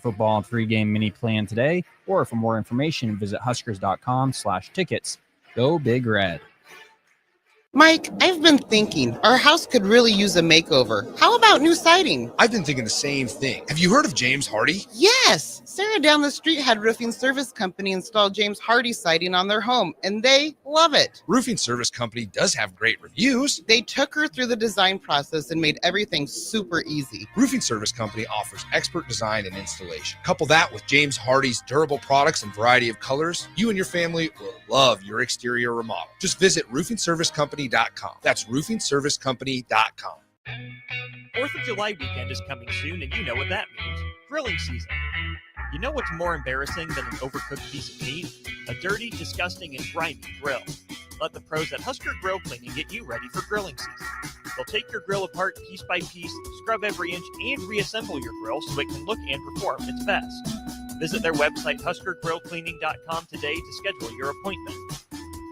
football and pregame mini plan today, or for more information, visit huskers.com/tickets. Go Big Red. Mike, I've been thinking our house could really use a makeover. How about new siding? I've been thinking the same thing. Have you heard of James Hardy? Yes! Sarah down the street had Roofing Service Company install James Hardy siding on their home, and they love it. Roofing Service Company does have great reviews. They took her through the design process and made everything super easy. Roofing Service Company offers expert design and installation. Couple that with James Hardy's durable products and variety of colors, you and your family will love your exterior remodel. Just visit roofingservicecompany.com. That's roofingservicecompany.com. 4th of July weekend is coming soon, and you know what that means. Grilling season. You know what's more embarrassing than an overcooked piece of meat? A dirty, disgusting, and grimy grill. Let the pros at Husker Grill Cleaning get you ready for grilling season. They'll take your grill apart piece by piece, scrub every inch, and reassemble your grill so it can look and perform its best. Visit their website, huskergrillcleaning.com today to schedule your appointment.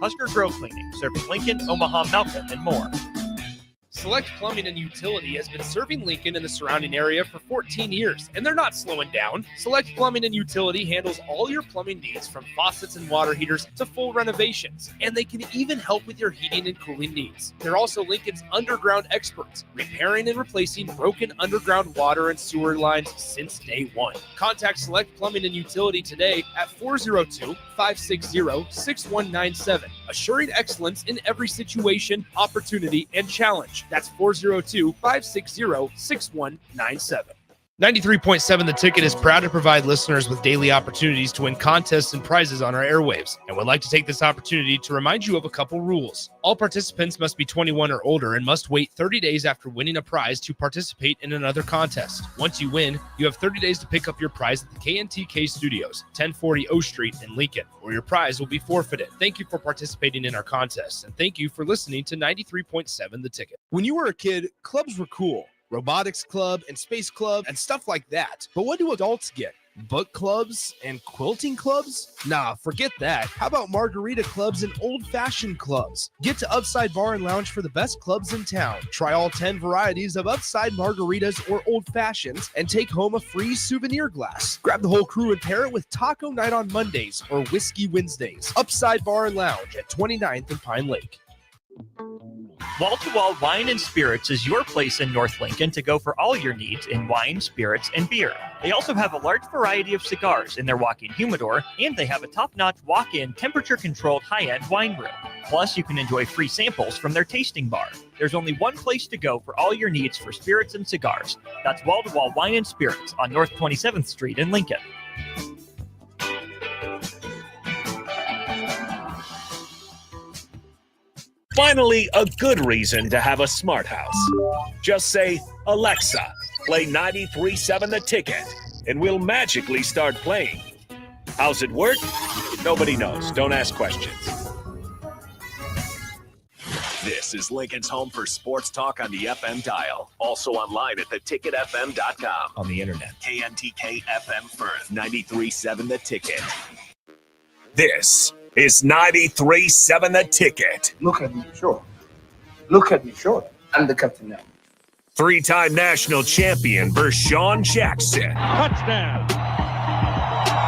Husker Grill Cleaning, serving Lincoln, Omaha, Malcolm, and more. Select Plumbing and Utility has been serving Lincoln and the surrounding area for 14 years, and they're not slowing down. Select Plumbing and Utility handles all your plumbing needs, from faucets and water heaters to full renovations, and they can even help with your heating and cooling needs. They're also Lincoln's underground experts, repairing and replacing broken underground water and sewer lines since day one. Contact Select Plumbing and Utility today at 402-560-6197, assuring excellence in every situation, opportunity, and challenge. That's 402-560-6197. 93.7 The Ticket is proud to provide listeners with daily opportunities to win contests and prizes on our airwaves, and would like to take this opportunity to remind you of a couple rules. All participants must be 21 or older and must wait 30 days after winning a prize to participate in another contest. Once you win, you have 30 days to pick up your prize at the KNTK Studios, 1040 O Street in Lincoln, or your prize will be forfeited. Thank you for participating in our contest, and thank you for listening to 93.7 The Ticket. When you were a kid, clubs were cool. Robotics club and space club and stuff like that. But what do adults get? Book clubs and quilting clubs? Nah, forget that. How about margarita clubs and old-fashioned clubs? Get to Upside Bar and Lounge for the best clubs in town. Try all 10 varieties of Upside margaritas or old fashions and take home a free souvenir glass. Grab the whole crew and pair it with taco night on Mondays or whiskey Wednesdays. Upside Bar and Lounge at 29th and Pine Lake. Wall to Wall Wine and Spirits is your place in North Lincoln to go for all your needs in wine, spirits, and beer. They also have a large variety of cigars in their walk-in humidor, and they have a top-notch walk-in temperature-controlled high-end wine room. Plus, you can enjoy free samples from their tasting bar. There's only one place to go for all your needs for spirits and cigars. That's Wall to Wall Wine and Spirits on North 27th Street in Lincoln. Finally, a good reason to have a smart house. Just say, Alexa, play 93.7 The Ticket, and we'll magically start playing. How's it work? Nobody knows. Don't ask questions. This is Lincoln's home for sports talk on the FM dial. Also online at theticketfm.com. On the internet, KNTK FM Firth, 93.7 The Ticket. This is 93.7 The Ticket. Look at me, sure. Look at me, sure. I'm the captain now. Three-time national champion Vershan Jackson. Touchdown.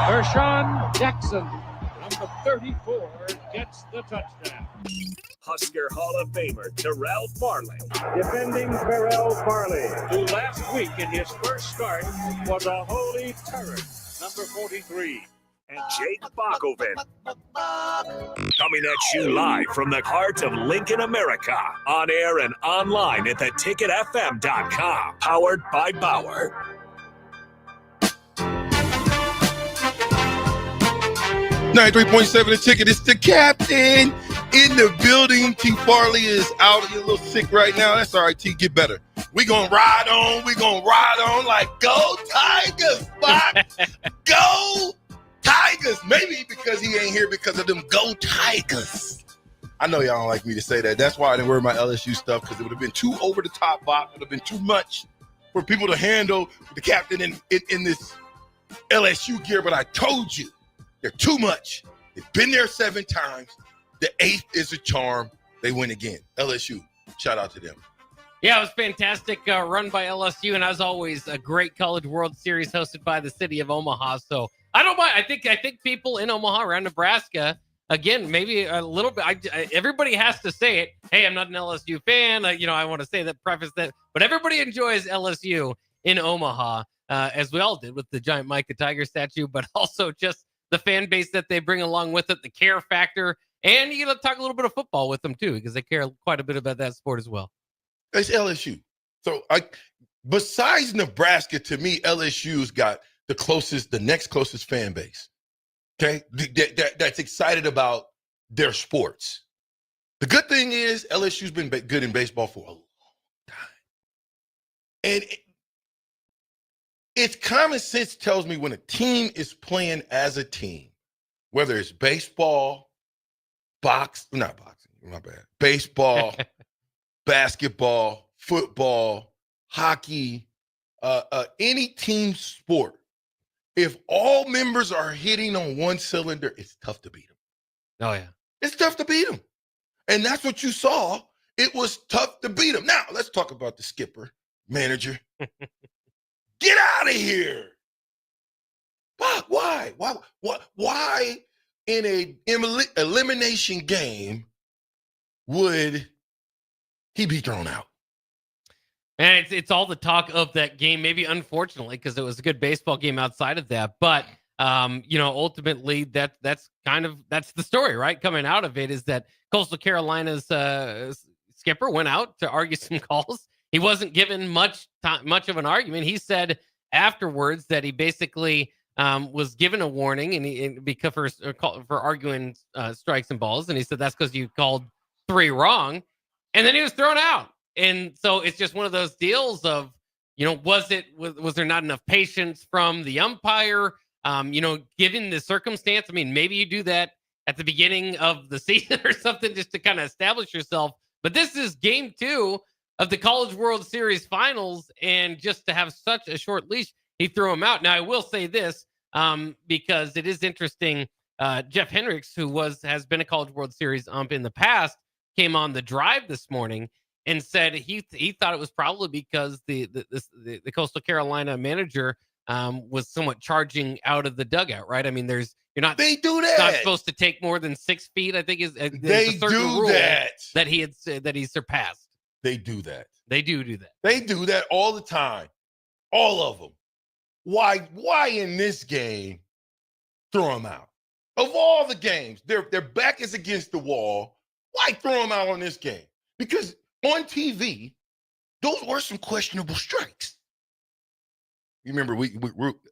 Vershan Jackson, number 34, gets the touchdown. Husker Hall of Famer Terrell Farley. Defending Terrell Farley, who last week in his first start was a holy terror, number 43. And Jake Bockoven. Coming at you live from the heart of Lincoln, America. On air and online at theticketfm.com. Powered by Bauer. 93.7 The Ticket. It's the captain in the building. T. Farley is out. He's a little sick right now. That's all right, T. Get better. We're going to ride on. We're going to ride on like go Tigers, Fox. Go Tigers. Maybe because he ain't here because of them go Tigers. I know y'all don't like me to say that. That's why I didn't wear my LSU stuff, because it would have been too over the top, Bob. It would have been too much for people to handle the captain in this LSU gear. But I told you, they're too much. They've been there 7 times. The 8th is a charm. They win again. LSU, shout out to them. Yeah, it was fantastic run by LSU, and as always, a great College World Series hosted by the city of Omaha. So I don't mind. I think people in Omaha around Nebraska, again, maybe a little bit. Everybody has to say it. Hey, I'm not an LSU fan. I want to say that, preface that, but everybody enjoys LSU in Omaha, as we all did with the giant Mike the Tiger statue, but also just the fan base that they bring along with it, the care factor, and you got to talk a little bit of football with them too, because they care quite a bit about that sport as well. It's LSU. So besides Nebraska, to me, LSU's got the next closest fan base. Okay. That's excited about their sports. The good thing is LSU's been good in baseball for a long time. And it's common sense tells me when a team is playing as a team, whether it's baseball, baseball, basketball, football, hockey, any team sport, if all members are hitting on one cylinder, it's tough to beat them. Oh, yeah. It's tough to beat them. And that's what you saw. It was tough to beat them. Now, let's talk about the skipper, manager. Get out of here. Why? Why in a elimination game would he be thrown out? And it's all the talk of that game, maybe unfortunately, because it was a good baseball game outside of that. But, ultimately that's the story, right? Coming out of it is that Coastal Carolina's skipper went out to argue some calls. He wasn't given much of an argument. He said afterwards that he basically was given a warning because for arguing strikes and balls. And he said, that's because you called 3 wrong. And then he was thrown out. And so it's just one of those deals of, was there not enough patience from the umpire? Given the circumstance, I mean, maybe you do that at the beginning of the season or something just to kind of establish yourself. But this is game 2 of the College World Series finals. And just to have such a short leash, he threw him out. Now, I will say this because it is interesting. Jeff Hendricks, who has been a College World Series ump in the past, came on the drive this morning and said he thought it was probably because the Coastal Carolina manager was somewhat charging out of the dugout, right? I mean, they do that. Not supposed to take more than 6 feet. I think is a certain rule that he had said that he surpassed. They do that. They do that. They do that all the time. All of them. Why in this game throw them out? Of all the games, their back is against the wall. Why throw them out on this game? Because on TV, those were some questionable strikes. You remember we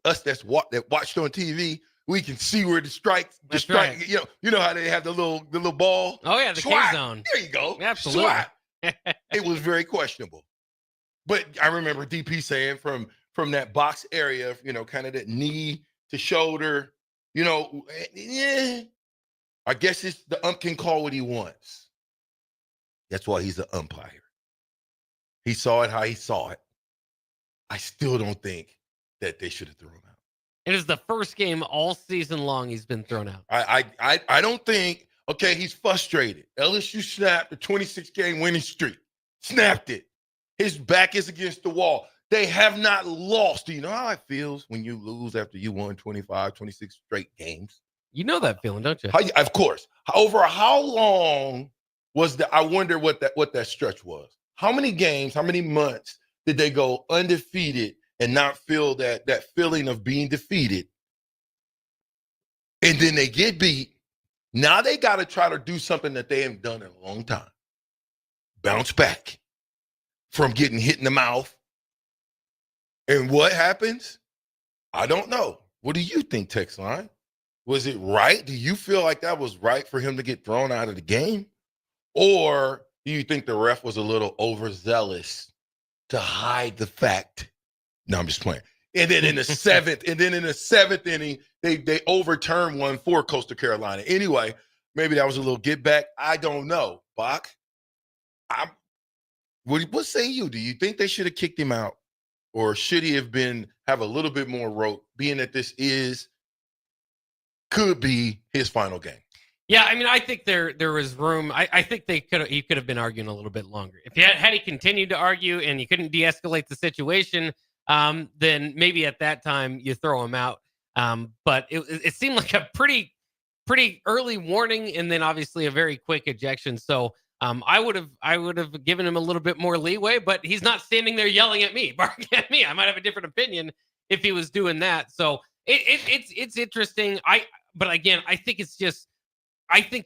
us that watched on TV, we can see where the strikes. Right. You know how they have the little ball. Oh yeah, the K zone. There you go. Absolutely. Swat. It was very questionable. But I remember DP saying from that box area, kind of that knee to shoulder, I guess it's the ump can call what he wants. That's why he's an umpire. He saw it how he saw it. I still don't think that they should have thrown him out. It is the first game all season long he's been thrown out. I don't think, okay, he's frustrated. LSU snapped a 26-game winning streak. Snapped it. His back is against the wall. They have not lost. Do you know how it feels when you lose after you won 25, 26 straight games? You know that feeling, don't you? Of course. Over how long I wonder what that stretch was. How many games, how many months did they go undefeated and not feel that feeling of being defeated? And then they get beat. Now they got to try to do something that they haven't done in a long time. Bounce back from getting hit in the mouth. And what happens? I don't know. What do you think, text line? Was it right? Do you feel like that was right for him to get thrown out of the game? Or do you think the ref was a little overzealous to hide the fact? No, I'm just playing. And then in the seventh inning, they overturned one for Coastal Carolina. Anyway, maybe that was a little get back. I don't know. Bach, what say you? Do you think they should have kicked him out? Or should he have a little bit more rope, being that this could be his final game? Yeah, I mean, I think there was room. I think he could have been arguing a little bit longer. If had he continued to argue and you couldn't de-escalate the situation, then maybe at that time you throw him out. But it seemed like a pretty early warning, and then obviously a very quick ejection. So I would have given him a little bit more leeway, but he's not standing there yelling at me, barking at me. I might have a different opinion if he was doing that. So it's interesting. But again, I think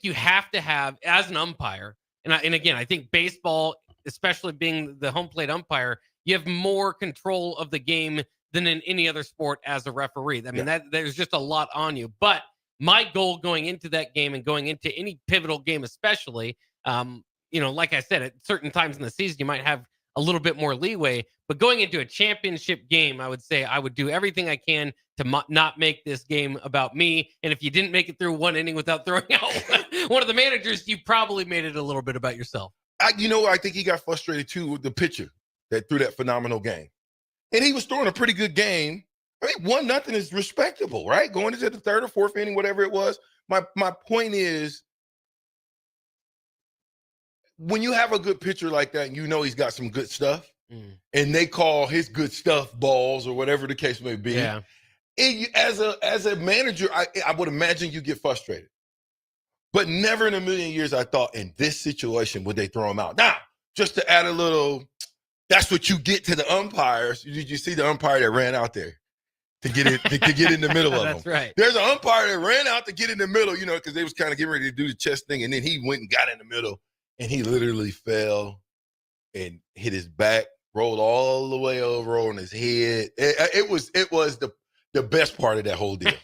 you have to have, as an umpire, and again, I think baseball, especially being the home plate umpire, you have more control of the game than in any other sport as a referee. I mean, that there's just a lot on you. But my goal going into that game and going into any pivotal game, especially, like I said, at certain times in the season, you might have a little bit more leeway. But going into a championship game, I would say I would do everything I can to not make this game about me. And if you didn't make it through one inning without throwing out one of the managers, you probably made it a little bit about yourself. I think he got frustrated too with the pitcher that threw that phenomenal game. And he was throwing a pretty good game. I mean, 1-0 is respectable, right? Going into the third or fourth inning, whatever it was. My point is, when you have a good pitcher like that and he's got some good stuff, and they call his good stuff balls or whatever the case may be, as a manager, I would imagine you get frustrated. But never in a million years I thought in this situation would they throw him out. Now, just to add a little, that's what you get to the umpires. Did you see the umpire that ran out there to get it to get in the middle of them? That's right. There's an umpire that ran out to get in the middle, because they was kind of getting ready to do the chest thing, and then he went and got in the middle, and he literally fell and hit his back, rolled all the way over on his head. It was the best part of that whole deal.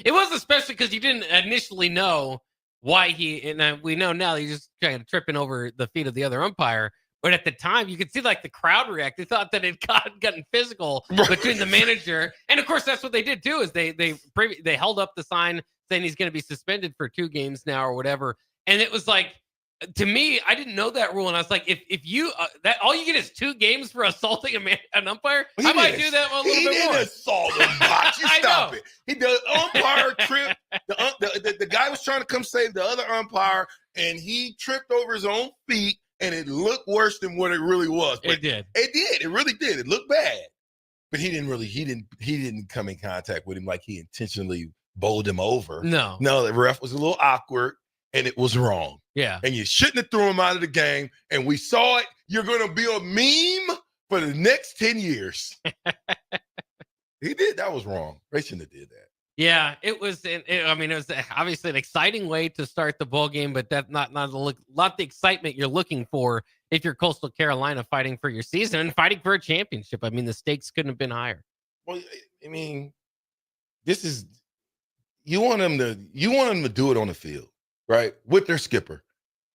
It was, especially because you didn't initially know why and we know now he's just kind of tripping over the feet of the other umpire. But at the time, you could see like the crowd react. They thought that it gotten physical between the manager, and of course that's what they did too. Is they held up the sign saying he's going to be suspended for 2 games now or whatever. And it was like, to me, I didn't know that rule, and I was like, if you that all you get is 2 games for assaulting an umpire, I might do that a little bit more. He didn't assault him, Box. You stop it. The umpire tripped. The guy was trying to come save the other umpire, and he tripped over his own feet, and it looked worse than what it really was. But it did. It did. It really did. It looked bad, but he didn't come in contact with him like he intentionally bowled him over. No, the ref was a little awkward. And it was wrong. Yeah. And you shouldn't have thrown him out of the game. And we saw it. You're going to be a meme for the next 10 years. He did. That was wrong. They shouldn't have did that. Yeah, it was. It was obviously an exciting way to start the ball game, but that's not the excitement you're looking for if you're Coastal Carolina fighting for your season and fighting for a championship. I mean, the stakes couldn't have been higher. Well, I mean, you want them to do it on the field. Right? With their skipper.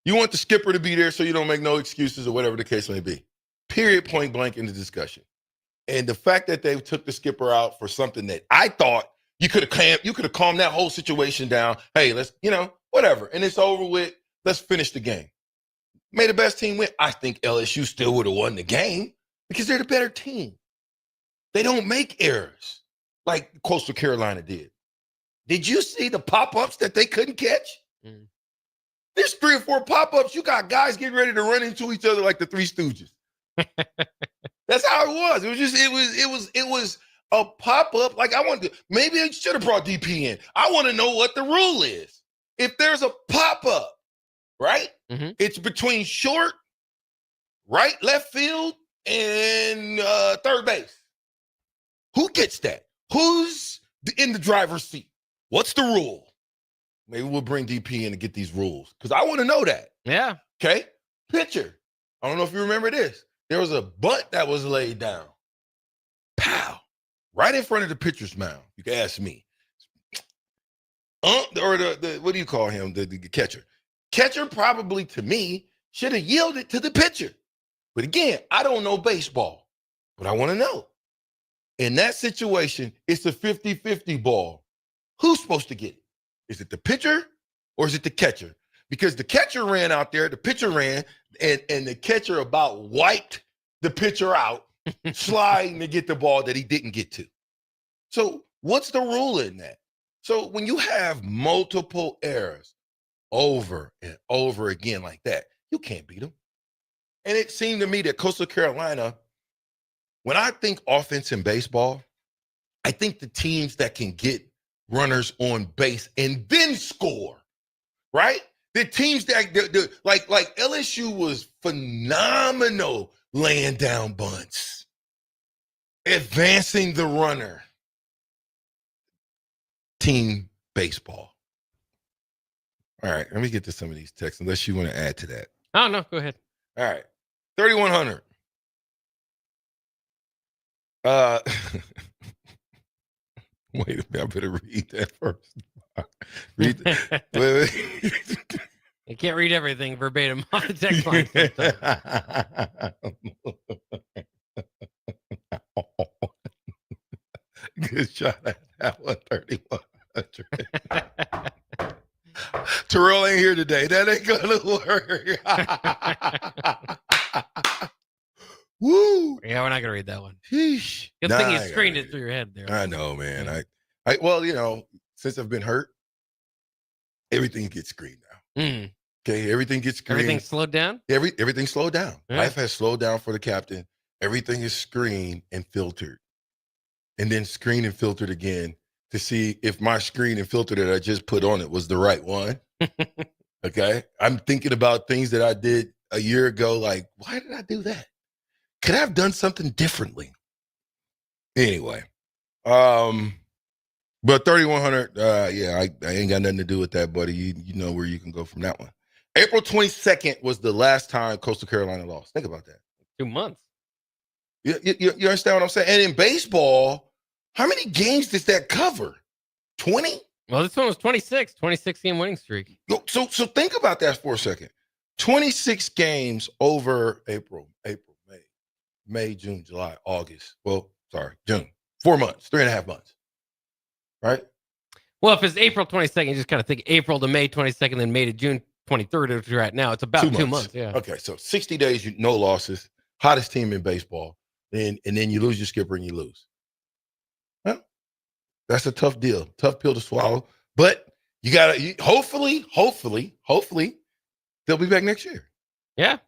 You want the skipper to be there so you don't make no excuses or whatever the case may be. Period, point blank in the discussion. And the fact that they took the skipper out for something that I thought you could have calmed that whole situation down. Hey, let's, whatever. And it's over with. Let's finish the game. May the best team win. I think LSU still would have won the game because they're the better team. They don't make errors like Coastal Carolina did. Did you see the pop-ups that they couldn't catch? There's 3 or 4 pop-ups. You got guys getting ready to run into each other like the Three Stooges. That's how it was. It was a pop-up. Like maybe I should have brought DP in. I want to know what the rule is. If there's a pop-up, right? Mm-hmm. It's between short, right, left field, and third base. Who gets that? Who's in the driver's seat? What's the rule? Maybe we'll bring DP in to get these rules because I want to know that. Yeah. Okay. Pitcher. I don't know if you remember this. There was a bunt that was laid down. Pow. Right in front of the pitcher's mound. You can ask me. Or the what do you call him? The catcher. Catcher probably, to me, should have yielded to the pitcher. But again, I don't know baseball. But I want to know. In that situation, it's a 50-50 ball. Who's supposed to get it? Is it the pitcher or is it the catcher? Because the catcher ran out there, the pitcher ran, and the catcher about wiped the pitcher out, sliding to get the ball that he didn't get to. So what's the rule in that? So when you have multiple errors over and over again like that, you can't beat them. And it seemed to me that Coastal Carolina, when I think offense in baseball, I think the teams that can get runners on base and then score, right? The teams that like LSU was phenomenal laying down bunts, advancing the runner. Team baseball. All right, let me get to some of these texts unless you want to add to that. Oh, no, go ahead. All right, 3,100. Wait a minute, I better read that first. Read that. Wait. You can't read everything verbatim off the text line sometimes. Good shot at that one, 3,100. Terrell ain't here today. That ain't gonna work. Woo! Yeah, we're not gonna read that one. Sheesh. Good thing you screened it through your head there. I know, man. I well, you know, since I've been hurt, everything gets screened now. Okay, everything gets screened. Everything slowed down? Everything slowed down. Yeah. Life has slowed down for the captain. Everything is screened and filtered. And then screened and filtered again to see if my screen and filter that I just put on it was the right one. Okay. I'm thinking about things that I did a year ago. Like, why did I do that? Could I have done something differently? Anyway. But 3,100, yeah, I ain't got nothing to do with that, buddy. You know where you can go from that one. April 22nd was the last time Coastal Carolina lost. Think about that. 2 months. You understand what I'm saying? And in baseball, how many games does that cover? 20? Well, this one was 26 game winning streak. So think about that for a second. 26 games over April, May, June, July, August. Well, sorry, June. 4 months, 3.5 months. Right? Well, if it's April 22nd, you just kind of think April to May 22nd, then May to June 23rd, which you're at now. It's about 2 months. Yeah. Okay, so 60 days, no losses. Hottest team in baseball. And then you lose your skipper and you lose. Well, that's a tough deal. Tough pill to swallow. But you got to, hopefully, they'll be back next year. Yeah.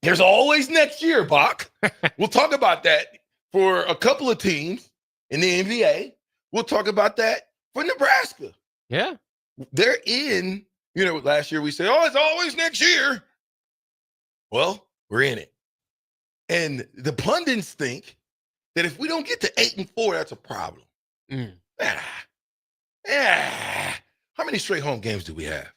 There's always next year, Bach. We'll talk about that for a couple of teams in the NBA. We'll talk about that for Nebraska. Yeah. They're in, last year we said, it's always next year. Well, we're in it. And the pundits think that if we don't get to 8-4, that's a problem. How many straight home games do we have?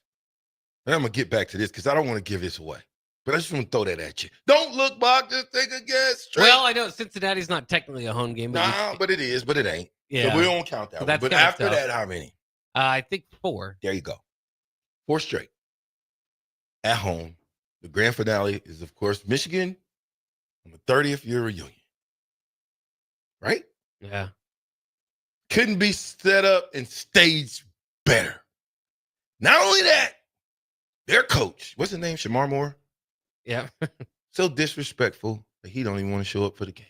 And I'm going to get back to this because I don't want to give this away. But I just want to throw that at you. Don't look, Bach. Just take a guess. Well, I know Cincinnati's not technically a home game. But it is, but it ain't. Yeah. So we don't count that one. But after that, how many? I think 4. There you go. 4 straight. At home. The grand finale is, of course, Michigan on the 30th year reunion. Right? Yeah. Couldn't be set up and staged better. Not only that, their coach, what's his name? Shamar Moore? Yeah. So disrespectful that he don't even want to show up for the game.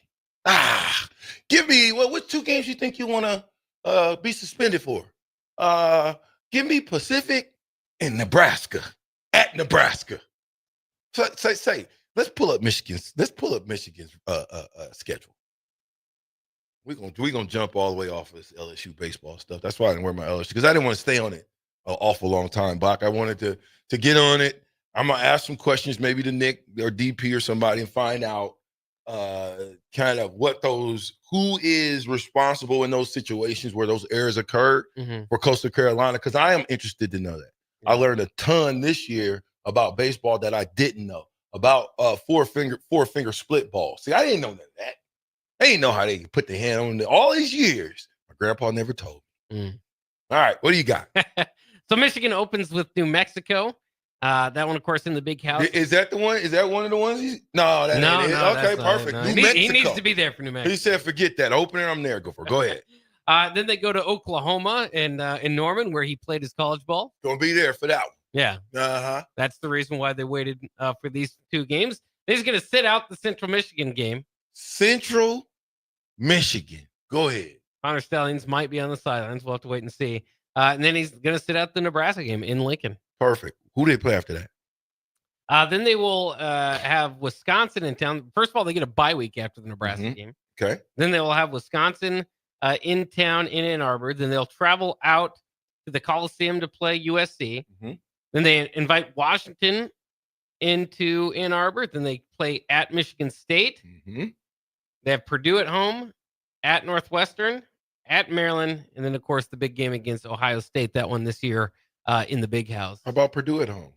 Give me, what 2 games you think you want to be suspended for? Give me Pacific and Nebraska. At Nebraska. Say, let's pull up Michigan's schedule. We're gonna jump all the way off of this LSU baseball stuff. That's why I didn't wear my LSU, because I didn't want to stay on it an awful long time, Bach. I wanted to get on it. I'm gonna ask some questions, maybe to Nick or DP or somebody, and find out kind of who is responsible in those situations where those errors occurred for Coastal Carolina, because I am interested to know that. I learned a ton this year about baseball that I didn't know, about four finger split ball. See, I didn't know that. I didn't know how they put the hand on it all these years. My grandpa never told me. All right, what do you got? So Michigan opens with New Mexico. That one, of course, in the big house. Is that the one? Is that one of the ones? No, that ain't it. Okay, perfect. No. New Mexico. He needs to be there for New Mexico. He said, forget that. Opener, I'm there. Go ahead. Then they go to Oklahoma and in Norman, where he played his college ball. Gonna be there for that one. Yeah. That's the reason why they waited for these 2 games. They're just going to sit out the Central Michigan game. Central Michigan. Go ahead. Honor Stallions might be on the sidelines. We'll have to wait and see. And then he's going to sit out the Nebraska game in Lincoln. Perfect. Who do they play after that? Then they will have Wisconsin in town. First of all, they get a bye week after the Nebraska game. Okay. Then they will have Wisconsin in town in Ann Arbor. Then they'll travel out to the Coliseum to play USC. Then they invite Washington into Ann Arbor. Then they play at Michigan State. They have Purdue at home, at Northwestern, at Maryland, and then, of course, the big game against Ohio State, that one this year in the Big House. How about Purdue at home?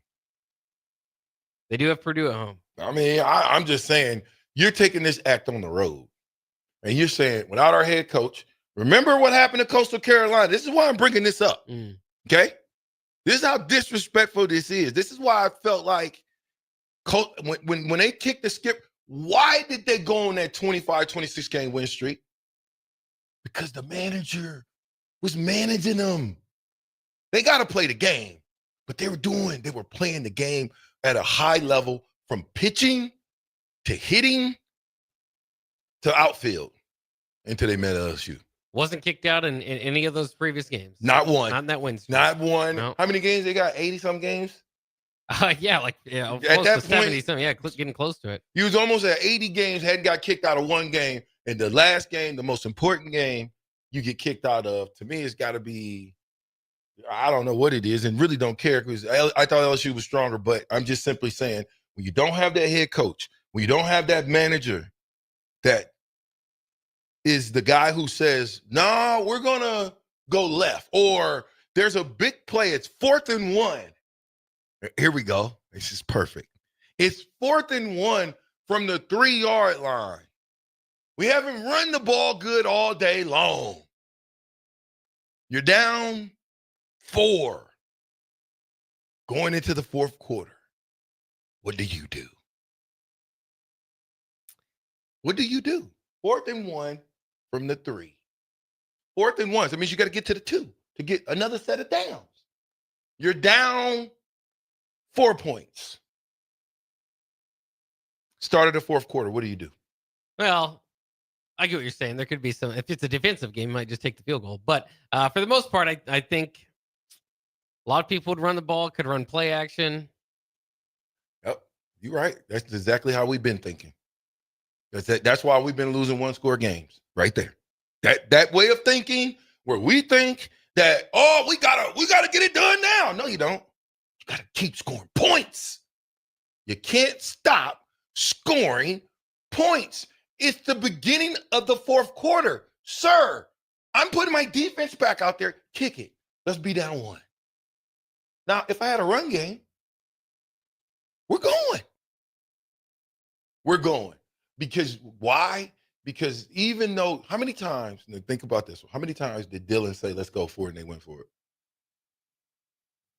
They do have Purdue at home. I mean, I'm just saying, you're taking this act on the road. And you're saying, without our head coach, remember what happened to Coastal Carolina? This is why I'm bringing this up, okay? This is how disrespectful this is. This is why I felt like when they kicked the skip, why did they go on that 25, 26 game win streak? Because the manager was managing them. They got to play the game, but they were playing the game at a high level from pitching to hitting to outfield until they met LSU. Wasn't kicked out in any of those previous games. Not one. Not in that win streak. Not one. No. How many games they got? 80-some games? Yeah, like At close that to point, 70-something. Yeah, getting close to it. He was almost at 80 games, hadn't got kicked out of one game. And the last game, the most important game you get kicked out of, to me, it's got to be, I don't know what it is and really don't care because I thought LSU was stronger. But I'm just simply saying, when you don't have that head coach, when you don't have that manager that is the guy who says, no, we're going to go left, or there's a big play, it's 4th and 1. Here we go. This is perfect. It's 4th and 1 from the 3-yard line. We haven't run the ball good all day long. You're down 4 going into the fourth quarter. What do you do? What do you do? 4th and 1 from the 3. 4th and 1. So that means you got to get to the 2 to get another set of downs. You're down 4 points. Start of the fourth quarter. What do you do? Well, I get what you're saying. There could be some, if it's a defensive game, you might just take the field goal. But for the most part, I think a lot of people would run the ball, could run play action. Yep, you're right. That's exactly how we've been thinking. That's why we've been losing 1-score games right there. That way of thinking where we think that, oh, we gotta get it done now. No, you don't. You gotta keep scoring points. You can't stop scoring points. It's the beginning of the fourth quarter. Sir, I'm putting my defense back out there. Kick it. Let's be down 1. Now, if I had a run game, we're going. We're going. Because why? Because even though, how many times, think about this one, how many times did Dylan say, let's go for it, and they went for it?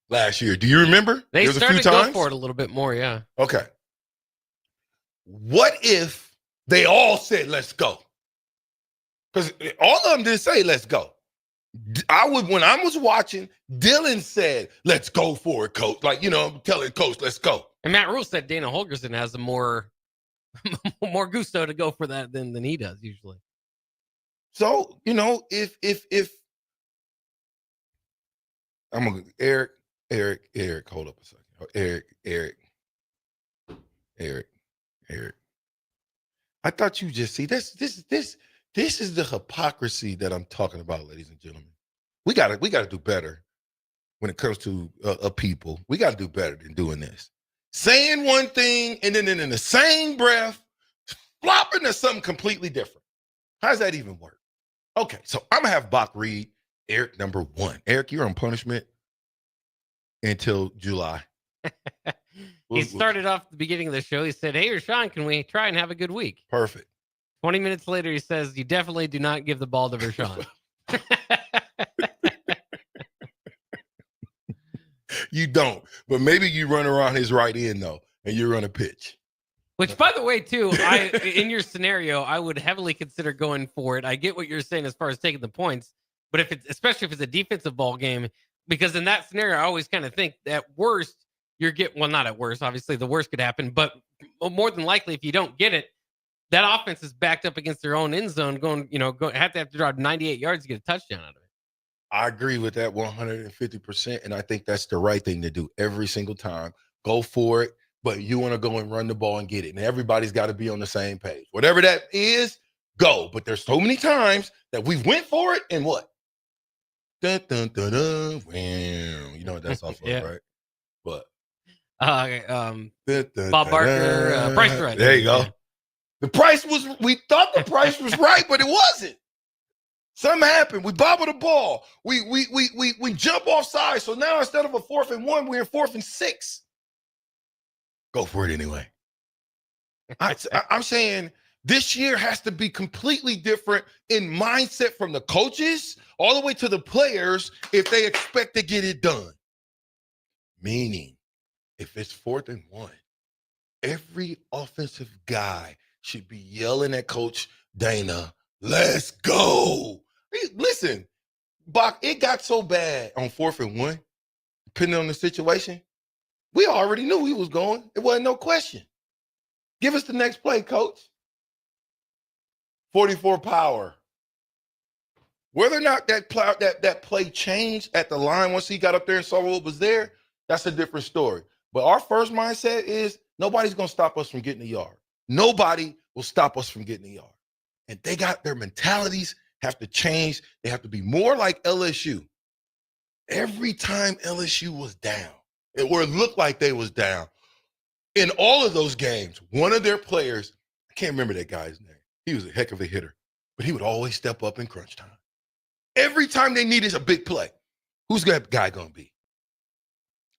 Last year. Do you remember? They started to go for it a little bit more, yeah. Okay. What if they all said, let's go? Because all of them didn't say, let's go. When I was watching, Dylan said, let's go for it, coach. Like, telling coach, let's go. And Matt Rule said Dana Holgerson has a more gusto to go for that than he does usually. So, if I'm going to, Eric, hold up a second. Eric. I thought you just see this is the hypocrisy that I'm talking about, ladies and gentlemen. We gotta do better when it comes to a people. We gotta do better than doing this. Saying one thing and then in the same breath, flopping to something completely different. How does that even work? Okay, so I'm gonna have Bach read Eric number 1. Eric, you're on punishment until July. He started off at the beginning of the show. He said, hey, Vershan, can we try and have a good week? Perfect. 20 minutes later, he says, you definitely do not give the ball to Vershan. You don't. But maybe you run around his right end, though, and you run a pitch. Which, by the way, too, in your scenario, I would heavily consider going for it. I get what you're saying as far as taking the points, but especially if it's a defensive ball game, because in that scenario, I always kind of think at worst, not at worst, obviously the worst could happen, but more than likely, if you don't get it, that offense is backed up against their own end zone, have to drive 98 yards to get a touchdown out of it. I agree with that 150%, and I think that's the right thing to do every single time. Go for it, but you want to go and run the ball and get it, and everybody's got to be on the same page. Whatever that is, go. But there's so many times that we went for it, and what? Dun, dun, dun, dun, wham. You know what that's off of, right? What? Bob Barker, price right. There you go. Yeah. The price was, we thought the price was right, but it wasn't. Something happened. We bobbled the ball. We jump off sides. So now instead of a 4th and 1, we're in 4th and 6. Go for it anyway. I'm saying this year has to be completely different in mindset from the coaches all the way to the players if they expect to get it done. Meaning, if it's 4th and 1, every offensive guy should be yelling at Coach Dana, let's go. Listen, Bach, it got so bad on 4th and 1, depending on the situation. We already knew he was going. It wasn't no question. Give us the next play, Coach. 44 power. Whether or not that play changed at the line once he got up there and saw what was there, that's a different story. But our first mindset is nobody's going to stop us from getting the yard. Nobody will stop us from getting the yard. And they got their mentalities have to change. They have to be more like LSU. Every time LSU was down, or it looked like they was down, in all of those games, one of their players, I can't remember that guy's name. He was a heck of a hitter, but he would always step up in crunch time. Every time they needed a big play, who's that guy going to be?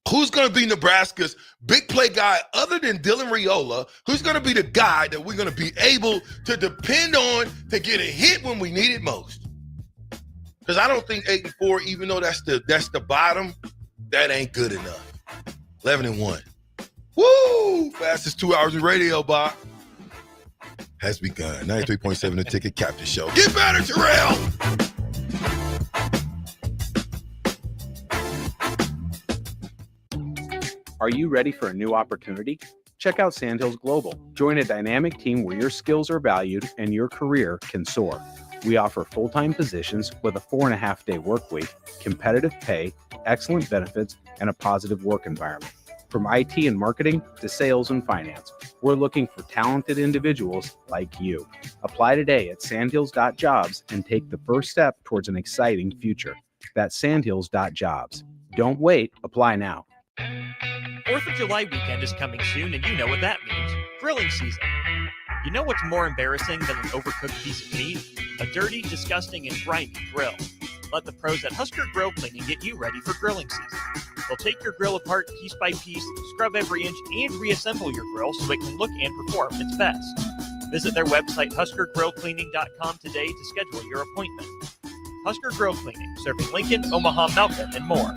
Who's going to be Nebraska's big play guy other than Dylan Raiola? Who's going to be the guy that we're going to be able to depend on to get a hit when we need it most? Because I don't think 8-4, even though that's the bottom, that ain't good enough. 11-1. Woo! Fastest 2 hours in radio, Bob. Has begun. 93.7 The Ticket Captain Show. Get better, Terrell! Are you ready for a new opportunity? Check out Sandhills Global. Join a dynamic team where your skills are valued and your career can soar. We offer full-time positions with a 4.5-day work week, competitive pay, excellent benefits, and a positive work environment. From IT and marketing to sales and finance, we're looking for talented individuals like you. Apply today at sandhills.jobs and take the first step towards an exciting future. That's sandhills.jobs. Don't wait. Apply now. 4th of July weekend is coming soon, and you know what that means. Grilling season. You know what's more embarrassing than an overcooked piece of meat? A dirty, disgusting, and grimy grill. Let the pros at Husker Grill Cleaning get you ready for grilling season. They'll take your grill apart piece by piece, scrub every inch, and reassemble your grill so it can look and perform its best. Visit their website, huskergrillcleaning.com today to schedule your appointment. Husker Grill Cleaning, serving Lincoln, Omaha, Malcolm, and more.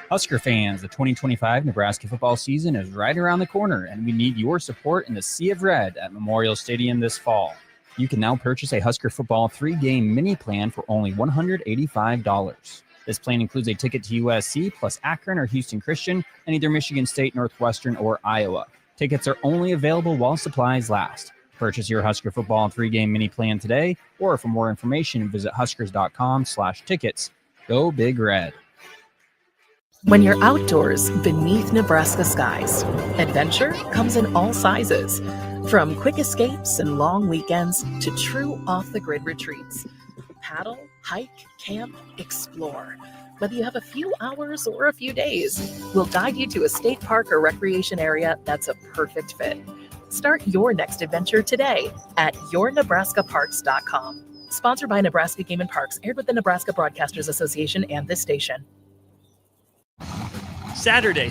Husker fans, the 2025 Nebraska football season is right around the corner, and we need your support in the Sea of Red at Memorial Stadium this fall. You can now purchase a Husker football 3-game mini plan for only $185. This plan includes a ticket to USC plus Akron or Houston Christian and either Michigan State, Northwestern, or Iowa. Tickets are only available while supplies last. Purchase your Husker football 3-game mini plan today, or for more information, visit huskers.com/tickets. Go Big Red. When you're outdoors beneath Nebraska skies, adventure comes in all sizes. From quick escapes and long weekends to true off-the-grid retreats. Paddle, hike, camp, explore. Whether you have a few hours or a few days, we'll guide you to a state park or recreation area that's a perfect fit. Start your next adventure today at yournebraskaparks.com. Sponsored by Nebraska Game and Parks, aired with the Nebraska Broadcasters Association and this station. Saturday.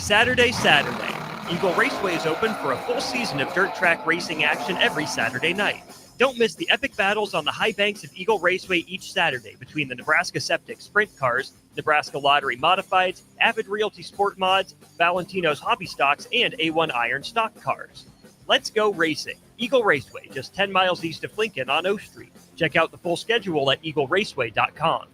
Eagle Raceway is open for a full season of dirt track racing action every Saturday night. Don't miss the epic battles on the high banks of Eagle Raceway each Saturday between the Nebraska Septic Sprint Cars, Nebraska Lottery Modifieds, Avid Realty Sport Mods, Valentino's Hobby Stocks, and A1 Iron Stock Cars. Let's go racing. Eagle Raceway, just 10 miles east of Lincoln on O Street. Check out the full schedule at eagleraceway.com.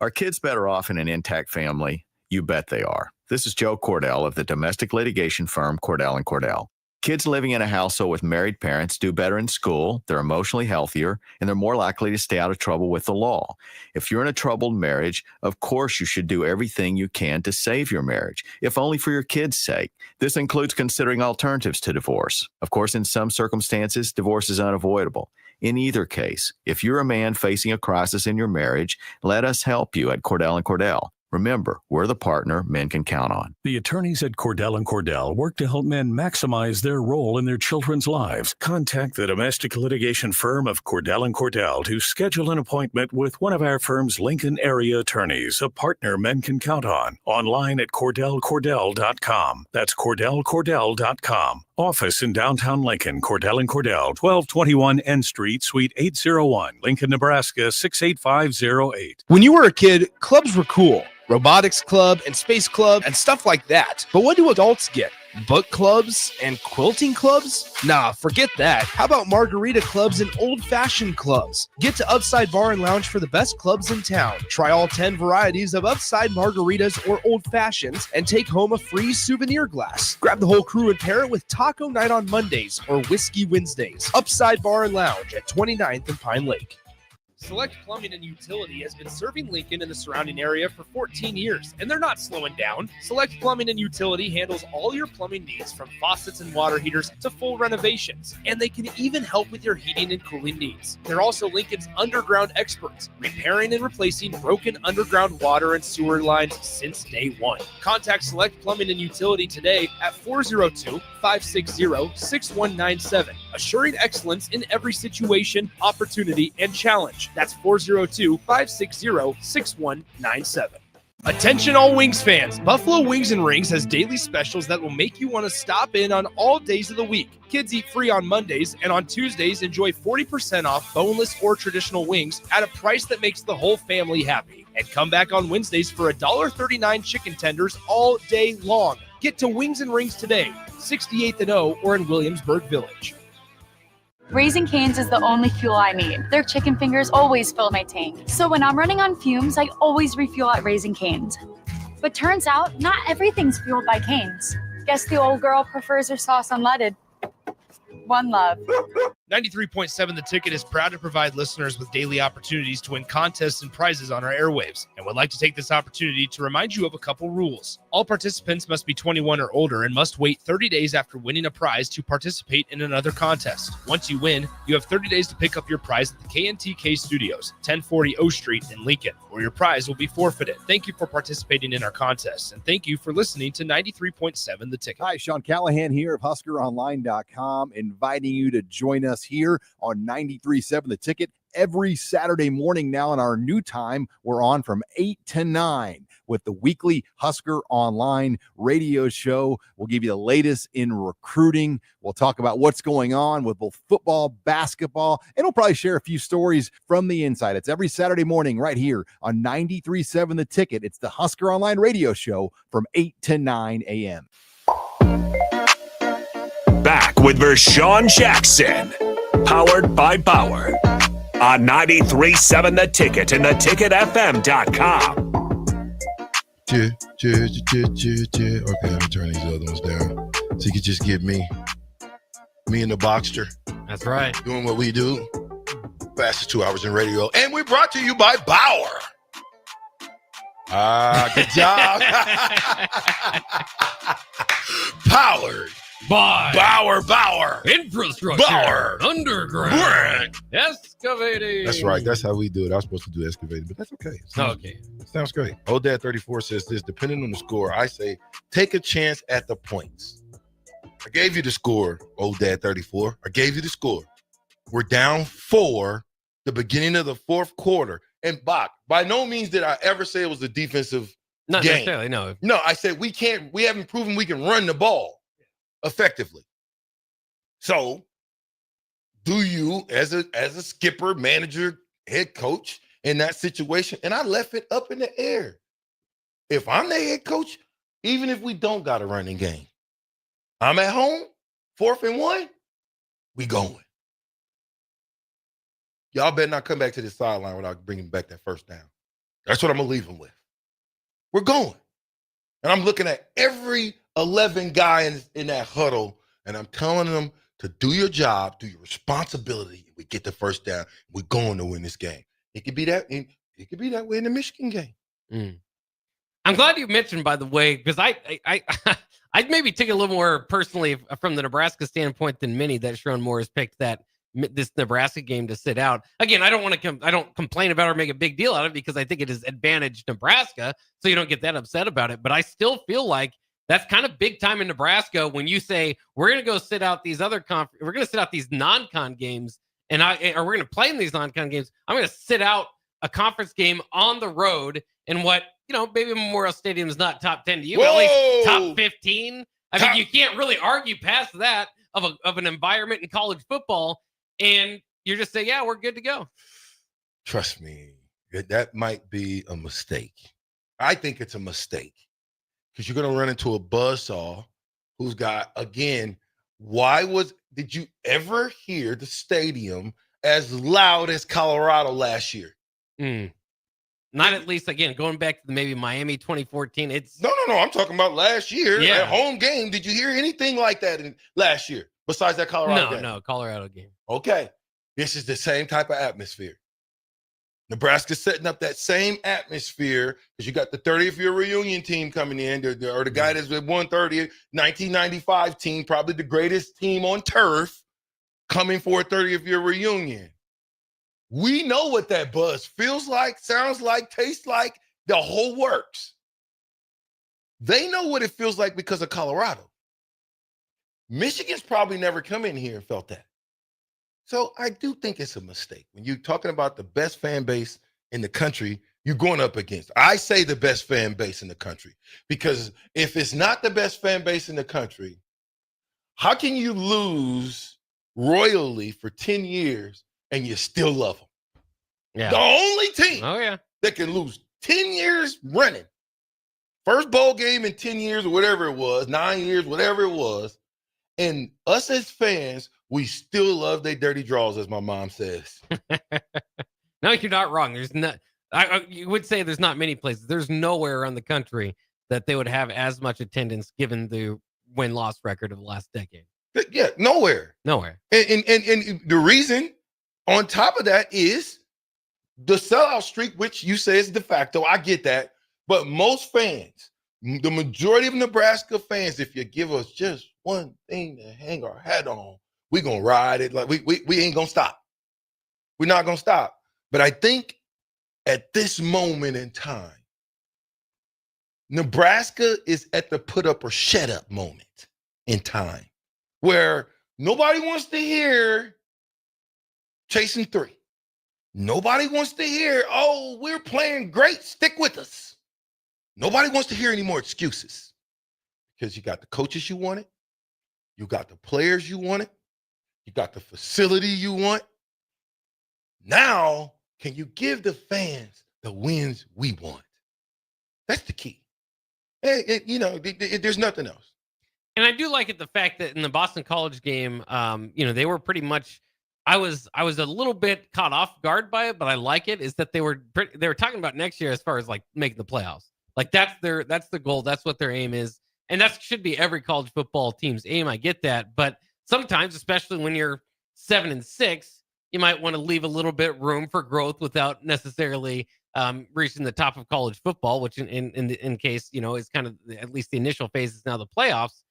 Are kids better off in an intact family? You bet they are. This is Joe Cordell of the domestic litigation firm Cordell & Cordell. Kids living in a household with married parents do better in school, they're emotionally healthier, and they're more likely to stay out of trouble with the law. If you're in a troubled marriage, of course you should do everything you can to save your marriage, if only for your kids' sake. This includes considering alternatives to divorce. Of course, in some circumstances, divorce is unavoidable. In either case, if you're a man facing a crisis in your marriage, let us help you at Cordell & Cordell. Remember, we're the partner men can count on. The attorneys at Cordell & Cordell work to help men maximize their role in their children's lives. Contact the domestic litigation firm of Cordell & Cordell to schedule an appointment with one of our firm's Lincoln area attorneys, a partner men can count on. Online at CordellCordell.com. That's CordellCordell.com. Office in downtown Lincoln, Cordell & Cordell, 1221 N Street, Suite 801, Lincoln, Nebraska, 68508. When you were a kid, clubs were cool. Robotics club and space club and stuff like that. But what do adults get? Book clubs and quilting clubs? Nah, forget that. How about margarita clubs and old-fashioned clubs? Get to Upside Bar and Lounge for the best clubs in town. Try all 10 varieties of Upside margaritas or old fashions and take home a free souvenir glass. Grab the whole crew and pair it with taco night on Mondays or whiskey Wednesdays. Upside Bar and Lounge at 29th and Pine Lake. Select Plumbing and Utility has been serving Lincoln and the surrounding area for 14 years, and they're not slowing down. Select Plumbing and Utility handles all your plumbing needs, from faucets and water heaters to full renovations, and they can even help with your heating and cooling needs. They're also Lincoln's underground experts, repairing and replacing broken underground water and sewer lines since day one. Contact Select Plumbing and Utility today at 402-560-6197, assuring excellence in every situation, opportunity, and challenge. That's 402-560-6197. Attention all Wings fans. Buffalo Wings and Rings has daily specials that will make you want to stop in on all days of the week. Kids eat free on Mondays, and on Tuesdays, enjoy 40% off boneless or traditional wings at a price that makes the whole family happy. And come back on Wednesdays for $1.39 chicken tenders all day long. Get to Wings and Rings today, 68th and O, or in Williamsburg Village. Raising Cane's is the only fuel I need. Their chicken fingers always fill my tank. So when I'm running on fumes, I always refuel at Raising Cane's. But turns out, not everything's fueled by Cane's. Guess the old girl prefers her sauce unleaded. One love. 93.7 The Ticket is proud to provide listeners with daily opportunities to win contests and prizes on our airwaves, and would like to take this opportunity to remind you of a couple rules. All participants must be 21 or older and must wait 30 days after winning a prize to participate in another contest. Once you win, you have 30 days to pick up your prize at the KNTK Studios, 1040 O Street in Lincoln, or your prize will be forfeited. Thank you for participating in our contests, and thank you for listening to 93.7 The Ticket. Hi, Sean Callahan here of HuskerOnline.com, inviting you to join us here on 93.7 The Ticket every Saturday morning now. In our new time, we're on from 8 to 9 with the weekly Husker Online radio show. We'll give you the latest in recruiting. We'll talk about what's going on with both football, basketball, and we'll probably share a few stories from the inside. It's every Saturday morning right here on 93.7 The Ticket. It's the Husker Online radio show from 8 to 9 a.m. Back with Vershan Jackson, powered by Bauer, on 93.7 The Ticket and theticketfm.com. Okay, I'm turning these other ones down so you can just get me and the Boxster. That's right. Doing what we do. Fastest 2 hours in radio. And we're brought to you by Bauer. Good job. Powered by Bauer. Infrastructure. Bauer. Underground. Excavating. That's right. That's how we do it. I was supposed to do excavating, but that's okay. Okay. Sounds great. Old Dad 34 says this: depending on the score, I say take a chance at the points. I gave you the score, Old Dad 34. I gave you the score. We're down 4 the beginning of the fourth quarter. And Bach, by no means did I ever say it was a defensive Not game. necessarily, no. No, I said we haven't proven we can run the ball effectively. So do you, as a skipper, manager, head coach in that situation, and I left it up in the air. If I'm the head coach, even if we don't got a running game, I'm at home, 4th and 1, we going. Y'all better not come back to this sideline without bringing back that first down. That's what I'm going to leave them with. We're going. And I'm looking at every 11 guy in that huddle And I'm telling them to do your job, do your responsibility. We get the first down. We're going to win this game. It could be that. It could be that way in the Michigan game. I'm glad you mentioned, by the way, because I'd maybe take it a little more personally from the Nebraska standpoint than many that Sharon Moore has picked this Nebraska game to sit out. Again, I don't complain about it or make a big deal out of it because I think it has advantaged Nebraska, so you don't get that upset about it. But I still feel like that's kind of big time in Nebraska when you say we're going to go sit out these we're going to sit out these non-con games, or we're going to play in these non-con games. I'm going to sit out a conference game on the road in what, maybe Memorial Stadium is not top 10 to you, but at least top 15. I mean, you can't really argue past that of an environment in college football, and you're just saying, yeah, we're good to go. Trust me, that might be a mistake. I think it's a mistake because you're going to run into a buzzsaw who's got, again, did you ever hear the stadium as loud as Colorado last year? Not at least, again, going back to maybe Miami 2014. No. I'm talking about last year. Yeah. At home game. Did you hear anything like that last year besides that Colorado game? No, Colorado game. Okay. This is the same type of atmosphere. Nebraska's setting up that same atmosphere because you got the 30th year reunion team coming in, or the guy that's with 130, 1995 team, probably the greatest team on turf, coming for a 30th year reunion. We know what that buzz feels like, sounds like, tastes like, the whole works. They know what it feels like because of Colorado. Michigan's probably never come in here and felt that. So I do think it's a mistake. When you're talking about the best fan base in the country, you're going up against. I say the best fan base in the country because if it's not the best fan base in the country, how can you lose royally for 10 years and you still love them? Yeah. The only team that can lose 10 years running, first bowl game in 10 years or whatever it was, 9 years, whatever it was, and us as fans, we still love their dirty draws, as my mom says. No, you're not wrong. There's not. You would say there's not many places. There's nowhere around the country that they would have as much attendance given the win-loss record of the last decade. Yeah, nowhere. Nowhere. And the reason on top of that is the sellout streak, which you say is de facto. I get that. But most fans, the majority of Nebraska fans, if you give us just one thing to hang our hat on, we're going to ride it. Like we ain't going to stop. We're not going to stop. But I think at this moment in time, Nebraska is at the put up or shut up moment in time where nobody wants to hear chasing three. Nobody wants to hear, oh, we're playing great, stick with us. Nobody wants to hear any more excuses because you got the coaches you wanted, you got the players you wanted, you got the facility you want. Now, can you give the fans the wins we want? That's the key. There's nothing else. And I do like it, the fact that in the Boston College game, they were pretty much. I was a little bit caught off guard by it, but I like it. Is that they were talking about next year as far as like making the playoffs. Like that's the goal. That's what their aim is, and that should be every college football team's aim. I get that, but sometimes, especially when you're 7-6, you might want to leave a little bit room for growth without necessarily reaching the top of college football, which in case is kind of at least the initial phase is now the playoffs.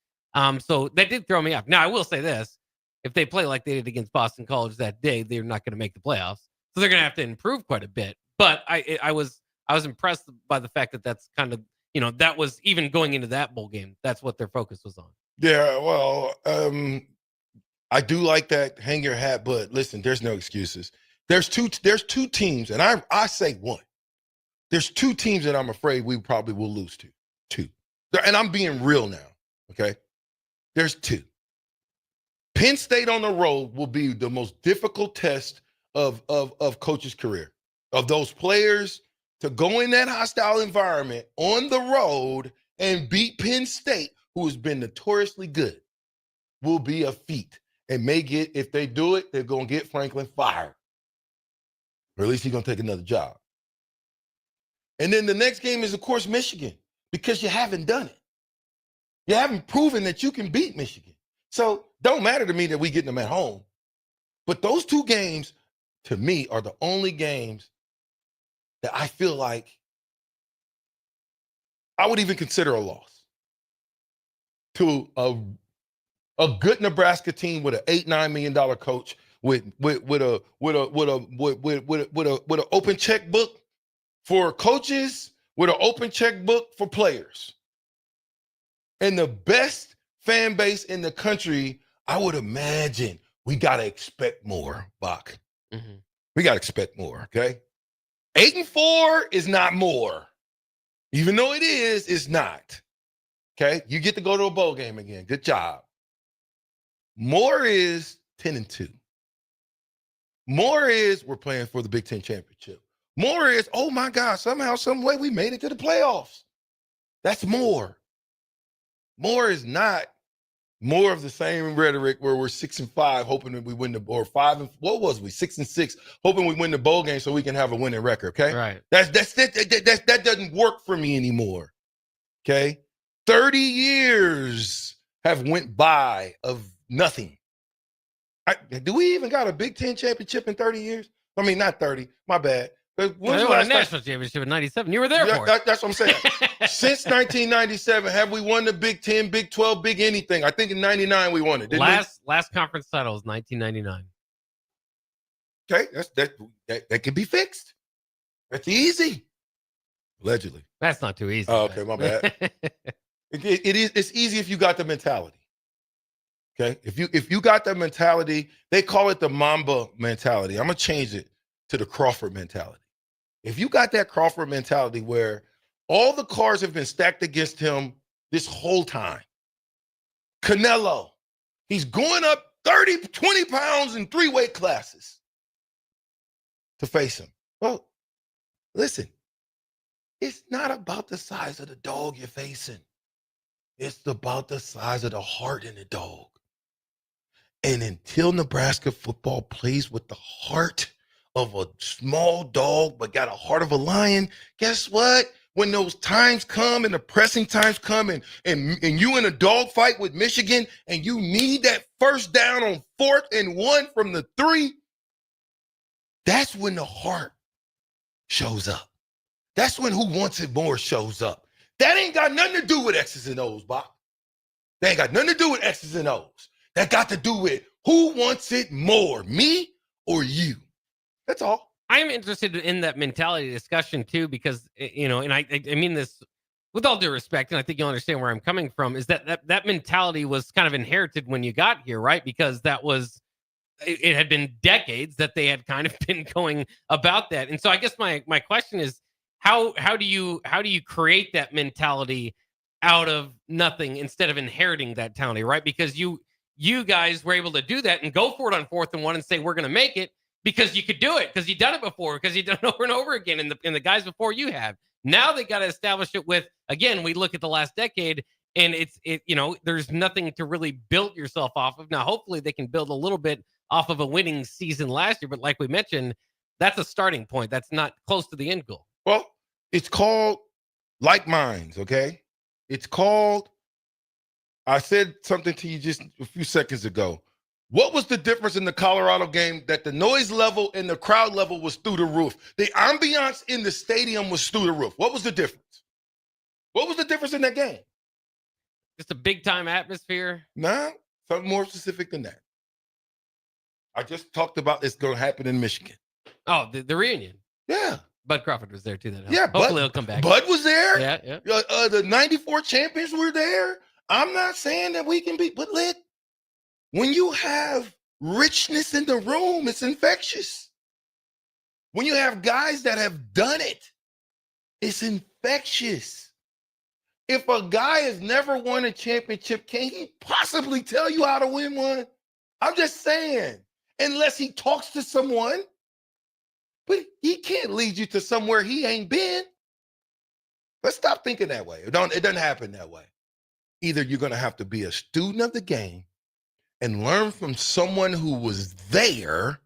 So that did throw me off. Now I will say this. If they play like they did against Boston College that day, they're not going to make the playoffs. So they're going to have to improve quite a bit. But I was impressed by the fact that that's kind of, that was even going into that bowl game. That's what their focus was on. Yeah, well, I do like that hang your hat, but listen, there's no excuses. There's two teams, and I say one. There's two teams that I'm afraid we probably will lose to. Two. And I'm being real now, okay? There's two. Penn State on the road will be the most difficult test of coach's career. Of those players to go in that hostile environment on the road and beat Penn State, who has been notoriously good, will be a feat. And if they do it, they're going to get Franklin fired. Or at least he's going to take another job. And then the next game is, of course, Michigan, because you haven't done it. You haven't proven that you can beat Michigan. So don't matter to me that we getting them at home. But those two games, to me, are the only games that I feel like I would even consider a loss to a good Nebraska team with an $8-9 million coach with an open checkbook for coaches, with an open checkbook for players, and the best fan base in the country. I would imagine we got to expect more, Bach. Mm-hmm. We got to expect more, okay? 8-4 is not more. Even though it is, it's not. Okay? You get to go to a bowl game again. Good job. More is 10-2. More is we're playing for the Big Ten championship. More is, oh my God, somehow, some way we made it to the playoffs. That's more. More is not more of the same rhetoric where we're 6-5, hoping that we win the, or 5 and what was we 6-6, hoping we win the bowl game so we can have a winning record. Okay, right? That doesn't work for me anymore. Okay, 30 years have went by of nothing. Do we even got a Big Ten championship in 30 years? I mean, not 30. My bad. They won a national championship in '97. You were there for it. That's what I'm saying. Since 1997, have we won the Big Ten, Big 12, Big anything? I think in '99 we won it. Last conference title was 1999. Okay, that can be fixed. That's easy. Allegedly. That's not too easy. Oh, okay, my bad. It is. It's easy if you got the mentality. Okay, if you got the mentality, they call it the Mamba mentality. I'm gonna change it to the Crawford mentality. If you got that Crawford mentality where all the cards have been stacked against him this whole time, Canelo, he's going up 20 pounds in 3 weight classes to face him. Well, listen, it's not about the size of the dog you're facing. It's about the size of the heart in the dog. And until Nebraska football plays with the heart of a small dog but got a heart of a lion, guess what? When those times come and the pressing times come and you in a dog fight with Michigan and you need that first down on 4th and 1 from the 3, that's when the heart shows up. That's when who wants it more shows up. That ain't got nothing to do with X's and O's, Bob. That ain't got nothing to do with X's and O's. That got to do with who wants it more, me or you. That's all. I'm interested in that mentality discussion too, because, you know, and I mean this with all due respect, and I think you'll understand where I'm coming from, is that mentality was kind of inherited when you got here, right? Because it had been decades that they had kind of been going about that. And so I guess my question is, how do you create that mentality out of nothing instead of inheriting that mentality, right? Because you guys were able to do that and go for it on 4th and 1 and say, we're going to make it. Because you could do it, because you've done it before, because you've done it over and over again, and the guys before you have. Now they got to establish it with, again, we look at the last decade, and there's nothing to really build yourself off of. Now, hopefully they can build a little bit off of a winning season last year, but like we mentioned, that's a starting point. That's not close to the end goal. Well, it's called like minds, okay? It's called, I said something to you just a few seconds ago. What was the difference in the Colorado game that the noise level and the crowd level was through the roof? The ambiance in the stadium was through the roof. What was the difference? What was the difference in that game? Just a big-time atmosphere? Nah, something more specific than that. I just talked about it's going to happen in Michigan. Oh, the reunion. Yeah. Bud Crawford was there, too. That yeah, hopefully he'll come back. Bud was there. Yeah. The 94 champions were there. I'm not saying that we can be, but when you have richness in the room, it's infectious. When you have guys that have done it, it's infectious. If a guy has never won a championship, can he possibly tell you how to win one? I'm just saying, unless he talks to someone, but he can't lead you to somewhere he ain't been. Let's stop thinking that way. It doesn't happen that way. Either you're going to have to be a student of the game and learn from someone who was there,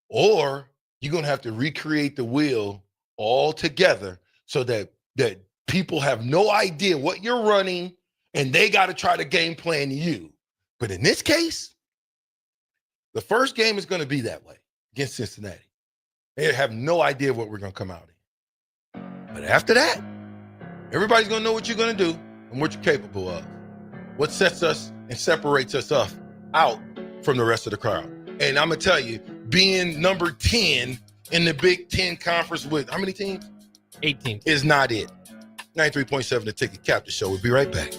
or you're going to have to recreate the wheel all together so that people have no idea what you're running and they got to try to game plan you. But in this case, the first game is going to be that way against Cincinnati. They have no idea what we're going to come out in. But after that, everybody's going to know what you're going to do and what you're capable of. What sets us and separates us out from the rest of the crowd. And I'm going to tell you, being number 10 in the Big Ten Conference with how many teams? 18. Is not it. 93.7 The Ticket Captain Show. We'll be right back.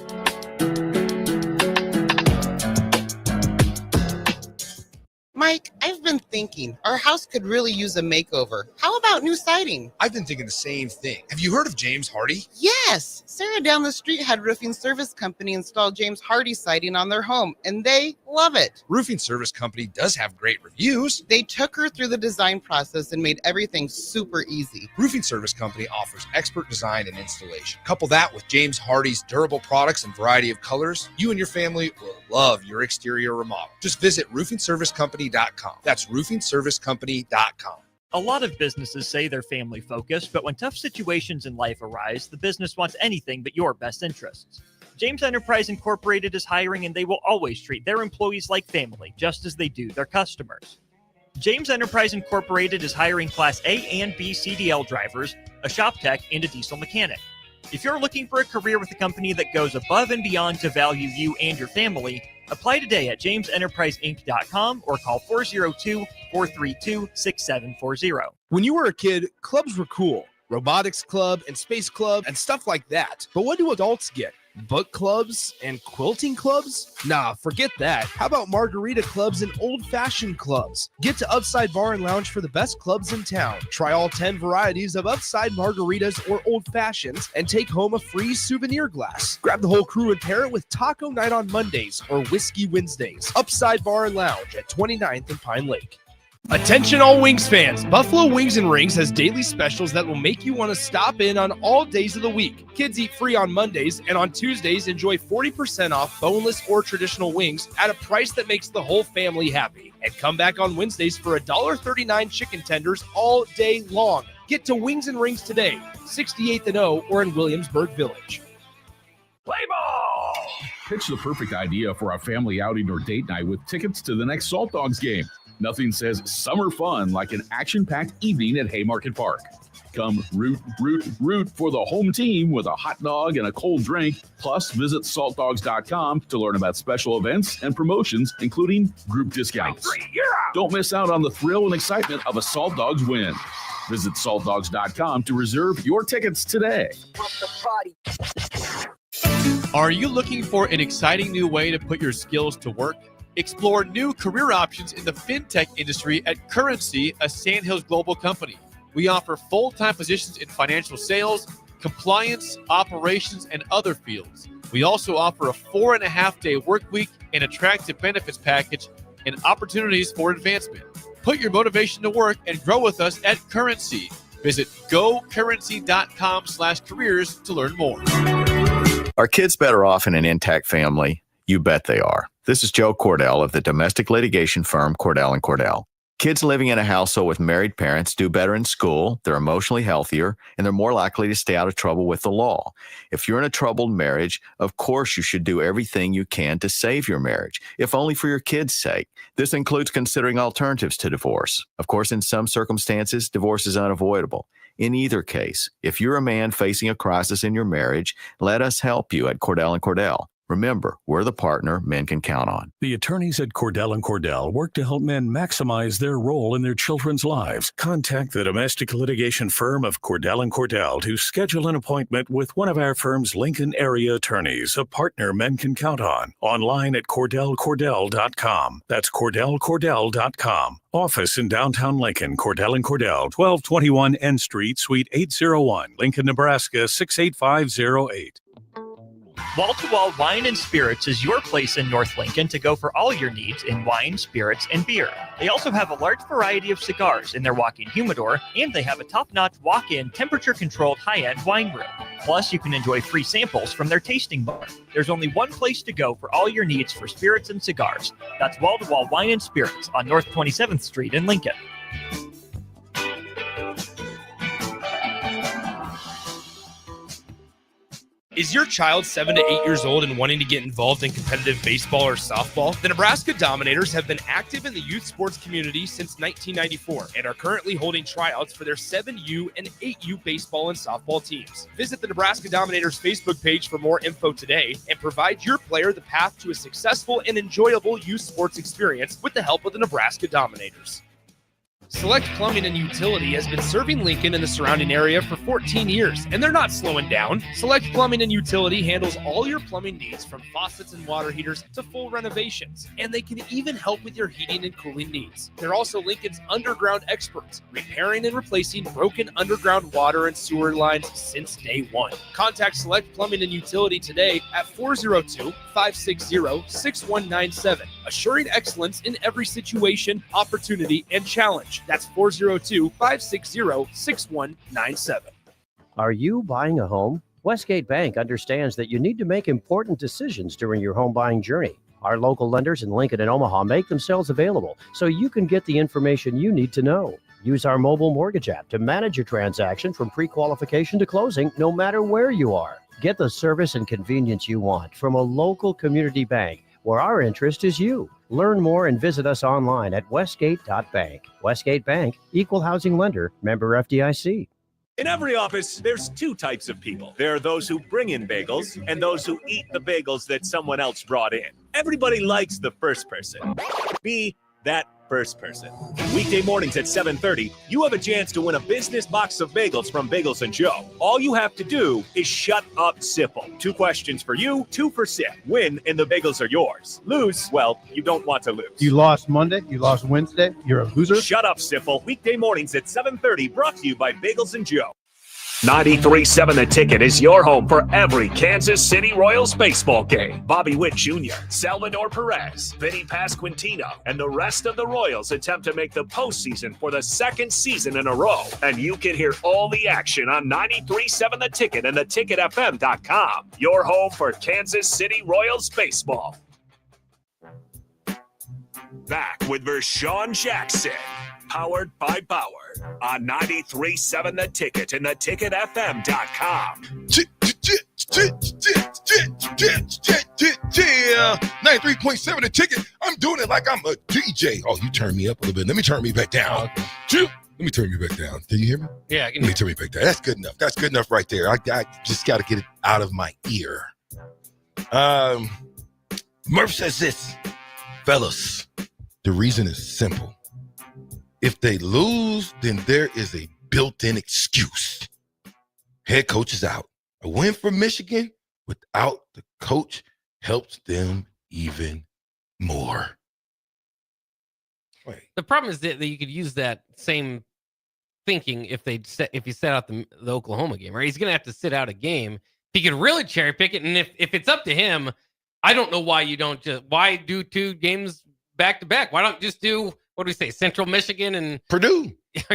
Mike, I've been thinking our house could really use a makeover. How about new siding? I've been thinking the same thing. Have you heard of James Hardy? Yes. Sarah down the street had roofing service company install James Hardy siding on their home, and they love it. Roofing Service Company does have great reviews. They took her through the design process and made everything super easy. Roofing Service Company offers expert design and installation. Couple that with James Hardy's durable products and variety of colors, you and your family will love your exterior remodel. Just visit roofingservicecompany.com. That's roofingservicecompany.com. A lot of businesses say they're family focused, but when tough situations in life arise, the business wants anything but your best interests. James Enterprise Incorporated is hiring, and they will always treat their employees like family, just as they do their customers. James Enterprise Incorporated is hiring Class A and B CDL drivers, a shop tech, and a diesel mechanic. If you're looking for a career with a company that goes above and beyond to value you and your family, apply today at jamesenterpriseinc.com or call 402-432-6740. When you were a kid, clubs were cool. Robotics club and space club and stuff like that. But what do adults get? Book clubs and quilting clubs? Nah, forget that. How about margarita clubs and old-fashioned clubs? Get to Upside Bar and Lounge for the best clubs in town. Try all 10 varieties of Upside margaritas or old fashions and take home a free souvenir glass. Grab the whole crew and pair it with taco night on Mondays or whiskey Wednesdays. Upside Bar and Lounge at 29th and Pine Lake. Attention all Wings fans, Buffalo Wings and Rings has daily specials that will make you want to stop in on all days of the week. Kids eat free on Mondays, and on Tuesdays enjoy 40% off boneless or traditional wings at a price that makes the whole family happy. And come back on Wednesdays for $1.39 chicken tenders all day long. Get to Wings and Rings today, 68th and O or in Williamsburg Village. Play ball! Pitch the perfect idea for a family outing or date night with tickets to the next Salt Dogs game. Nothing says summer fun like an action-packed evening at Haymarket Park. Come root for the home team with a hot dog and a cold drink. Plus, visit saltdogs.com to learn about special events and promotions, including group discounts. Don't miss out on the thrill and excitement of a Salt Dogs win. Visit saltdogs.com to reserve your tickets today. Are you looking for an exciting new way to put your skills to work? Explore new career options in the fintech industry at Currency, a Sandhills global company. We offer full-time positions in financial sales, compliance, operations, and other fields. We also offer a 4.5-day work week, an attractive benefits package, and opportunities for advancement. Put your motivation to work and grow with us at Currency. Visit gocurrency.com/careers to learn more. Are kids better off in an intact family? You bet they are. This is Joe Cordell of the domestic litigation firm Cordell & Cordell. Kids living in a household with married parents do better in school, they're emotionally healthier, and they're more likely to stay out of trouble with the law. If you're in a troubled marriage, of course you should do everything you can to save your marriage, if only for your kids' sake. This includes considering alternatives to divorce. Of course, in some circumstances, divorce is unavoidable. In either case, if you're a man facing a crisis in your marriage, let us help you at Cordell & Cordell. Remember, we're the partner men can count on. The attorneys at Cordell & Cordell work to help men maximize their role in their children's lives. Contact the domestic litigation firm of Cordell & Cordell to schedule an appointment with one of our firm's Lincoln area attorneys, a partner men can count on. Online at CordellCordell.com. That's CordellCordell.com. Office in downtown Lincoln, Cordell & Cordell, 1221 N Street, Suite 801, Lincoln, Nebraska, 68508. Wall to Wall Wine and Spirits is your place in North Lincoln to go for all your needs in wine, spirits, and beer. They also have a large variety of cigars in their walk-in humidor, and they have a top-notch walk-in temperature-controlled high-end wine room. Plus, you can enjoy free samples from their tasting bar. There's only one place to go for all your needs for spirits and cigars. That's Wall to Wall Wine and Spirits on North 27th Street in Lincoln. Is your child 7 to 8 years old and wanting to get involved in competitive baseball or softball? The Nebraska Dominators have been active in the youth sports community since 1994 and are currently holding tryouts for their 7U and 8U baseball and softball teams. Visit the Nebraska Dominators Facebook page for more info today and provide your player the path to a successful and enjoyable youth sports experience with the help of the Nebraska Dominators. Select Plumbing and Utility has been serving Lincoln and the surrounding area for 14 years, and they're not slowing down. Select Plumbing and Utility handles all your plumbing needs from faucets and water heaters to full renovations, and they can even help with your heating and cooling needs. They're also Lincoln's underground experts, repairing and replacing broken underground water and sewer lines since day one. Contact Select Plumbing and Utility today at 402-560-6197, assuring excellence in every situation, opportunity, and challenge. That's 402-560-6197. Are you buying a home? Westgate Bank understands that you need to make important decisions during your home buying journey. Our local lenders in Lincoln and Omaha make themselves available so you can get the information you need to know. Use our mobile mortgage app to manage your transaction from pre-qualification to closing, no matter where you are. Get the service and convenience you want from a local community bank, where our interest is you. Learn more and visit us online at westgate.bank. Westgate Bank, equal housing lender, member FDIC. In every office, there's two types of people. There are those who bring in bagels and those who eat the bagels that someone else brought in. Everybody likes the first person. Be that first person. Weekday mornings at 7:30, you have a chance to win a business box of bagels from Bagels & Joe. All you have to do is shut up, Sipple. 2 questions for you, 2 for Sip. Win, and the bagels are yours. Lose, well, you don't want to lose. You lost Monday, you lost Wednesday, you're a loser. Shut up, Sipple. Weekday mornings at 7:30, brought to you by Bagels & Joe. 93.7 The Ticket is your home for every Kansas City Royals baseball game. Bobby Witt Jr., Salvador Perez, Vinny Pasquantino, and the rest of the Royals attempt to make the postseason for the second season in a row. And you can hear all the action on 93.7 The Ticket and theticketfm.com. Your home for Kansas City Royals baseball. Back with Vershan Jackson. Powered by Bauer on 93.7 The Ticket and theticketfm.com. 93.7 The Ticket. I'm doing it like I'm a DJ. Oh, you turn me up a little bit. Let me turn me back down. Let me turn you back down. Can you hear me? Yeah, I can. Let me turn me back down. That's good enough. That's good enough right there. I just got to get it out of my ear. Murph says this. Fellas, the reason is simple. If they lose, then there is a built-in excuse. Head coach is out. A win for Michigan without the coach helps them even more. The problem is that you could use that same thinking if you set out the Oklahoma game, right? He's going to have to sit out a game. He could really cherry pick it, and if it's up to him, I don't know why why do 2 games back to back? Why don't just do, what do we say, Central Michigan and Purdue?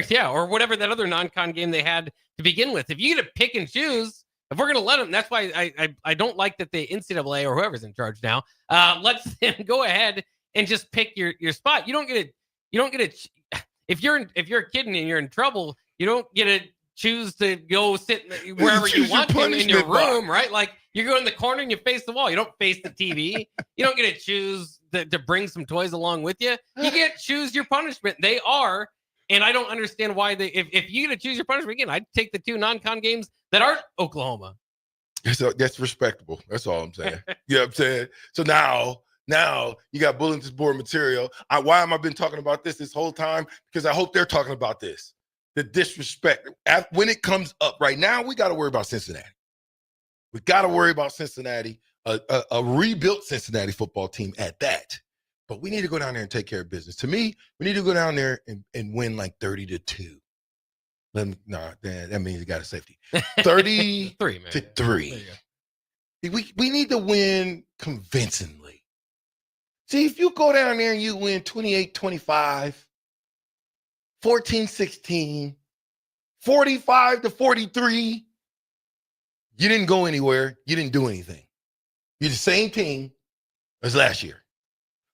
Yeah, or whatever that other non-con game they had to begin with. If you get to pick and choose, if we're going to let them, that's why I don't like that the NCAA or whoever's in charge now lets them go ahead and just pick your spot. You don't get if you're a kid and you're in trouble, you don't get to choose to go sit wherever you want to in your room, right? Like you go in the corner and you face the wall. You don't face the TV. You don't get to choose to bring some toys along with you. You get to choose your punishment. They are, and I don't understand why if you get to choose your punishment again, I'd take the 2 non-con games that aren't Oklahoma. That's respectable. That's all I'm saying. You know what I'm saying? So now you got bulletin board material. Why am I been talking about this whole time? Because I hope they're talking about this. The disrespect. When it comes up right now, we got to worry about Cincinnati. We got to worry about Cincinnati, a rebuilt Cincinnati football team at that. But we need to go down there and take care of business. To me, we need to go down there and win like 30-2. That means you got a safety. 30-3. We need to win convincingly. See, if you go down there and you win 28-25, 14-16, 45-43, you didn't go anywhere. You didn't do anything. You're the same team as last year.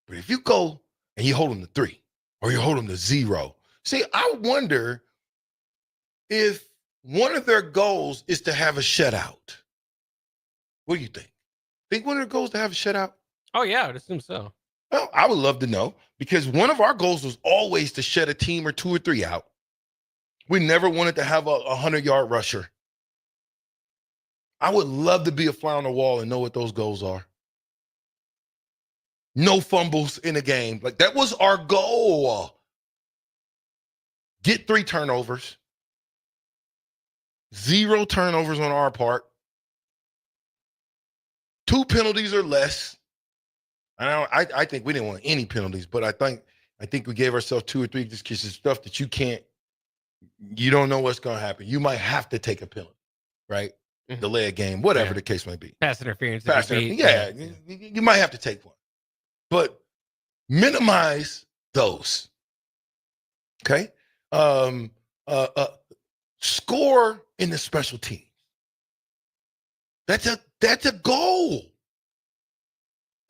But if you go and you hold them to 3 or you hold them to 0, see, I wonder if one of their goals is to have a shutout. What do you think? Think one of the goals to have a shutout? Oh, yeah, I'd assume so. Well, I would love to know because one of our goals was always to shut a team or 2 or 3 out. We never wanted to have a 100-yard rusher. I would love to be a fly on the wall and know what those goals are. No fumbles in a game. Like, that was our goal. Get 3 turnovers. 0 turnovers on our part. 2 penalties or less. I think we didn't want any penalties, but I think we gave ourselves 2 or 3 just because it's stuff that you don't know what's going to happen. You might have to take a penalty, right? Mm-hmm. Delay a game, whatever the case may be. Pass interference. Yeah, you might have to take one. But minimize those. Okay? Score in the special teams. That's a goal.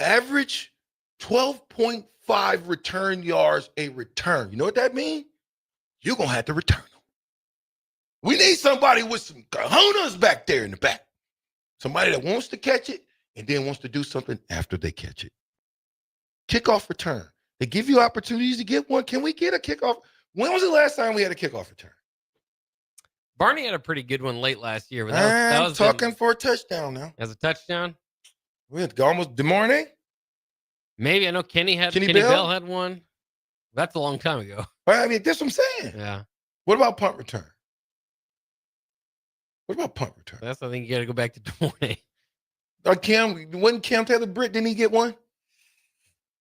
Average 12.5 return yards a return. You know what that means? You're going to have to return them. We need somebody with some cojones back there in the back. Somebody that wants to catch it and then wants to do something after they catch it. Kickoff return. They give you opportunities to get one. Can we get a kickoff? When was the last time we had a kickoff return? Barney had a pretty good one late last year. But that was talking for a touchdown now. As a touchdown? We had almost DeMornay? Maybe. I know Kenny Bell had one. That's a long time ago. Well, I mean, that's what I'm saying. Yeah. What about punt return? What about punt return? I think you got to go back to DeMornay. Wasn't Cam Taylor-Britt, didn't he get one?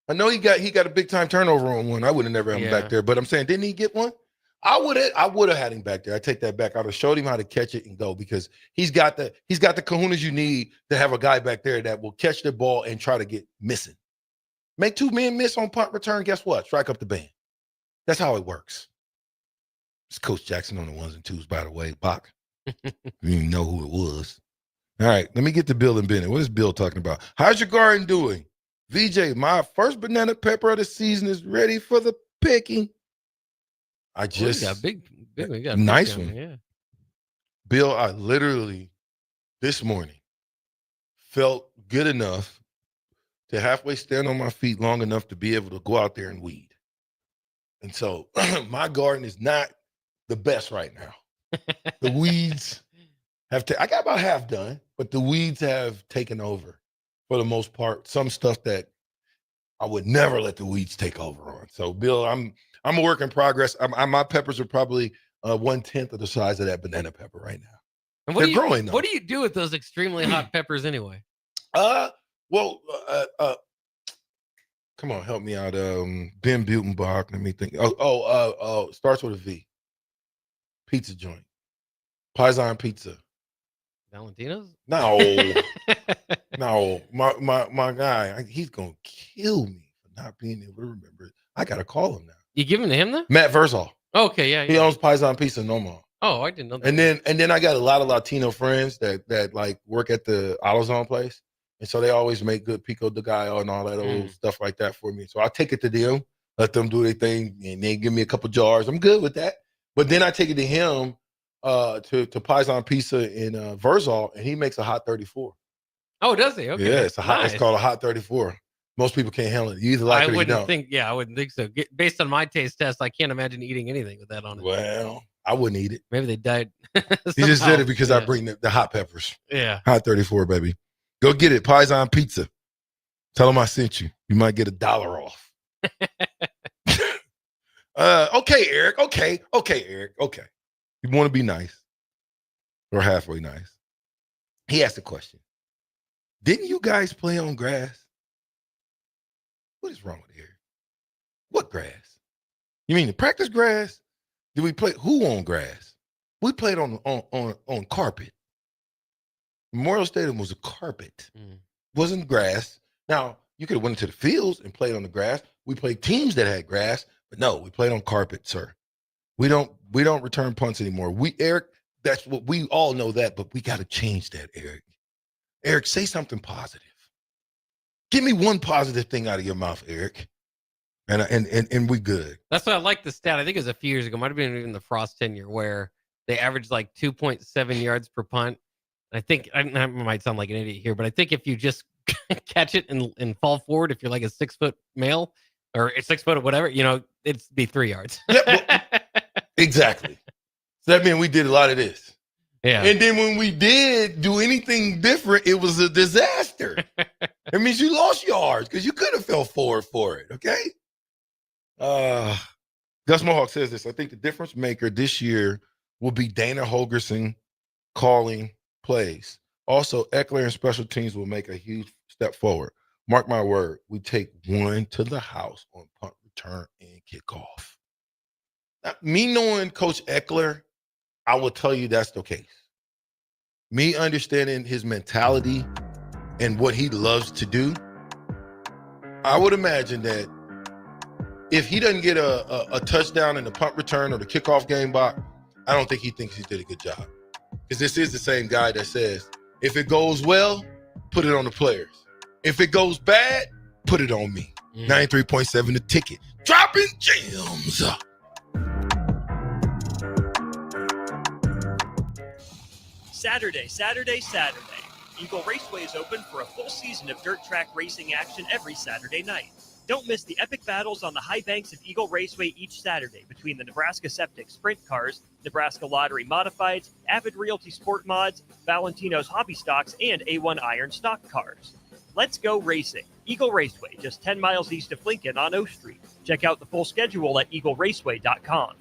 I know he got a big time turnover on one. I would have never had him back there, but I'm saying, didn't he get one? I would have had him back there. I take that back. I would have showed him how to catch it and go because he's got the kahunas you need to have a guy back there that will catch the ball and try to get missing. Make 2 men miss on punt return. Guess what? Strike up the band. That's how it works. It's Coach Jackson on the 1s and 2s, by the way. Bach. You didn't even know who it was. All right, let me get to Bill and Bennett. What is Bill talking about? How's your garden doing? VJ, my first banana pepper of the season is ready for the picking. I just got big we got nice big one. Yeah. Bill, I literally this morning felt good enough to halfway stand on my feet long enough to be able to go out there and weed. And so my garden is not the best right now. The weeds I got about half done, but the weeds have taken over for the most part. Some stuff that I would never let the weeds take over on. So, Bill, I'm a work in progress. My peppers are probably 1/10 of the size of that banana pepper right now. And They're growing, though. What do you do with those extremely hot peppers anyway? Come on, help me out. Ben Butenbach. Let me think. Starts with a V. Pizza joint. Paisan pizza. Valentino's? No. No. My guy, he's gonna kill me for not being able to remember it. I gotta call him now. You give him to him though? Matt Versal. Okay, yeah. He owns Paisan Pizza in Omaha. Oh, I didn't know that. And then I got a lot of Latino friends that like work at the AutoZone place. And so they always make good pico de gallo and all that old stuff like that for me. So I take it to them, let them do their thing, and they give me a couple jars. I'm good with that. But then I take it to him to Paisan Pizza in Versal, and he makes a hot 34. Oh, does he? Okay. Yeah, it's Nice. called a hot 34. Most people can't handle it. You either like it or you don't. I wouldn't think so. Based on my taste test, I can't imagine eating anything with that on it. Well, I wouldn't eat it. Maybe they died. He just did it because I bring the hot peppers. Yeah. Hot 34, baby. Go get it. Paisan Pizza. Tell them I sent you. You might get $1 off. Okay, Eric. Okay, Eric. Okay. You want to be nice or halfway nice. He asked a question. Didn't you guys play on grass? What is wrong with Eric? What grass? You mean the practice grass? Did we play who on grass? We played on carpet. Memorial Stadium was a carpet. Wasn't grass. Now, you could have went into the fields and played on the grass. We played teams that had grass, but no, we played on carpet, sir. We don't return punts anymore. Eric, that's what we all know that, but we got to change that, Eric. Eric, say something positive. Give me one positive thing out of your mouth, Eric. And we good. That's why I like the stat. I think it was a few years ago. Might have been even the Frost tenure where they averaged like 2.7 yards per punt. I think I might sound like an idiot here, but I think if you just catch it and fall forward, if you're like a 6 foot male or a 6 foot or whatever, it'd be 3 yards. Exactly. So that means we did a lot of this. Yeah. And then when we did do anything different, it was a disaster. It means you lost yards because you could have fell forward for it. Okay. Gus Mohawk says this. I think the difference maker this year will be Dana Holgerson calling plays. Also, Eckler and special teams will make a huge step forward. Mark my word, we take one to the house on punt return and kickoff. Now, me knowing Coach Eckler, I will tell you that's the case. Me understanding his mentality and what he loves to do, I would imagine that if he doesn't get a touchdown in the punt return or the kickoff game block, I don't think he thinks he did a good job. Because this is the same guy that says, if it goes well, put it on the players. If it goes bad, put it on me. 93.7 The Ticket. Dropping gems. Saturday. Eagle Raceway is open for a full season of dirt track racing action every Saturday night. Don't miss the epic battles on the high banks of Eagle Raceway each Saturday between the Nebraska Septic Sprint Cars, Nebraska Lottery Modifieds, Avid Realty Sport Mods, Valentino's Hobby Stocks, and A1 Iron Stock Cars. Let's go racing. Eagle Raceway, just 10 miles east of Lincoln on O Street. Check out the full schedule at eagleraceway.com.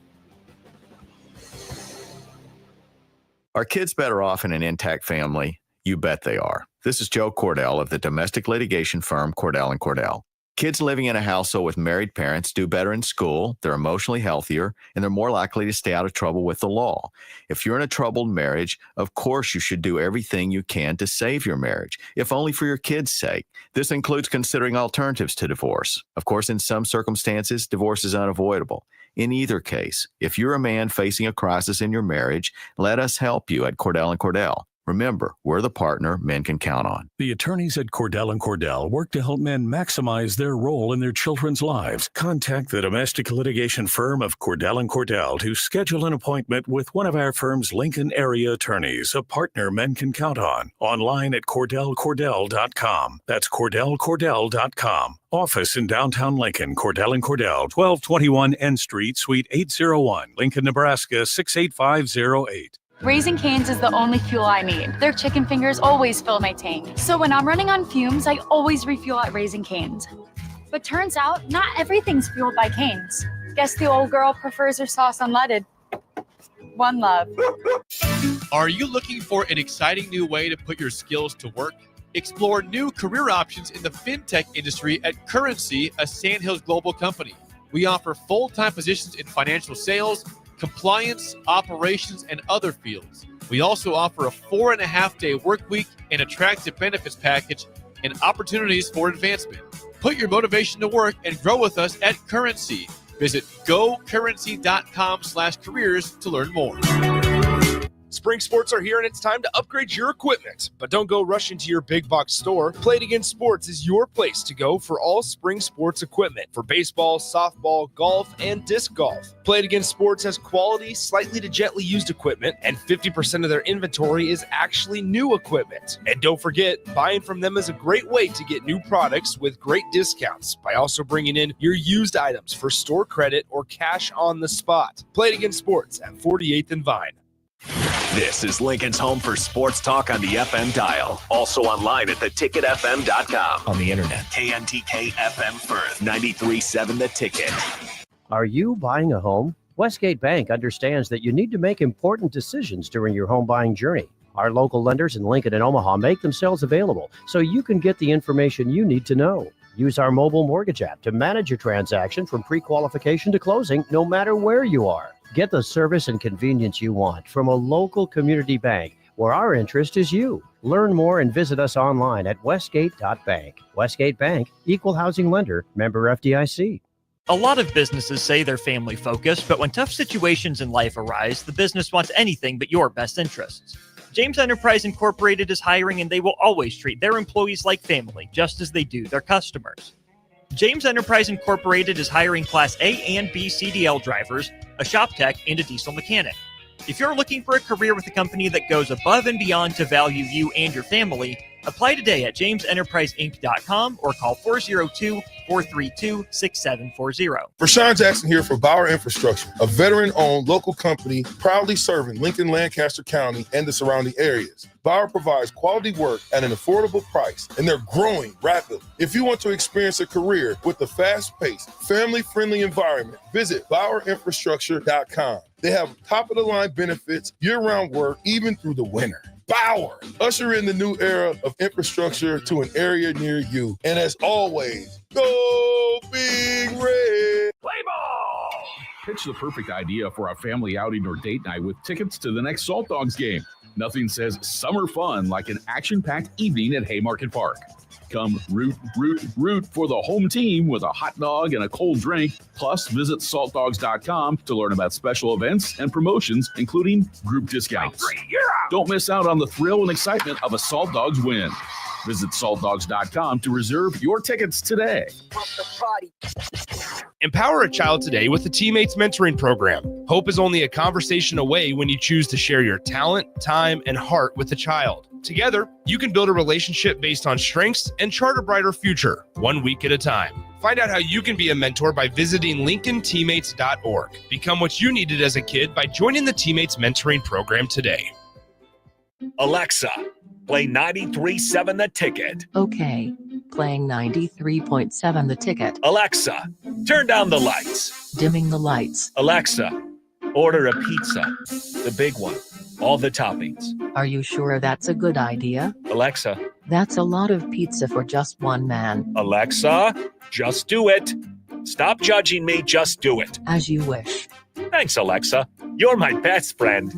Are kids better off in an intact family? You bet they are. This is Joe Cordell of the domestic litigation firm Cordell & Cordell. Kids living in a household with married parents do better in school, they're emotionally healthier, and they're more likely to stay out of trouble with the law. If you're in a troubled marriage, of course you should do everything you can to save your marriage, if only for your kids' sake. This includes considering alternatives to divorce. Of course, in some circumstances, divorce is unavoidable. In either case, if you're a man facing a crisis in your marriage, let us help you at Cordell & Cordell. Remember, we're the partner men can count on. The attorneys at Cordell & Cordell work to help men maximize their role in their children's lives. Contact the domestic litigation firm of Cordell & Cordell to schedule an appointment with one of our firm's Lincoln area attorneys, a partner men can count on. Online at CordellCordell.com. That's CordellCordell.com. Office in downtown Lincoln, Cordell & Cordell, 1221 N Street, Suite 801, Lincoln, Nebraska, 68508. Raising Cane's is the only fuel I need. Their chicken fingers always fill my tank. So when I'm running on fumes, I always refuel at Raising Cane's. But turns out, not everything's fueled by Cane's. Guess the old girl prefers her sauce unleaded. One love. Are you looking for an exciting new way to put your skills to work? Explore new career options in the fintech industry at Currency, a Sandhills global company. We offer full-time positions in financial sales, compliance, operations, and other fields. We also offer a 4.5-day work week, an attractive benefits package, and opportunities for advancement. Put your motivation to work and grow with us at Currency. Visit gocurrency.com/careers to learn more. Spring sports are here and it's time to upgrade your equipment. But don't go rush into your big box store. Play It Again Sports is your place to go for all spring sports equipment for baseball, softball, golf, and disc golf. Play It Again Sports has quality, slightly to gently used equipment, and 50% of their inventory is actually new equipment. And don't forget, buying from them is a great way to get new products with great discounts by also bringing in your used items for store credit or cash on the spot. Play It Again Sports at 48th and Vine. This is Lincoln's home for sports talk on the FM dial. Also online at theticketfm.com. On the internet. KNTK FM Firth, 93.7 The Ticket. Are you buying a home? Westgate Bank understands that you need to make important decisions during your home buying journey. Our local lenders in Lincoln and Omaha make themselves available so you can get the information you need to know. Use our mobile mortgage app to manage your transaction from pre-qualification to closing, no matter where you are. Get the service and convenience you want from a local community bank where our interest is you. Learn more and visit us online at westgate.bank. Westgate Bank, equal housing lender, member FDIC. A lot of businesses say they're family focused, but when tough situations in life arise, the business wants anything but your best interests. James Enterprise Incorporated is hiring, and they will always treat their employees like family, just as they do their customers. James Enterprise Incorporated is hiring Class A and B CDL drivers, a shop tech, and a diesel mechanic. If you're looking for a career with a company that goes above and beyond to value you and your family, apply today at jamesenterpriseinc.com or call 402-432-6740. Vershan Jackson here for Bauer Infrastructure, a veteran-owned local company proudly serving Lincoln, Lancaster County, and the surrounding areas. Bauer provides quality work at an affordable price, and they're growing rapidly. If you want to experience a career with a fast-paced, family-friendly environment, visit BauerInfrastructure.com. They have top-of-the-line benefits, year-round work, even through the winter. Bauer, usher in the new era of infrastructure to an area near you. And as always, go Big Red! Play ball! Pitch the perfect idea for a family outing or date night with tickets to the next Salt Dogs game. Nothing says summer fun like an action-packed evening at Haymarket Park. Come root for the home team with a hot dog and a cold drink. Plus, visit saltdogs.com to learn about special events and promotions, including group discounts. Don't miss out on the thrill and excitement of a Salt Dogs win. Visit saltdogs.com to reserve your tickets today. Empower a child today with the Teammates Mentoring Program. Hope is only a conversation away when you choose to share your talent, time, and heart with the child. Together, you can build a relationship based on strengths and chart a brighter future, 1 week at a time. Find out how you can be a mentor by visiting LincolnTeammates.org. Become what you needed as a kid by joining the Teammates Mentoring Program today. Alexa, play 93.7 The Ticket. Okay, playing 93.7 The Ticket. Alexa, turn down the lights. Dimming the lights. Alexa, order a pizza. The big one. All the toppings. Are you sure that's a good idea? Alexa. That's a lot of pizza for just one man. Alexa, just do it. Stop judging me, just do it. As you wish. Thanks, Alexa. You're my best friend.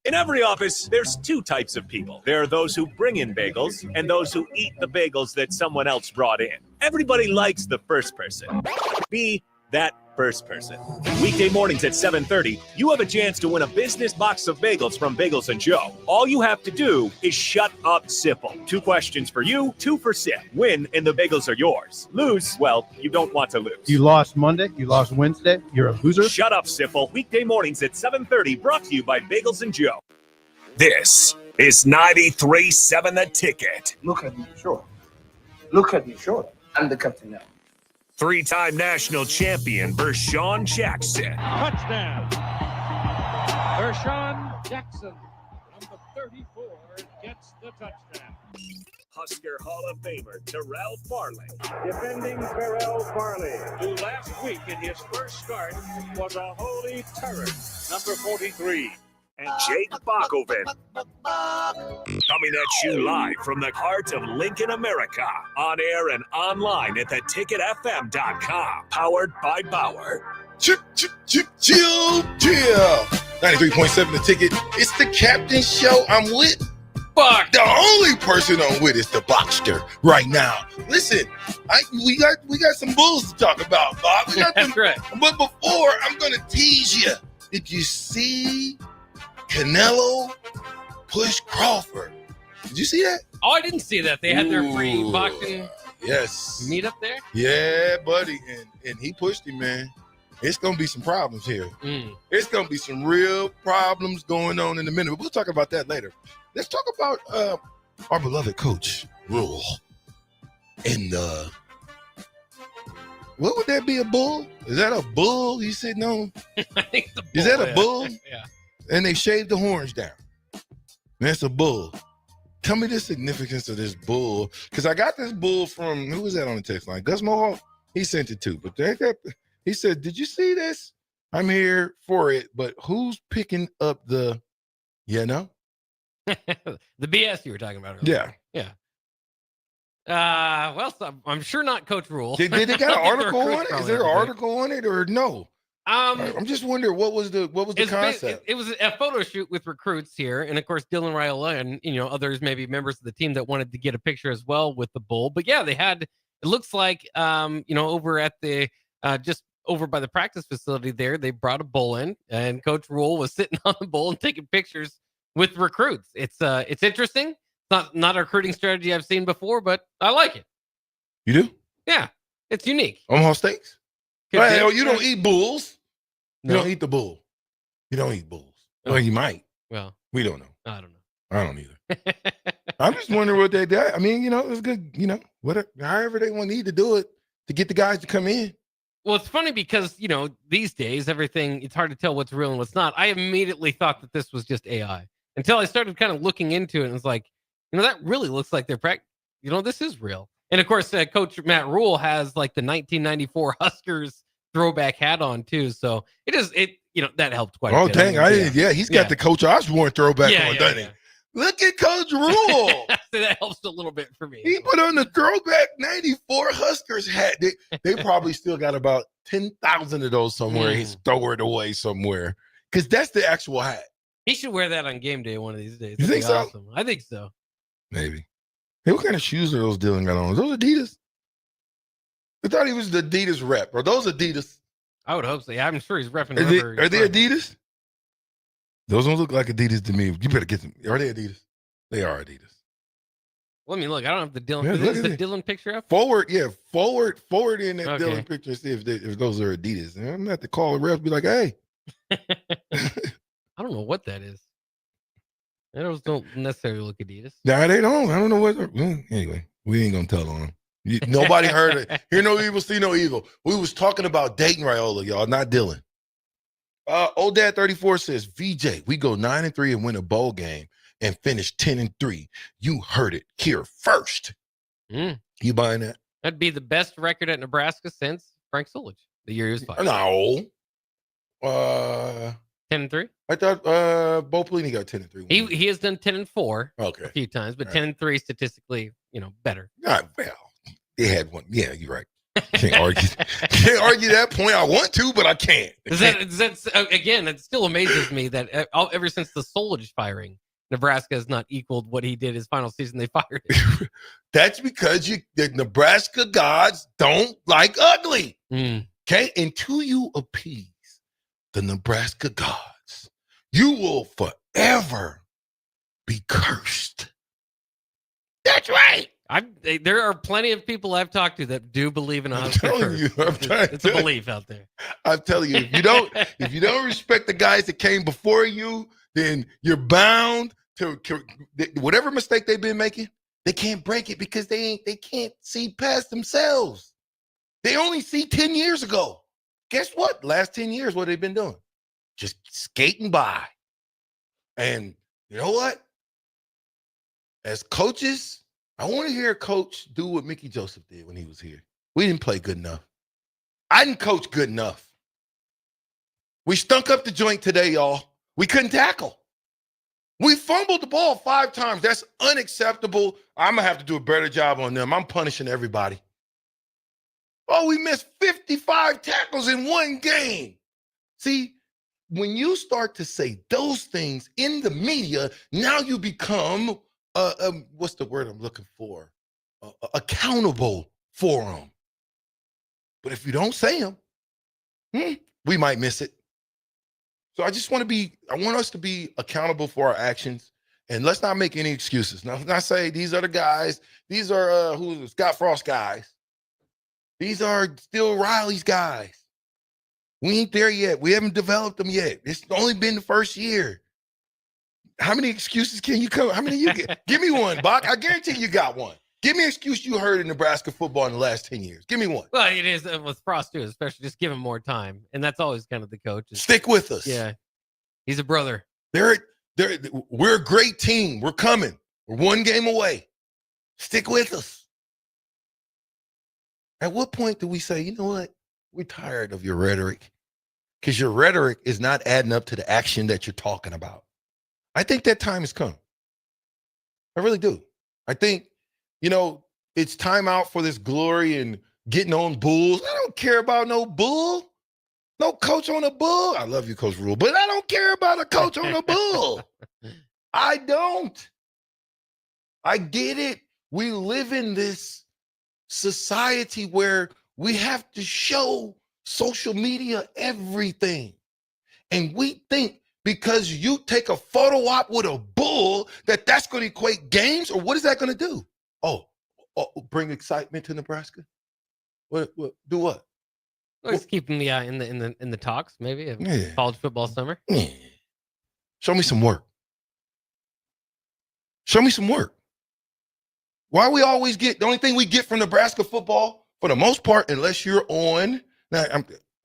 In every office, there's two types of people. There are those who bring in bagels and those who eat the bagels that someone else brought in. Everybody likes the first person. Be that first person. Weekday mornings at 7:30, you have a chance to win a business box of bagels from Bagels & Joe. All you have to do is shut up, Sipple. 2 questions for you, 2 for Sip. Win, and the bagels are yours. Lose, well, you don't want to lose. You lost Monday, you lost Wednesday, you're a loser. Shut up, Sipple. Weekday mornings at 7:30, brought to you by Bagels & Joe. This is 93.7 The Ticket. Look at me, sure. Look at me, sure. I'm the captain now. 3-time national champion Vershan Jackson. Touchdown. Vershan Jackson, number 34, gets the touchdown. Husker Hall of Famer Terrell Farley. Defending Terrell Farley, who last week in his first start was a holy terror, number 43. And Jake Bockoven. Coming at you live from the heart of Lincoln, America. On air and online at theticketfm.com. Powered by Bauer. Chill. 93.7 The Ticket. It's the Captain Show. I'm with Bach. The only person I'm with is the Boxster right now. Listen, we got some bulls to talk about, Bob. We got That's right. But before, I'm going to tease you. Did you see Canelo push Crawford? Did you see that? Oh, I didn't see that. They had their free boxing meet up there? Yeah, buddy. And he pushed him, man. It's going to be some problems here. It's going to be some real problems going on in a minute. But we'll talk about that later. Let's talk about our beloved coach, Rule. And what would that be, a bull? Is that a bull he's sitting on? I think the bull, Is that a bull? Yeah. And they shaved the horns down. That's a bull. Tell me the significance of this bull. Because I got this bull from, who was that on the text line? Gus Mohawk? He sent it too. But he said, did you see this? I'm here for it. But who's picking up the, the BS you were talking about earlier. Yeah. Well, I'm sure not Coach Rule. Did they got an article on it? Is there an article on it or no? I'm just wondering what was the concept? It was a photo shoot with recruits here, and of course Dylan Raiola and others, maybe members of the team that wanted to get a picture as well with the bull. But yeah, they had. It looks like over at the just over by the practice facility there, they brought a bull in, and Coach Rule was sitting on the bull and taking pictures with recruits. It's interesting. It's not a recruiting strategy I've seen before, but I like it. You do? Yeah, it's unique. Omaha Steaks? Well, you don't eat bulls. You don't eat the bull. You don't eat bulls. Well, you might. Well, we don't know. I don't know. I don't either. I'm just wondering what they did. I mean, it's good. However they need to do it to get the guys to come in. Well, it's funny because, these days, it's hard to tell what's real and what's not. I immediately thought that this was just AI until I started kind of looking into it. And it's like, that really looks like they're this is real. And of course, Coach Matt Rule has like the 1994 Huskers throwback hat on too. So that helped quite a bit. Oh, dang. I didn't. Yeah, he's got the Coach Osborne throwback on, doesn't he? Look at Coach Rule. That helps a little bit for me. He put on the throwback 94 Huskers hat. They probably still got about 10,000 of those somewhere. He's throwing it away somewhere because that's the actual hat. He should wear that on game day one of these days. You think so? Awesome. I think so. Maybe. Hey, what kind of shoes are those Dylan got on? Are those Adidas? I thought he was the Adidas rep. Are those Adidas? I would hope so. Yeah, I'm sure he's repping. Are they Adidas? Those don't look like Adidas to me. You better get them. Are they Adidas? They are Adidas. Well, I mean, look, I don't have the Dylan. Yeah, Is the Dylan picture up? Forward in that Dylan picture. See if those are Adidas. And I'm gonna have to call the refs. Be like, hey. I don't know what that is. Those don't necessarily look Adidas. Nah, they don't. I don't know what. Anyway, we ain't gonna tell on them. Nobody heard it. Hear no evil, see no evil. We was talking about Dayton Raiola, y'all, not Dylan. Old Dad 34 says, VJ, we go 9-3 and win a bowl game and finish 10-3. You heard it here first. You buying that? That'd be the best record at Nebraska since Frank Solich, the year he was fired. No. 10-3. I thought Bo Pelini got 10-3. He has done 10-4 a few times, but 10-3 statistically, better. Well, they had one. Yeah, you're right. Can't argue that point. I want to, but I can't. Again, it still amazes me that ever since the Solich firing, Nebraska has not equaled what he did his final season. They fired him. That's because the Nebraska gods don't like ugly. Okay, until you appease the Nebraska gods, you will forever be cursed. That's right. There are plenty of people I've talked to that do believe in a Husker curse. It's a belief out there. I'm telling you, if you don't respect the guys that came before you, then you're bound to whatever mistake they've been making. They can't break it because they can't see past themselves. They only see 10 years ago. Guess what? Last 10 years, what they've been doing? Just skating by. And you know what? As coaches, I want to hear a coach do what Mickey Joseph did when he was here. We didn't play good enough. I didn't coach good enough. We stunk up the joint today, y'all. We couldn't tackle. We fumbled the ball 5 times. That's unacceptable. I'm going to have to do a better job on them. I'm punishing everybody. Oh, we missed 55 tackles in one game. See, when you start to say those things in the media, now you become what's the word I'm looking for? Accountable for them. But if you don't say them, we might miss it. So I want us to be accountable for our actions, and let's not make any excuses. Now, not say these are the guys. These are Scott Frost guys. These are still Riley's guys. We ain't there yet. We haven't developed them yet. It's only been the first year. How many excuses can you come? How many you get? Give me one, Bach. I guarantee you got one. Give me an excuse you heard in Nebraska football in the last 10 years. Give me one. Well, it is with Frost too, especially just give him more time. And that's always kind of the coach. Stick with us. Yeah. He's a brother. We're a great team. We're coming. We're one game away. Stick with us. At what point do we say, you know what? We're tired of your rhetoric, because your rhetoric is not adding up to the action that you're talking about. I think that time has come. I really do. I think, it's time out for this glory and getting on bulls. I don't care about no bull. No coach on a bull. I love you, Coach Rule, but I don't care about a coach on a bull. I don't. I get it. We live in this society where we have to show social media everything. And we think because you take a photo op with a bull that's going to equate games, or what is that going to do? Oh, bring excitement to Nebraska? What do what? Well, it's keeping the in the talks, maybe, of college football summer. Yeah. Show me some work. Show me some work. Why we always get the only thing we get from Nebraska football, for the most part, unless you're on. Now,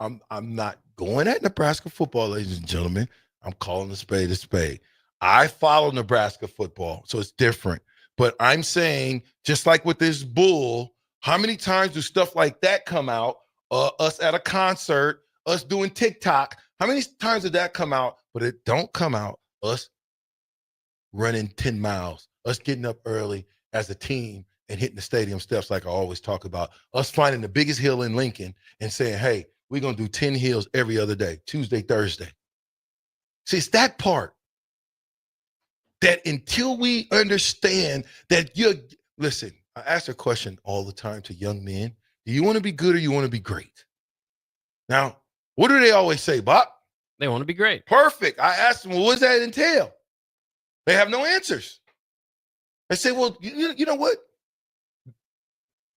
I'm not going at Nebraska football, ladies and gentlemen. I'm calling a spade a spade. I follow Nebraska football, so it's different. But I'm saying, just like with this bull, how many times do stuff like that come out? Us at a concert, us doing TikTok. How many times did that come out? But it don't come out. Us running 10 miles, us getting up early as a team and hitting the stadium steps like I always talk about, us finding the biggest hill in Lincoln and saying, hey, we're going to do 10 hills every other day, Tuesday, Thursday. See, it's that part that until we understand that listen, I ask a question all the time to young men. Do you want to be good or you want to be great? Now, what do they always say, Bob? They want to be great. Perfect. I asked them, well, what does that entail? They have no answers. They say, well, you know what?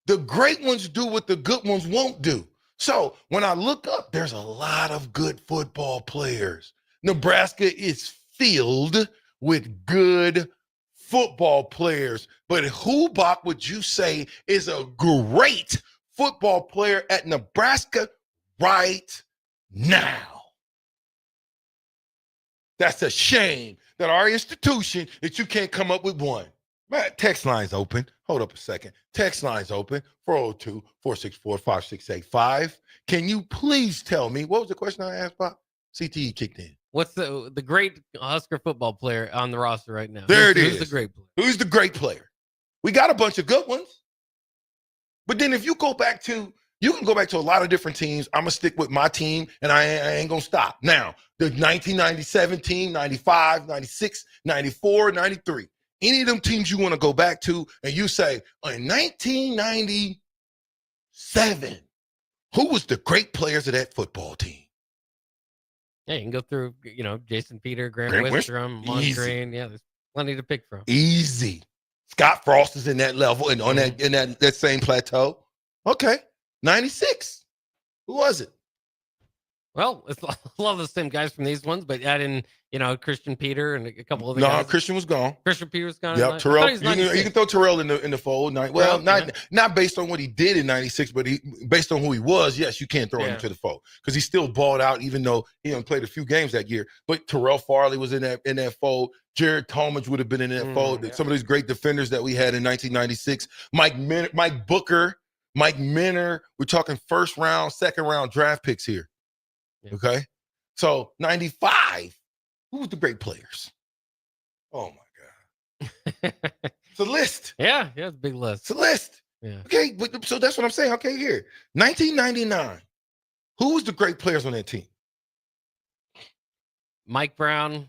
The great ones do what the good ones won't do. So when I look up, there's a lot of good football players. Nebraska is filled with good football players. But who, Bach, would you say is a great football player at Nebraska right now? That's a shame that our institution, that you can't come up with one. Man, text line's open. Hold up a second. Text line's open, 402-464-5685. Can you please tell me, what was the question I asked about? CTE kicked in. What's the great Husker football player on the roster right now? There it is. Who's the great player? Who's the great player? We got a bunch of good ones. But then if you go back to, you can go back to a lot of different teams. I'm going to stick with my team, and I ain't going to stop. Now, the 1997 team, 95, 96, 94, 93. Any of them teams you want to go back to, and you say, in 1997, who was the great players of that football team? Yeah, you can go through, Jason Peter, Grant Wistrom, Mongrain. Yeah, there's plenty to pick from. Easy. Scott Frost is in that level and on that same plateau. Okay. 96. Who was it? Well, it's a lot of the same guys from these ones, but add in, Christian Peter and a couple other guys. No, Christian was gone. Christian Peter was gone. Yeah, Terrell. You can throw Terrell in the fold. Well, not based on what he did in 96, but based on who he was. Yes, you can throw him into the fold because he still balled out, even though he only played a few games that year. But Terrell Farley was in that fold. Jared Talmadge would have been in that fold. Yeah. Some of these great defenders that we had in 1996. Mike Booker, Mike Minner. We're talking first round, second round draft picks here. Yeah. Okay, so 95. Who was the great players? Oh my God, it's a list. Yeah, it's a big list. It's a list. Yeah. Okay, so that's what I'm saying. Okay, here, 1999. Who was the great players on that team? Mike Brown,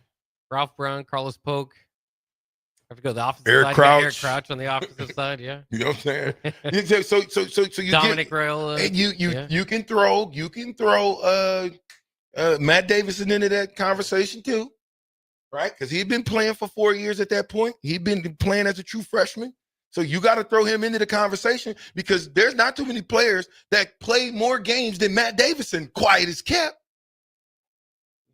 Ralph Brown, Carlos Polk. I have to go the opposite Eric side. Crouch. Eric Crouch on the opposite side. Yeah. You know what I'm saying? So you Dominic Raiola. And you can throw Matt Davison into that conversation too, right? Because he'd been playing for 4 years at that point. He'd been playing as a true freshman. So you got to throw him into the conversation because there's not too many players that play more games than Matt Davison, quiet as kept.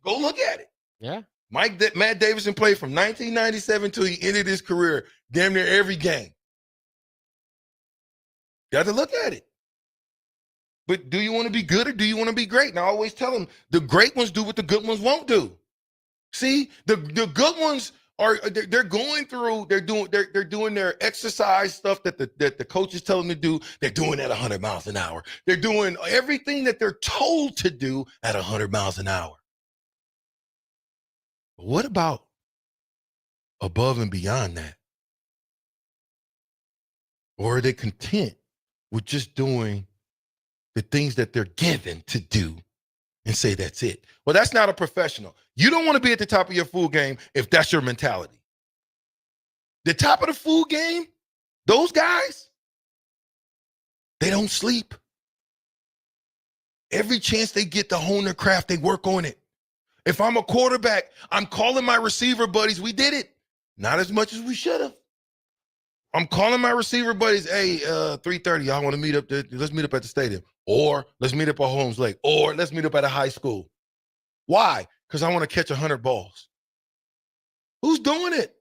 Go look at it. Yeah. Matt Davison played from 1997 till he ended his career, damn near every game. Got to look at it. But do you want to be good or do you want to be great? And I always tell them the great ones do what the good ones won't do. See, the good ones they're doing their exercise stuff that the coaches tell them to do. They're doing at 100 miles an hour. They're doing everything that they're told to do at 100 miles an hour. But what about above and beyond that? Or are they content with just doing the things that they're given to do and say that's it? Well, that's not a professional. You don't want to be at the top of your food game if that's your mentality. The top of the food game, those guys, they don't sleep. Every chance they get to hone their craft, they work on it. If I'm a quarterback, I'm calling my receiver buddies. We did it. Not as much as we should have. I'm calling my receiver buddies, hey, 3:30, y'all want to meet up? Let's meet up at the stadium. Or let's meet up at Holmes Lake. Or let's meet up at a high school. Why? Because I want to catch 100 balls. Who's doing it?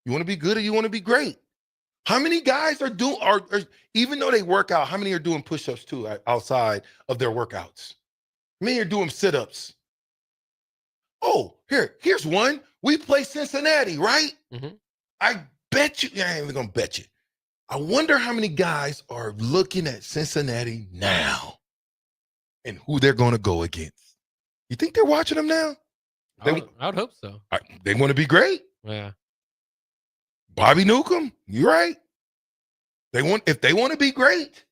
You want to be good or you want to be great? How many guys are even though they work out, how many are doing push-ups too outside of their workouts? How many are doing sit-ups? Oh, here's one. We play Cincinnati, right? Mm-hmm. I bet you, I ain't even gonna bet you. I wonder how many guys are looking at Cincinnati now and who they're gonna go against. You think they're watching them now? I would hope so. They want to be great. Yeah. Bobby Newcomb, you're right. If they want to be great,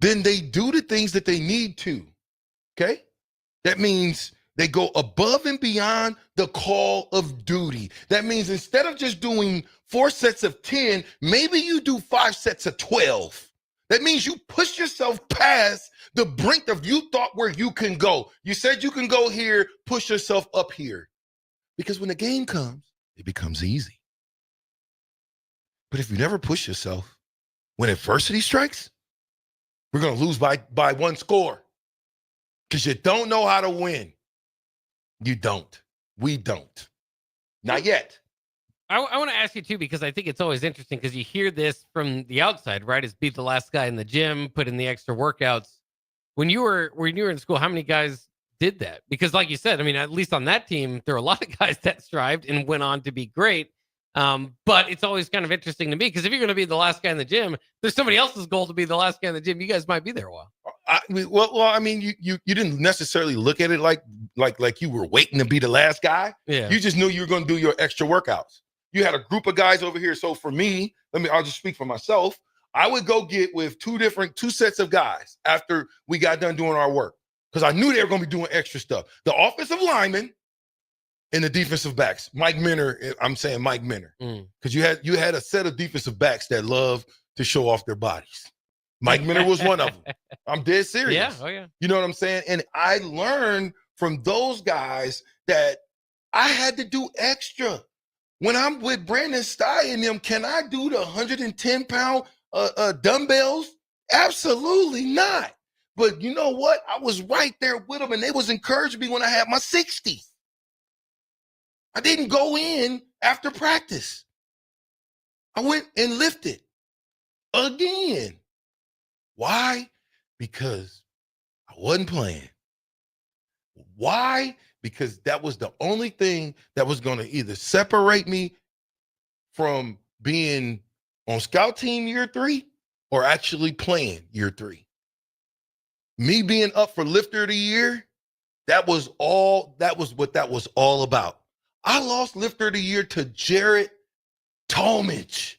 then they do the things that they need to. Okay? That means they go above and beyond the call of duty. That means instead of just doing 4 sets of 10, maybe you do 5 sets of 12. That means you push yourself past the brink of you thought where you can go. You said you can go here, push yourself up here. Because when the game comes, it becomes easy. But if you never push yourself, when adversity strikes, we're going to lose by 1 score because you don't know how to win. You don't. We don't. Not yet. I want to ask you, too, because I think it's always interesting because you hear this from the outside, right? Is be the last guy in the gym, put in the extra workouts. When you were in school, how many guys did that? Because like you said, I mean, at least on that team, there were a lot of guys that strived and went on to be great. But it's always kind of interesting to me because if you're going to be the last guy in the gym, there's somebody else's goal to be the last guy in the gym. You guys might be there a while. You didn't necessarily look at it like you were waiting to be the last guy. Yeah. You just knew you were going to do your extra workouts. You had a group of guys over here. So for me, I'll just speak for myself. I would go get with two sets of guys after we got done doing our work because I knew they were going to be doing extra stuff. The offensive linemen and the defensive backs. Mike Minner, I'm saying Mike Minner. Because you had a set of defensive backs that love to show off their bodies. Mike Minner was one of them. I'm dead serious. Yeah. Oh, yeah. You know what I'm saying? And I learned from those guys that I had to do extra. When I'm with Brandon Stye and them, can I do the 110-pound dumbbells? Absolutely not. But you know what? I was right there with them, and they was encouraging me when I had my 60s. I didn't go in after practice. I went and lifted again. Why? Because I wasn't playing. Why? Because that was the only thing that was going to either separate me from being on scout team year 3 or actually playing year 3. Me being up for lifter of the year, that was what that was all about. I lost lifter of the year to Jared Talmadge.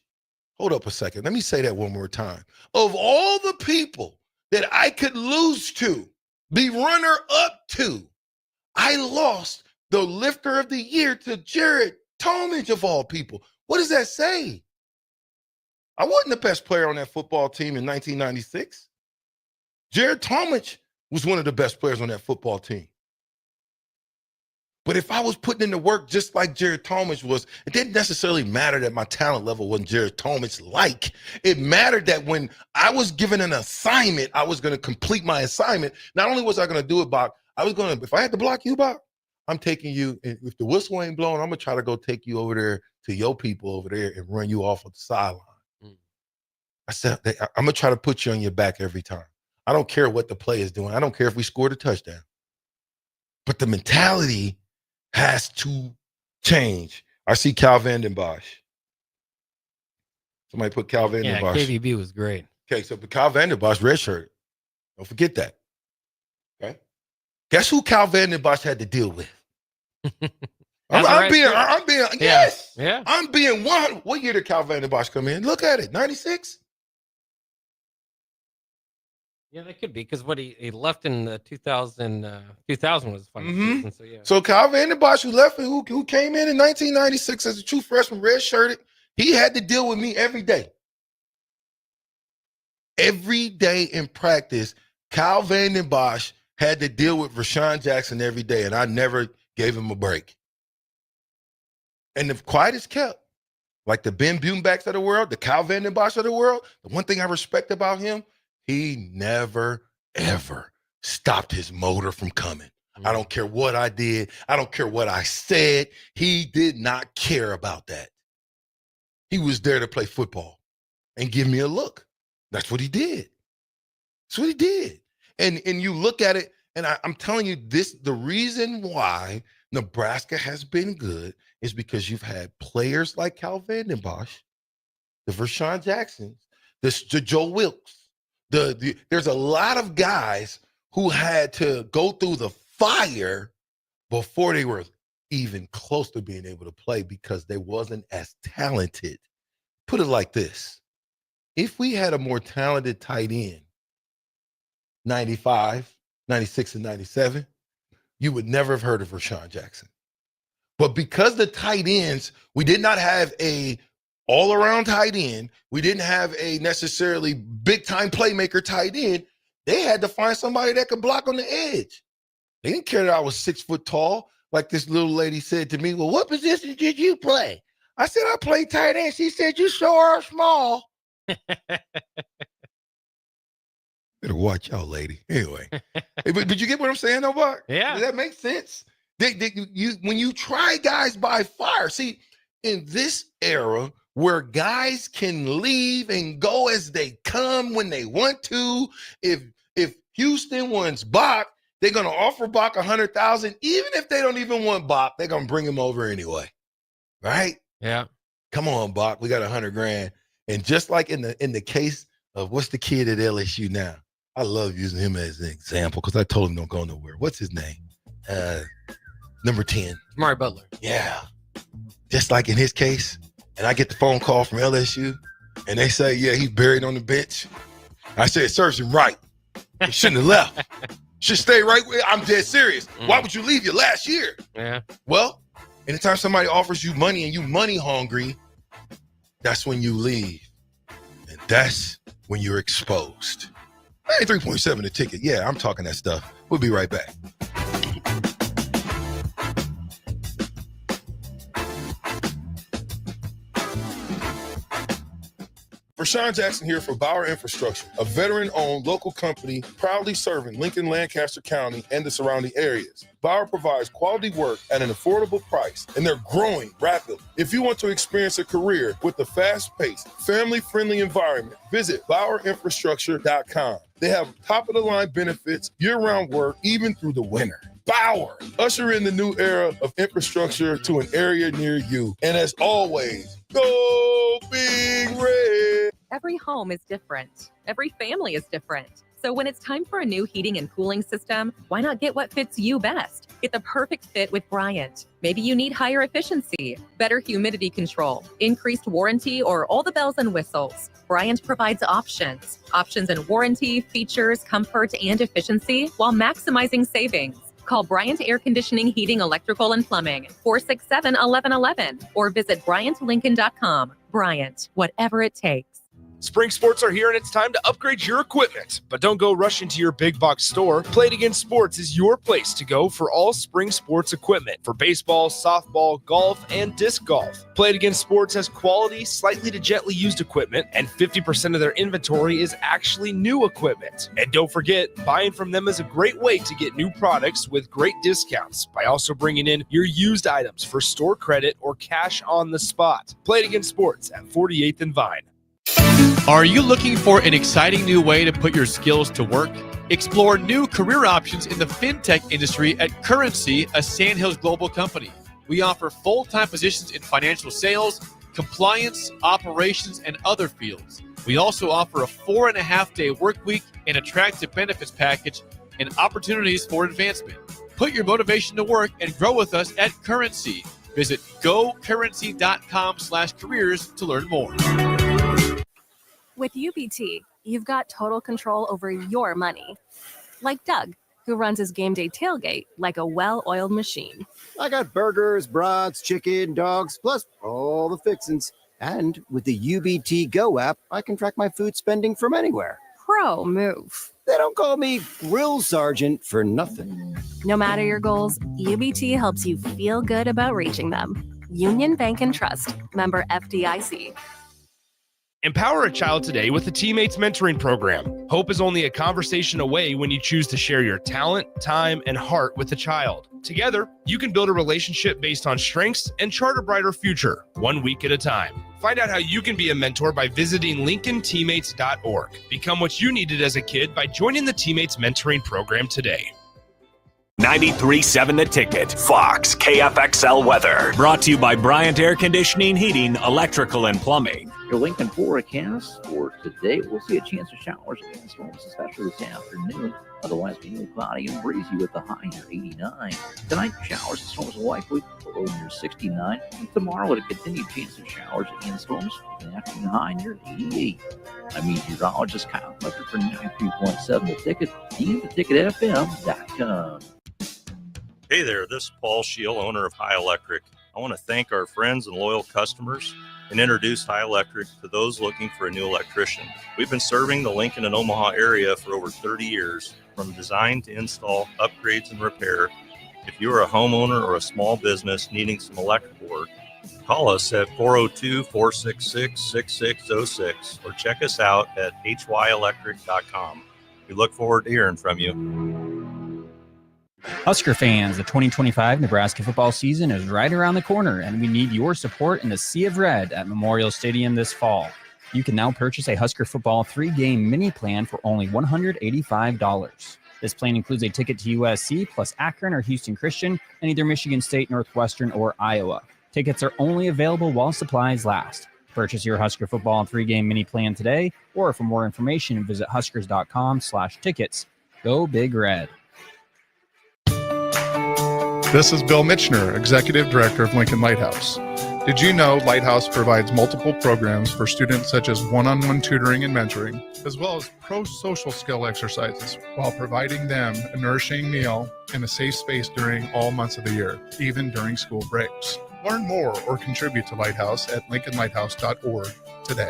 Hold up a second. Let me say that one more time. Of all the people that I could lose to, be runner up to, I lost the lifter of the year to Jared Talmadge of all people. What does that say? I wasn't the best player on that football team in 1996. Jared Talmadge was one of the best players on that football team. But if I was putting in the work just like Jared Talmadge was, it didn't necessarily matter that my talent level wasn't Jared Talmadge like. It mattered that when I was given an assignment, I was going to complete my assignment. Not only was I going to do it, Bach, if I had to block you, Bach, I'm taking you, and if the whistle ain't blowing, I'm going to try to go take you over there to your people over there and run you off of the sideline. I said, I'm going to try to put you on your back every time. I don't care what the play is doing. I don't care if we scored a touchdown. But the mentality has to change. I see Cal Vanden Bosch. Somebody put Cal Vanden Bosch. Yeah, KVB was great. Okay, so Cal Vanden Bosch redshirt. Don't forget that. Okay. Guess who Cal Vanden Bosch had to deal with? I'm being 100. What year did Cal Vanden Bosch come in? Look at it, 96. Yeah, that could be because what he left in 2000 was fun. Season, so yeah. So Cal Vanden Bosch, who came in 1996 as a true freshman, red-shirted, he had to deal with me every day. Every day in practice, Cal Vanden Bosch had to deal with Vershan Jackson every day, and I never gave him a break. And the quiet is kept. Like the Ben Bumenbachs of the world, the Cal Vanden Bosch of the world, the one thing I respect about him, he never, ever stopped his motor from coming. I don't care what I did. I don't care what I said. He did not care about that. He was there to play football and give me a look. That's what he did. That's what he did. And you look at it, and I'm telling you this, the reason why Nebraska has been good is because you've had players like Cal Vandenbosch, the Vershan Jacksons, the Joe Wilkes. There's a lot of guys who had to go through the fire before they were even close to being able to play because they wasn't as talented. Put it like this. If we had a more talented tight end, 95, 96, and 97, you would never have heard of Vershan Jackson. But because the tight ends, we did not have a all-around tight end, we didn't have a necessarily big-time playmaker tight end, they had to find somebody that could block on the edge. They didn't care that I was 6 foot tall. Like this little lady said to me, well, what position did you play? I said, I played tight end. She said, you sure are small. Better watch out, lady. Anyway, but you get what I'm saying, though, Buck? Yeah. Does that make sense? When you try guys by fire, see, in this era where guys can leave and go as they come when they want to, if Houston wants Bach, they're going to offer Bach $100,000. Even if they don't even want Bach, they're going to bring him over anyway. Right? Yeah. Come on, Bach. We got $100,000. And just like in the case of what's the kid at LSU now? I love using him as an example because I told him don't go nowhere. What's his name? Number 10. Mari Butler. Yeah. Just like in his case, and I get the phone call from LSU, and they say, yeah, he's buried on the bench. I said, it serves him right. He shouldn't have left. Should stay right where I'm dead serious. Why would you leave your last year? Yeah. Well, anytime somebody offers you money and you money hungry, that's when you leave. And that's when you're exposed. 93.7 the ticket. Yeah, I'm talking that stuff. We'll be right back. Vershan Jackson here for Bauer Infrastructure, a veteran-owned local company proudly serving Lincoln, Lancaster County, and the surrounding areas. Bauer provides quality work at an affordable price, and they're growing rapidly. If you want to experience a career with a fast-paced, family-friendly environment, visit BauerInfrastructure.com. They have top-of-the-line benefits, year-round work, even through the winter. Bauer, usher in the new era of infrastructure to an area near you. And as always, go Big Red. Every home is different. Every family is different. So when it's time for a new heating and cooling system, why not get what fits you best? Get the perfect fit with Bryant. Maybe you need higher efficiency, better humidity control, increased warranty, or all the bells and whistles. Bryant provides options in warranty, features, comfort, and efficiency while maximizing savings. Call Bryant Air Conditioning, Heating, Electrical, and Plumbing, 467-1111, or visit BryantLincoln.com. Bryant, whatever it takes. Spring sports are here and it's time to upgrade your equipment. But don't go rush into your big box store. Play It Again Sports is your place to go for all spring sports equipment for baseball, softball, golf, and disc golf. Play It Again Sports has quality, slightly to gently used equipment, and 50% of their inventory is actually new equipment. And don't forget, buying from them is a great way to get new products with great discounts by also bringing in your used items for store credit or cash on the spot. Play It Again Sports at 48th and Vine. Are you looking for an exciting new way to put your skills to work? Explore new career options in the fintech industry at Currency, a Sandhills global company. We offer full-time positions in financial sales, compliance, operations, and other fields. We also offer a 4.5-day work week, an attractive benefits package, and opportunities for advancement. Put your motivation to work and grow with us at Currency. Visit gocurrency.com/careers to learn more. With UBT, you've got total control over your money. Like Doug, who runs his game day tailgate like a well-oiled machine. I got burgers, brats, chicken, dogs, plus all the fixins. And with the UBT Go app, I can track my food spending from anywhere. Pro move. They don't call me Grill Sergeant for nothing. No matter your goals, UBT helps you feel good about reaching them. Union Bank and Trust. Member FDIC. Empower a child today with the Teammates Mentoring Program. Hope is only a conversation away when you choose to share your talent, time, and heart with a child. Together, you can build a relationship based on strengths and chart a brighter future, 1 week at a time. Find out how you can be a mentor by visiting LincolnTeammates.org. Become what you needed as a kid by joining the Teammates Mentoring Program today. 93.7 The Ticket, Fox, KFXL weather. Brought to you by Bryant Air Conditioning, Heating, Electrical, and Plumbing. Your Lincoln forecast for today, we'll see a chance of showers and storms, especially this afternoon. Otherwise, mainly cloudy and breezy with the high near 89. Tonight, showers and storms will likely below near 69. And tomorrow, with a continued chance of showers and storms with an afternoon high near 88. I'm meteorologist Kyle Tucker for 93.7 The Ticket and theticketfm.com. Hey there, this is Paul Scheel, owner of High Electric. I want to thank our friends and loyal customers and introduce High Electric to those looking for a new electrician. We've been serving the Lincoln and Omaha area for over 30 years, from design to install, upgrades, and repair. If you are a homeowner or a small business needing some electrical work, call us at 402-466-6606 or check us out at hyelectric.com. We look forward to hearing from you. Husker fans, the 2025 Nebraska football season is right around the corner, and we need your support in the Sea of Red at Memorial Stadium this fall. You can now purchase a Husker football 3-game mini plan for only $185. This plan includes a ticket to USC plus Akron or Houston Christian and either Michigan State, Northwestern, or Iowa. Tickets are only available while supplies last. Purchase your Husker football 3-game mini plan today, or for more information, visit huskers.com/tickets. Go Big Red. This is Bill Mitchner, Executive Director of Lincoln Lighthouse. Did you know Lighthouse provides multiple programs for students such as one-on-one tutoring and mentoring, as well as pro-social skill exercises, while providing them a nourishing meal and a safe space during all months of the year, even during school breaks. Learn more or contribute to Lighthouse at lincolnlighthouse.org today.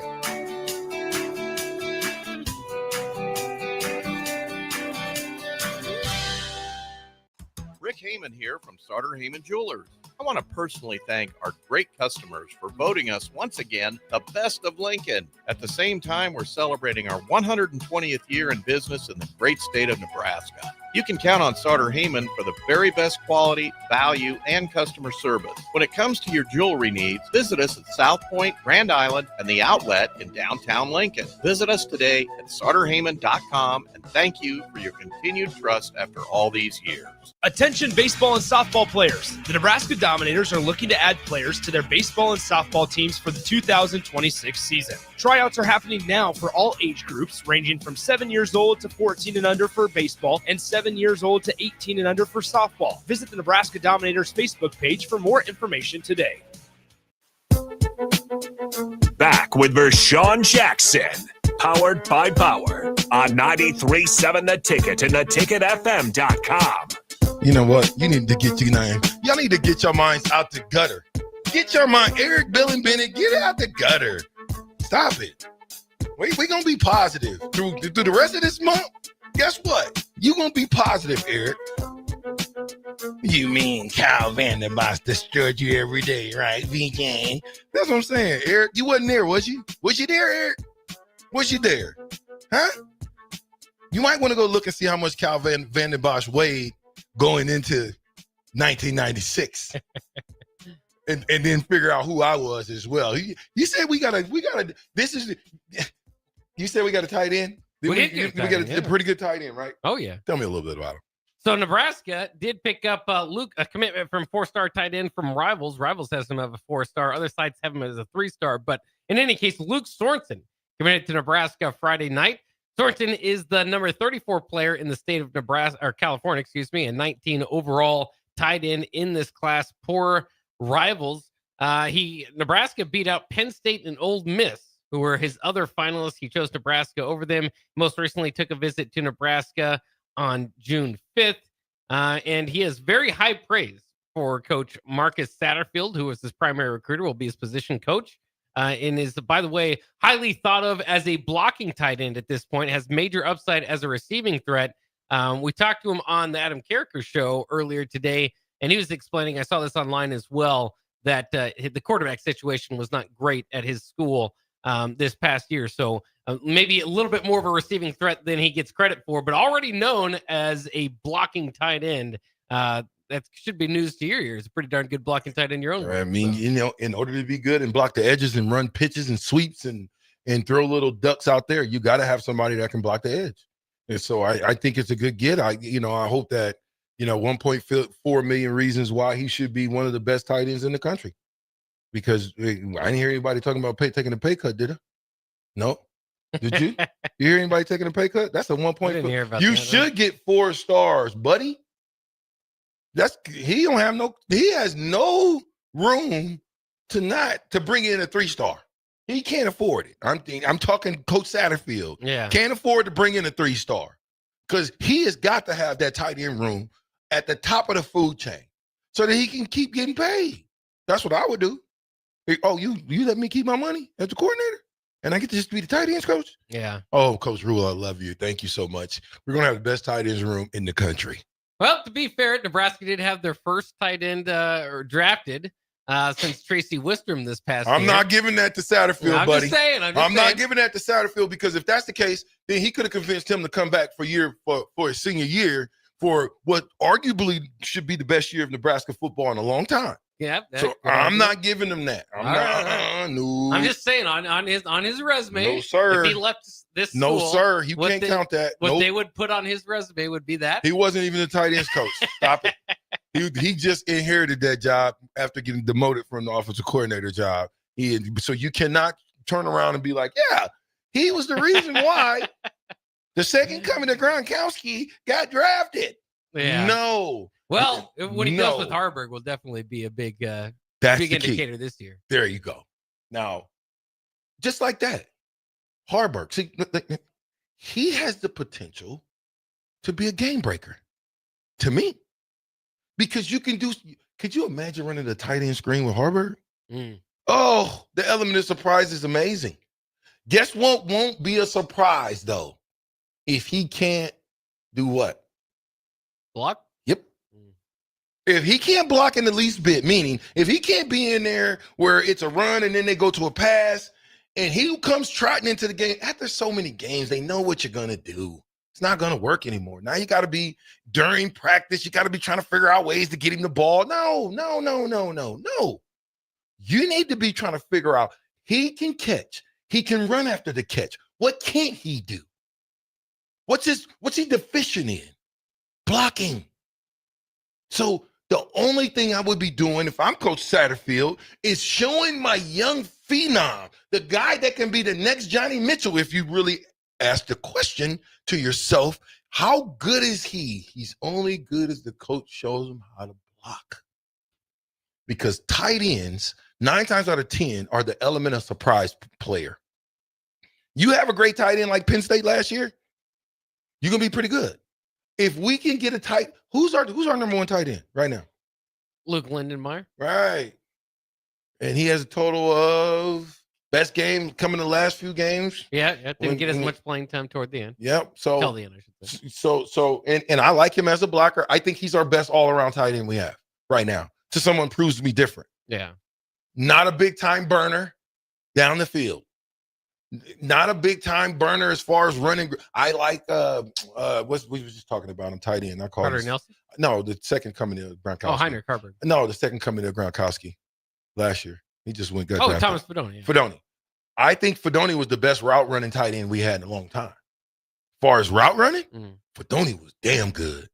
Rick Heyman here from Starter Heyman Jewelers. I want to personally thank our great customers for voting us once again the best of Lincoln. At the same time, we're celebrating our 120th year in business in the great state of Nebraska. You can count on Starter Heyman for the very best quality, value, and customer service. When it comes to your jewelry needs, visit us at South Point, Grand Island, and the Outlet in downtown Lincoln. Visit us today at starterheyman.com, and thank you for your continued trust after all these years. Attention baseball and softball players. The Nebraska Dominators are looking to add players to their baseball and softball teams for the 2026 season. Tryouts are happening now for all age groups, ranging from 7 years old to 14 and under for baseball and 7 years old to 18 and under for softball. Visit the Nebraska Dominators Facebook page for more information today. Back with Vershan Jackson, powered by Power on 93.7 The Ticket and theticketfm.com. You know what? You need to get your name. Y'all need to get your minds out the gutter. Get your mind, Eric, Bill, and Bennett, get it out the gutter. Stop it. We're going to be positive through the rest of this month. Guess what? You're going to be positive, Eric. You mean Kyle Vanderbosch destroyed you every day, right, VJ? That's what I'm saying, Eric. You wasn't there, was you? Was you there, Eric? Was you there? Huh? You might want to go look and see how much Kyle Vanderbosch weighed going into 1996. and then figure out who I was as well. You said we got a tight end? We got a pretty good tight end, right? Oh, yeah. Tell me a little bit about him. So Nebraska did pick up Luke, a commitment from 4-star tight end from Rivals. Rivals has him as a 4-star. Other sites have him as a 3-star. But in any case, Luke Sorensen committed to Nebraska Friday night. Sorensen is the number 34 player in the state of Nebraska, or California, and 19 overall tight end in this class. Poor Rivals. Nebraska beat out Penn State and Ole Miss, who were his other finalists. He chose Nebraska over them. Most recently took a visit to Nebraska on June 5th. And he has very high praise for Coach Marcus Satterfield, who was his primary recruiter, will be his position coach. And is, by the way, highly thought of as a blocking tight end at this point, has major upside as a receiving threat. We talked to him on the Adam Carricker show earlier today, and he was explaining, I saw this online as well, that the quarterback situation was not great at his school. this past year. So maybe a little bit more of a receiving threat than he gets credit for, but already known as a blocking tight end. That should be news to your ears. A pretty darn good blocking tight end your own. I mean, in order to be good and block the edges and run pitches and sweeps and throw little ducks out there, you got to have somebody that can block the edge. And so I think it's a good get. I hope that, 1.4 million reasons why he should be one of the best tight ends in the country. Because I didn't hear anybody talking about taking a pay cut, did I? No. Did you? You hear anybody taking a pay cut? That's a 1.4. You should get 4 stars, buddy. He has no room to bring in a 3-star. He can't afford it. I'm talking Coach Satterfield. Yeah. Can't afford to bring in a 3-star because he has got to have that tight end room at the top of the food chain so that he can keep getting paid. That's what I would do. Oh, you let me keep my money as the coordinator and I get to just be the tight ends coach? Yeah. Oh, Coach Rule, I love you. Thank you so much. We're going to have the best tight ends room in the country. Well, to be fair, Nebraska did have their first tight end drafted since Tracy Wistrom this past year. I'm not giving that to Satterfield, buddy. I'm not giving that to Satterfield because if that's the case, then he could have convinced him to come back for his senior year for what arguably should be the best year of Nebraska football in a long time. Yeah. So I'm not giving him that. No. I'm just saying on his resume. No, sir. If he left this No, school, sir. You can't count that. What they would put on his resume would be that. He wasn't even a tight ends coach. Stop it. He just inherited that job after getting demoted from the offensive coordinator job. So you cannot turn around and be like, yeah, he was the reason why the second coming of Gronkowski got drafted. Yeah. No. Well, what he does with Harburg will definitely be a big indicator this year. There you go. Now, just like that, Harburg, see, he has the potential to be a game breaker to me. Because could you imagine running the tight end screen with Harburg? Oh, the element of surprise is amazing. Guess what won't be a surprise, though? If he can't do what? Block? Yep. If he can't block in the least bit, meaning if he can't be in there where it's a run and then they go to a pass, and he comes trotting into the game, after so many games, they know what you're going to do. It's not going to work anymore. Now you got to be during practice. You got to be trying to figure out ways to get him the ball. No. You need to be trying to figure out he can catch. He can run after the catch. What can't he do? What's he deficient in? Blocking. So the only thing I would be doing if I'm Coach Satterfield is showing my young phenom, the guy that can be the next Johnny Mitchell, if you really ask the question to yourself, how good is he? He's only good as the coach shows him how to block. Because tight ends, 9 times out of 10, are the element of surprise player. You have a great tight end like Penn State last year, you're going to be pretty good. If we can get a tight, who's our number 1 tight end right now? Luke Lindenmeyer. Right. And he has a total of best game coming the last few games. Yeah, didn't get as much playing time toward the end. Yep. So till the end, I should say. So and I like him as a blocker. I think he's our best all-around tight end we have right now. To someone proves to me different. Yeah. Not a big time burner down the field. Not a big time burner as far as running. I like what we were just talking about on tight end. I call Carter Nelson. No, the second coming of Gronkowski. Oh, Heinrich Harburg. No, the second coming of Gronkowski last year. He just went. Thomas Fidone. Yeah. Fidone. I think Fidone was the best route running tight end we had in a long time. As far as route running, Fidone was damn good.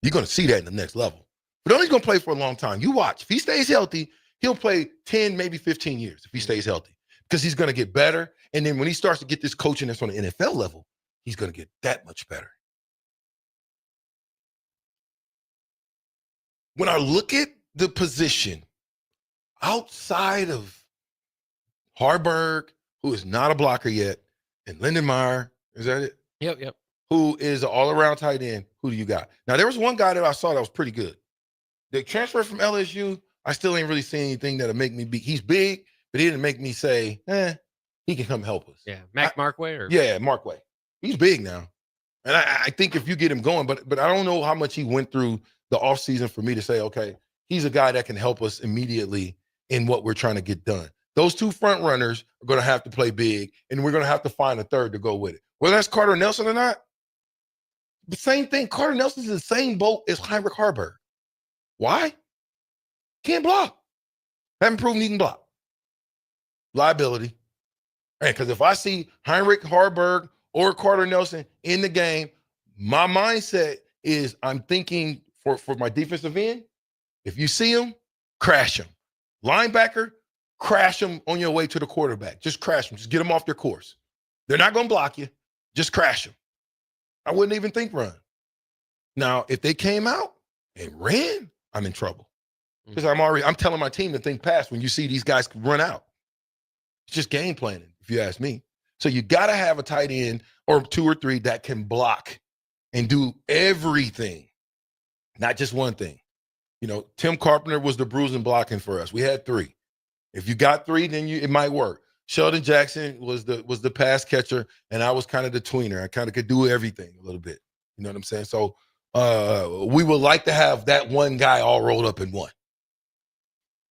You're going to see that in the next level. Fidone's going to play for a long time. You watch. If he stays healthy, he'll play 10, maybe 15 years if he stays healthy because he's going to get better. And then when he starts to get this coaching that's on the NFL level, he's going to get that much better. When I look at the position outside of Harburg, who is not a blocker yet, and Lindenmeyer, is that it? Yep. Who is an all-around tight end, who do you got? Now, there was one guy that I saw that was pretty good. The transfer from LSU, I still ain't really seen anything that'll make me be. He's big, but he didn't make me say, he can come help us. Yeah, Markway? Yeah, Markway. He's big now. And I think if you get him going, but I don't know how much he went through the offseason for me to say, okay, he's a guy that can help us immediately in what we're trying to get done. Those two front runners are going to have to play big, and we're going to have to find a third to go with it. Whether that's Carter Nelson or not, the same thing. Carter Nelson's in the same boat as Heinrich Haarberg. Why? Can't block. Haven't proven he can block. Liability. And because if I see Heinrich Haarberg or Carter Nelson in the game, my mindset is I'm thinking for my defensive end, if you see him, crash him. Linebacker, crash them on your way to the quarterback. Just crash them. Just get them off their course. They're not going to block you. Just crash them. I wouldn't even think run. Now, if they came out and ran, I'm in trouble. Because I'm telling my team to think pass when you see these guys run out. It's just game planning, if you ask me. So you got to have a tight end or two or three that can block and do everything, not just one thing. You know, Tim Carpenter was the bruising blocking for us. We had three. If you got three, then it might work. Sheldon Jackson was the pass catcher, and I was kind of the tweener. I kind of could do everything a little bit. You know what I'm saying? So we would like to have that one guy all rolled up in one.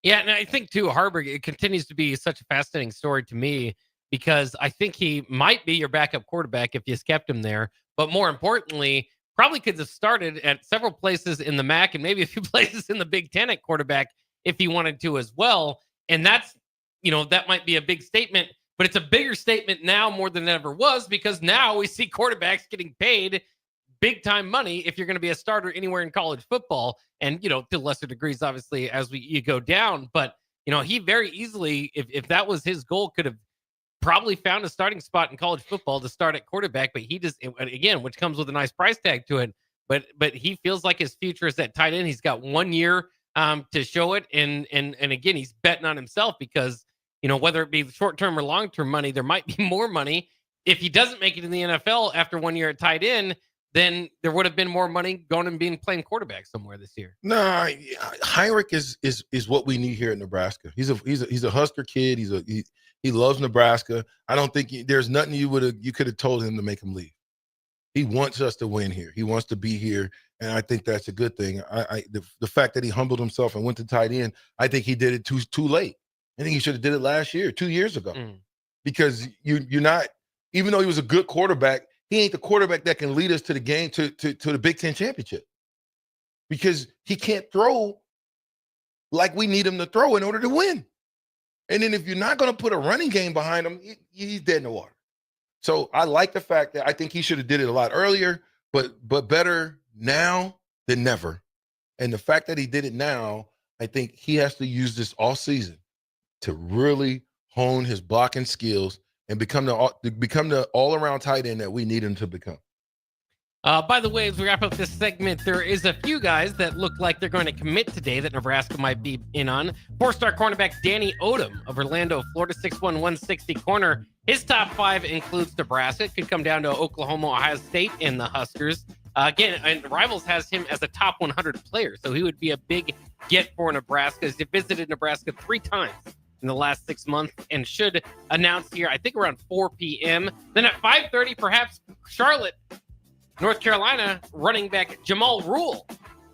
Yeah, and I think, too, Haarberg, it continues to be such a fascinating story to me because I think he might be your backup quarterback if you kept him there. But more importantly, probably could have started at several places in the MAC and maybe a few places in the Big Ten at quarterback if he wanted to as well. And that's, that might be a big statement, but it's a bigger statement now more than it ever was because now we see quarterbacks getting paid big time money if you're going to be a starter anywhere in college football. And, to lesser degrees, obviously, as you go down. But, he very easily, if that was his goal, could have probably found a starting spot in college football to start at quarterback. But he just, again, which comes with a nice price tag to it. But he feels like his future is at tight end. He's got 1 year to show it. And again, he's betting on himself because, whether it be short-term or long-term money, there might be more money. If he doesn't make it in the NFL after 1 year at tight end, then there would have been more money going and playing quarterback somewhere this year. No, Heinrich is what we need here in Nebraska. He's a Husker kid. He loves Nebraska. I don't think there's nothing you could have told him to make him leave. He wants us to win here. He wants to be here, and I think that's a good thing. The fact that he humbled himself and went to tight end, I think he did it too late. I think he should have did it last year, 2 years ago, because you're not. Even though he was a good quarterback, he ain't the quarterback that can lead us to the game to the Big Ten championship, because he can't throw like we need him to throw in order to win. And then if you're not going to put a running game behind him, he's dead in the water. So I like the fact that I think he should have did it a lot earlier, but better now than never. And the fact that he did it now, I think he has to use this all season to really hone his blocking skills and become the all-around tight end that we need him to become. By the way, as we wrap up this segment, there is a few guys that look like they're going to commit today that Nebraska might be in on. 4-star cornerback Danny Odom of Orlando, Florida, 6'1", 160 corner. His top 5 includes Nebraska. It could come down to Oklahoma, Ohio State, and the Huskers. Again, and Rivals has him as a top 100 player, so he would be a big get for Nebraska. He's visited Nebraska 3 times in the last 6 months and should announce here, I think, around 4 p.m. Then at 5:30, perhaps Charlotte, North Carolina running back Jamal Rule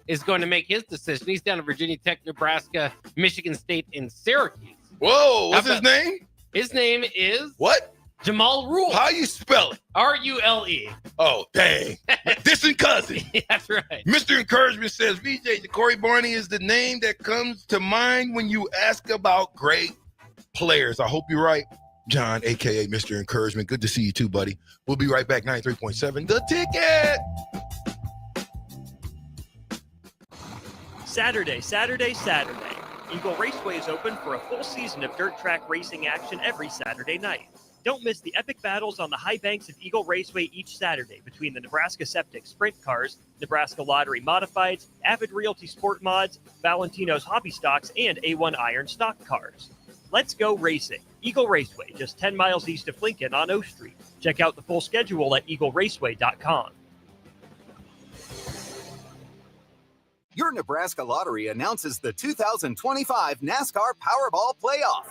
is going to make his decision. He's down at Virginia Tech, Nebraska, Michigan State, and Syracuse. Whoa, what's his name? His name is... What? Jamal Rule. How you spell it? R-U-L-E. Oh, dang. Distant cousin. That's right. Mr. Encouragement says, VJ, Corey Barney is the name that comes to mind when you ask about great players. I hope you're right, John, a.k.a. Mr. Encouragement. Good to see you too, buddy. We'll be right back, 93.7 The Ticket. Saturday. Eagle Raceway is open for a full season of dirt track racing action every Saturday night. Don't miss the epic battles on the high banks of Eagle Raceway each Saturday between the Nebraska Septic Sprint Cars, Nebraska Lottery Modifieds, Avid Realty Sport Mods, Valentino's Hobby Stocks, and A1 Iron Stock Cars. Let's go racing. Eagle Raceway, just 10 miles east of Lincoln on O Street. Check out the full schedule at eagleraceway.com. Your Nebraska Lottery announces the 2025 NASCAR Powerball Playoff.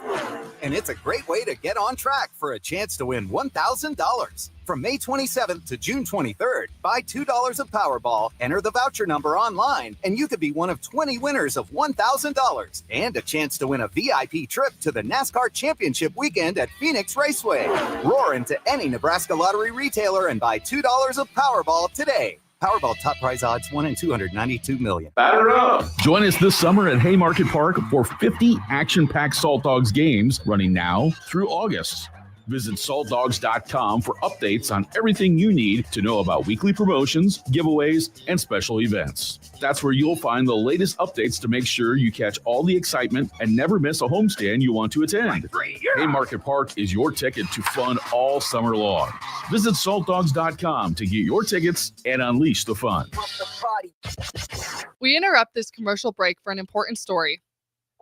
And it's a great way to get on track for a chance to win $1,000. From May 27th to June 23rd, buy $2 of Powerball, enter the voucher number online, and you could be one of 20 winners of $1,000 and a chance to win a VIP trip to the NASCAR Championship weekend at Phoenix Raceway. Roar into any Nebraska Lottery retailer and buy $2 of Powerball today. Powerball top prize odds 1 in 292 million. Batter up! Join us this summer at Haymarket Park for 50 action-packed Salt Dogs games running now through August. Visit saltdogs.com for updates on everything you need to know about weekly promotions, giveaways, and special events. That's where you'll find the latest updates to make sure you catch all the excitement and never miss a homestand you want to attend. Haymarket Park is your ticket to fun all summer long. Visit saltdogs.com to get your tickets and unleash the fun. We interrupt this commercial break for an important story.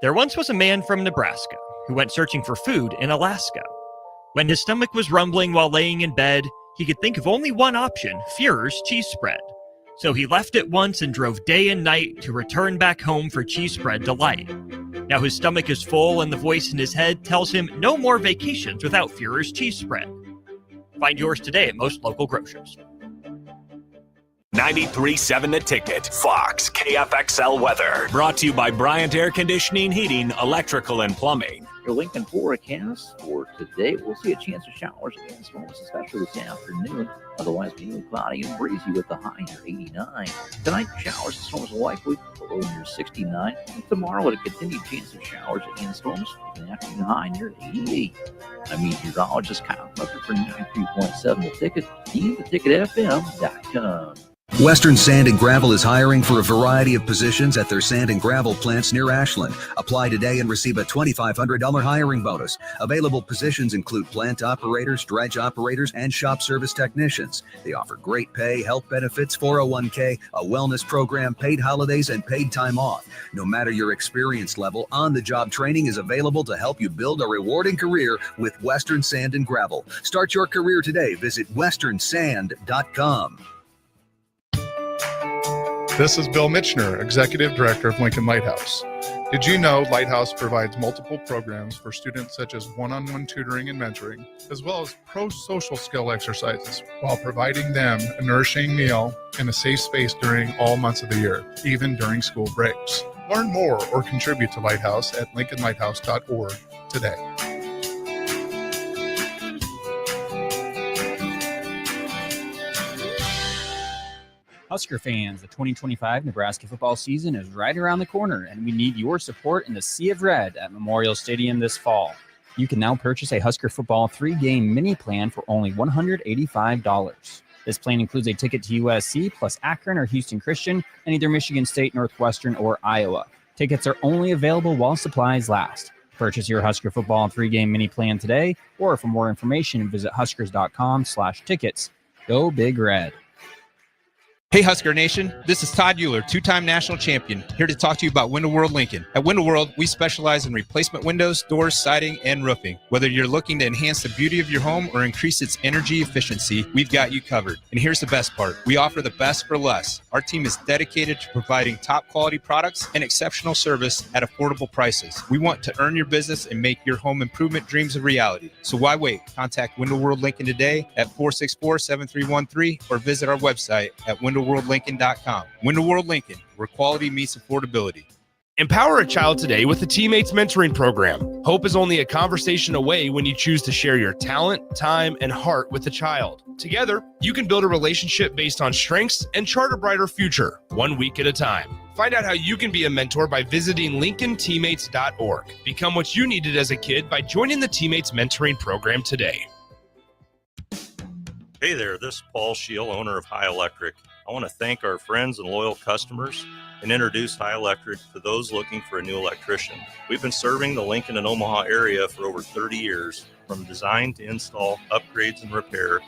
There once was a man from Nebraska who went searching for food in Alaska. When his stomach was rumbling while laying in bed, he could think of only one option, Führer's cheese spread. So he left at once and drove day and night to return back home for cheese spread delight. Now his stomach is full and the voice in his head tells him no more vacations without Führer's cheese spread. Find yours today at most local grocers. 93.7 The Ticket, Fox, KFXL weather. Brought to you by Bryant Air Conditioning, Heating, Electrical, and Plumbing. Your Lincoln forecast for today, we'll see a chance of showers and storms, especially this afternoon. Otherwise, mainly cloudy and breezy with the high near 89. Tonight, showers and storms are likely below near 69. And tomorrow, with a continued chance of showers and storms with an afternoon high near 88. I'm meteorologist Kyle Tucker for 93.7 The Ticket and theticketfm.com. Western Sand and Gravel is hiring for a variety of positions at their sand and gravel plants near Ashland. Apply today and receive a $2,500 hiring bonus. Available positions include plant operators, dredge operators, and shop service technicians. They offer great pay, health benefits, 401k, a wellness program, paid holidays, and paid time off. No matter your experience level, on-the-job training is available to help you build a rewarding career with Western Sand and Gravel. Start your career today. Visit westernsand.com. This is Bill Mitchner, Executive Director of Lincoln Lighthouse. Did you know Lighthouse provides multiple programs for students such as one-on-one tutoring and mentoring, as well as pro-social skill exercises, while providing them a nourishing meal and a safe space during all months of the year, even during school breaks? Learn more or contribute to Lighthouse at lincolnlighthouse.org today. Husker fans, the 2025 Nebraska football season is right around the corner, and we need your support in the Sea of Red at Memorial Stadium this fall. You can now purchase a Husker football 3-game mini plan for only $185. This plan includes a ticket to USC plus Akron or Houston Christian and either Michigan State, Northwestern, or Iowa. Tickets are only available while supplies last. Purchase your Husker football 3-game mini plan today, or for more information, visit huskers.com/tickets. Go Big Red. Hey Husker Nation, this is Todd Euler, two-time national champion, here to talk to you about Window World Lincoln. At Window World, we specialize in replacement windows, doors, siding, and roofing. Whether you're looking to enhance the beauty of your home or increase its energy efficiency, we've got you covered. And here's the best part. We offer the best for less. Our team is dedicated to providing top quality products and exceptional service at affordable prices. We want to earn your business and make your home improvement dreams a reality. So why wait? Contact Window World Lincoln today at 464-7313 or visit our website at windowworldlincoln.com. Window World Lincoln, where quality meets affordability. Empower a child today with the Teammates Mentoring Program. Hope is only a conversation away when you choose to share your talent, time, and heart with the child. Together, you can build a relationship based on strengths and chart a brighter future, 1 week at a time. Find out how you can be a mentor by visiting lincolnteammates.org. Become what you needed as a kid by joining the Teammates Mentoring Program today. Hey there, this is Paul Scheel, owner of High Electric. I want to thank our friends and loyal customers and introduce High Electric to those looking for a new electrician. We've been serving the Lincoln and Omaha area for over 30 years, from design to install, upgrades, and repair.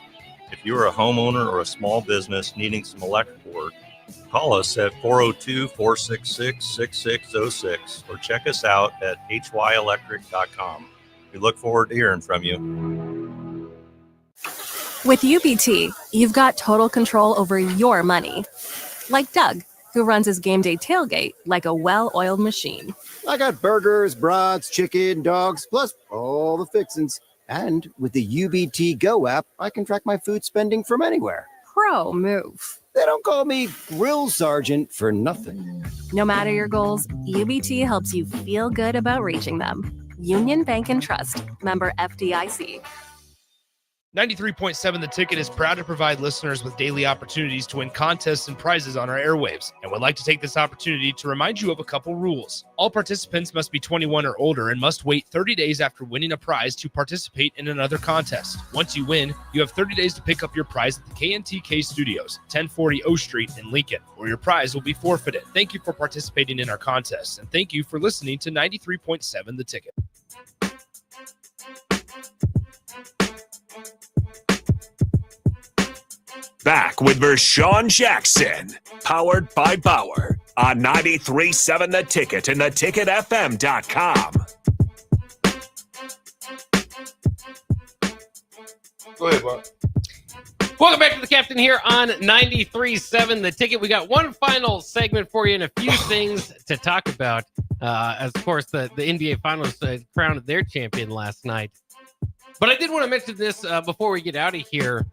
If you are a homeowner or a small business needing some electrical work, call us at 402-466-6606 or check us out at hyelectric.com. We look forward to hearing from you. With UBT, you've got total control over your money. Like Doug, who runs his game day tailgate like a well-oiled machine. I got burgers, brats, chicken, dogs, plus all the fixins. And with the UBT Go app, I can track my food spending from anywhere. Pro move. They don't call me Grill Sergeant for nothing. No matter your goals, UBT helps you feel good about reaching them. Union Bank and Trust. Member FDIC. 93.7 The Ticket is proud to provide listeners with daily opportunities to win contests and prizes on our airwaves, and would like to take this opportunity to remind you of a couple rules. All participants must be 21 or older and must wait 30 days after winning a prize to participate in another contest. Once you win, you have 30 days to pick up your prize at the KNTK Studios, 1040 O Street in Lincoln, or your prize will be forfeited. Thank you for participating in our contests, and thank you for listening to 93.7 The Ticket. Back with Vershan Jackson, powered by Bauer on 93.7 The Ticket and theticketfm.com. Go ahead, Bob. Welcome back to the Captain here on 93.7 The Ticket. We got one final segment for you and a few things to talk about. As of course, the NBA Finals crowned their champion last night. But I did want to mention this before we get out of here.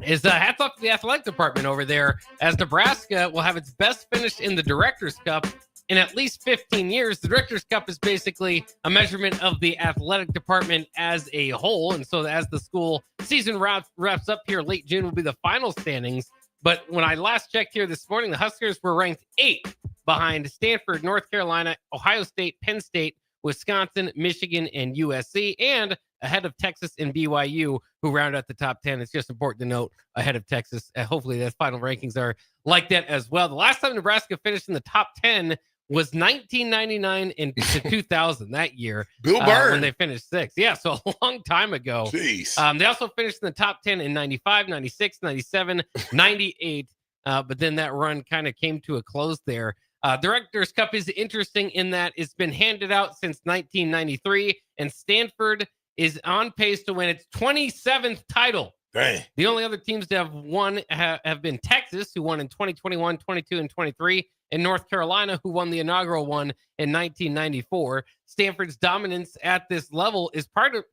Is hats off to the athletic department over there, as Nebraska will have its best finish in the Directors' Cup in at least 15 years. The Directors' Cup is basically a measurement of the athletic department as a whole, and so as the school season wraps up here, late June will be the final standings. But when I last checked here this morning, the Huskers were ranked 8th behind Stanford, North Carolina, Ohio State, Penn State, Wisconsin, Michigan, and USC, and ahead of Texas and BYU, who round out the top 10. It's just important to note ahead of Texas. Hopefully, the final rankings are like that as well. The last time Nebraska finished in the top 10 was 1999 and 2000, that year. Bill Byrne. When they finished 6th. Yeah, so a long time ago. Jeez. They also finished in the top 10 in 95, 96, 97, 98. But then that run kind of came to a close there. Directors' Cup is interesting in that it's been handed out since 1993, and Stanford is on pace to win its 27th title. Dang. The only other teams that have won have been Texas, who won in 2021, 22, and 23, and North Carolina, who won the inaugural one in 1994. Stanford's dominance at this level is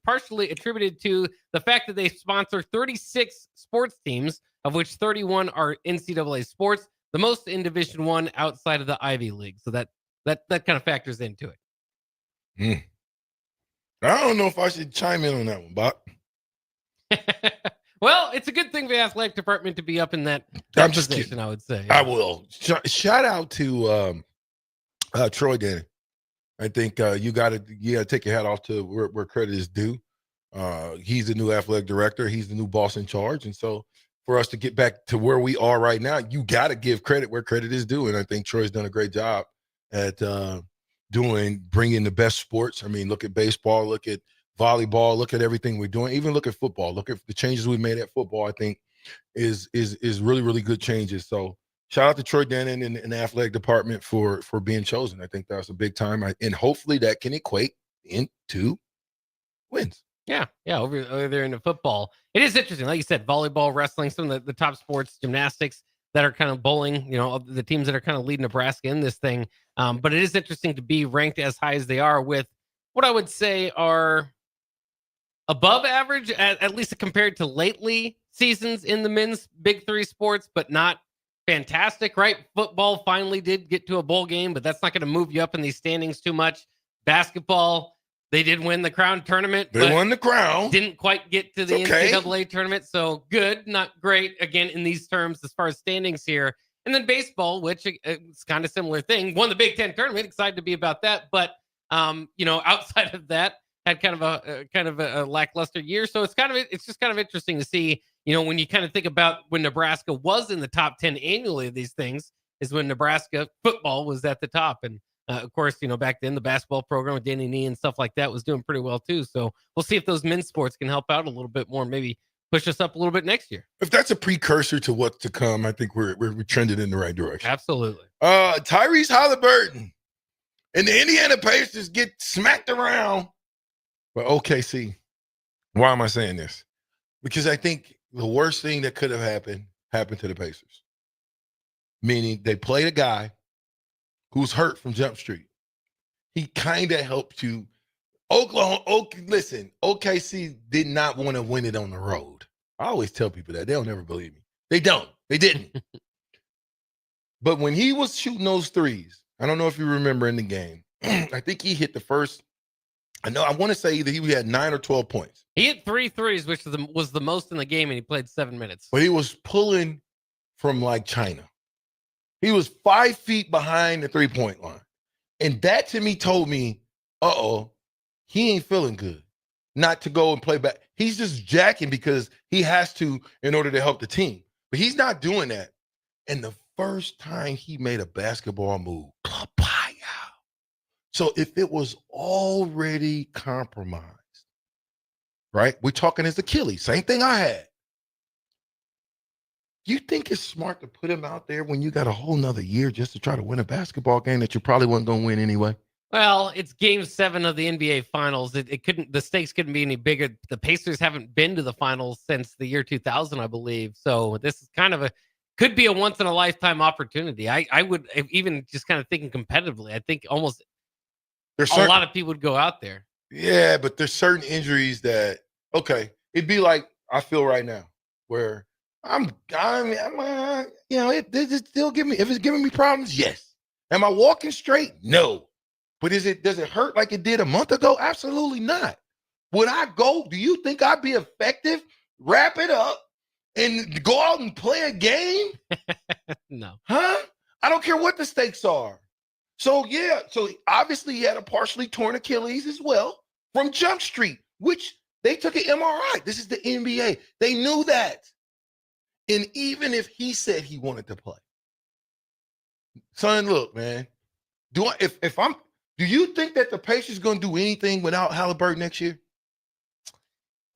partially attributed to the fact that they sponsor 36 sports teams, of which 31 are NCAA sports, the most in Division I outside of the Ivy League. So that kind of factors into it. I don't know if I should chime in on that one, Bob. Well, it's a good thing for the athletic department to be up in that position, kidding. I would say. I will. Shout out to Troy Denny. I think you got to take your hat off to where credit is due. He's the new athletic director. He's the new boss in charge. And so for us to get back to where we are right now, you got to give credit where credit is due. And I think Troy's done a great job at bringing the best sports. I mean, look at baseball, look at volleyball, look at everything we're doing, even look at football, look at the changes we made at football. I think is really, really good changes. So shout out to Troy Dennon and the athletic department for being chosen. I think that's a big time. And hopefully that can equate into wins. Yeah, over there in the football. It is interesting. Like you said, volleyball, wrestling, some of the top sports, gymnastics that are kind of bowling, the teams that are kind of leading Nebraska in this thing. But it is interesting to be ranked as high as they are with what I would say are above average, at least compared to lately seasons in the men's big three sports, but not fantastic, right? Football finally did get to a bowl game, but that's not going to move you up in these standings too much. Basketball, they did win the Crown tournament. They won the Crown. Didn't quite get to the NCAA tournament, so good, not great, again, in these terms as far as standings here. And then baseball, which is kind of similar thing, won the Big Ten tournament, excited to be about that, but outside of that, had kind of a lackluster year. So it's just kind of interesting to see, when you kind of think about when Nebraska was in the top 10 annually of these things, is when Nebraska football was at the top. And of course, back then the basketball program with Danny Nee and stuff like that was doing pretty well too. So we'll see if those men's sports can help out a little bit more, maybe push us up a little bit next year. If that's a precursor to what's to come, I think we're trending in the right direction. Absolutely. Tyrese Halliburton and the Indiana Pacers get smacked around. But OKC, why am I saying this? Because I think the worst thing that could have happened to the Pacers. meaning they played a guy who's hurt from Jump Street. He kind of helped you. Listen, OKC did not want to win it on the road. I always tell people that. They don't ever believe me. They don't. They didn't. But when he was shooting those threes, I don't know if you remember in the game, I think he hit the first. I want to say either he had 9 or 12 points. He hit 3 threes, which was the most in the game, and he played 7 minutes. But he was pulling from like China. He was 5 feet behind the three-point line. And that to me told me, he ain't feeling good not to go and play back. He's just jacking because he has to in order to help the team. But he's not doing that. And the first time he made a basketball move, so if it was already compromised, right? We're talking his Achilles, same thing I had. You think it's smart to put him out there when you got a whole nother year just to try to win a basketball game that you probably wasn't going to win anyway? Well, it's Game 7 of the NBA Finals. The stakes couldn't be any bigger. The Pacers haven't been to the finals since the year 2000, I believe. So this is kind of could be a once in a lifetime opportunity. I would, even just kind of thinking competitively, I think almost a lot of people would go out there. Yeah, but there's certain injuries that, it'd be like I feel right now where it's still giving me, if it's giving me problems, yes. Am I walking straight? No. But does it hurt like it did a month ago? Absolutely not. Would I go? Do you think I'd be effective? Wrap it up and go out and play a game? No. Huh? I don't care what the stakes are. So obviously he had a partially torn Achilles as well from Jump Street, which they took an MRI. This is the NBA. They knew that. And even if he said he wanted to play, son, look, man, do you think that the Pacers going to do anything without Halliburton next year?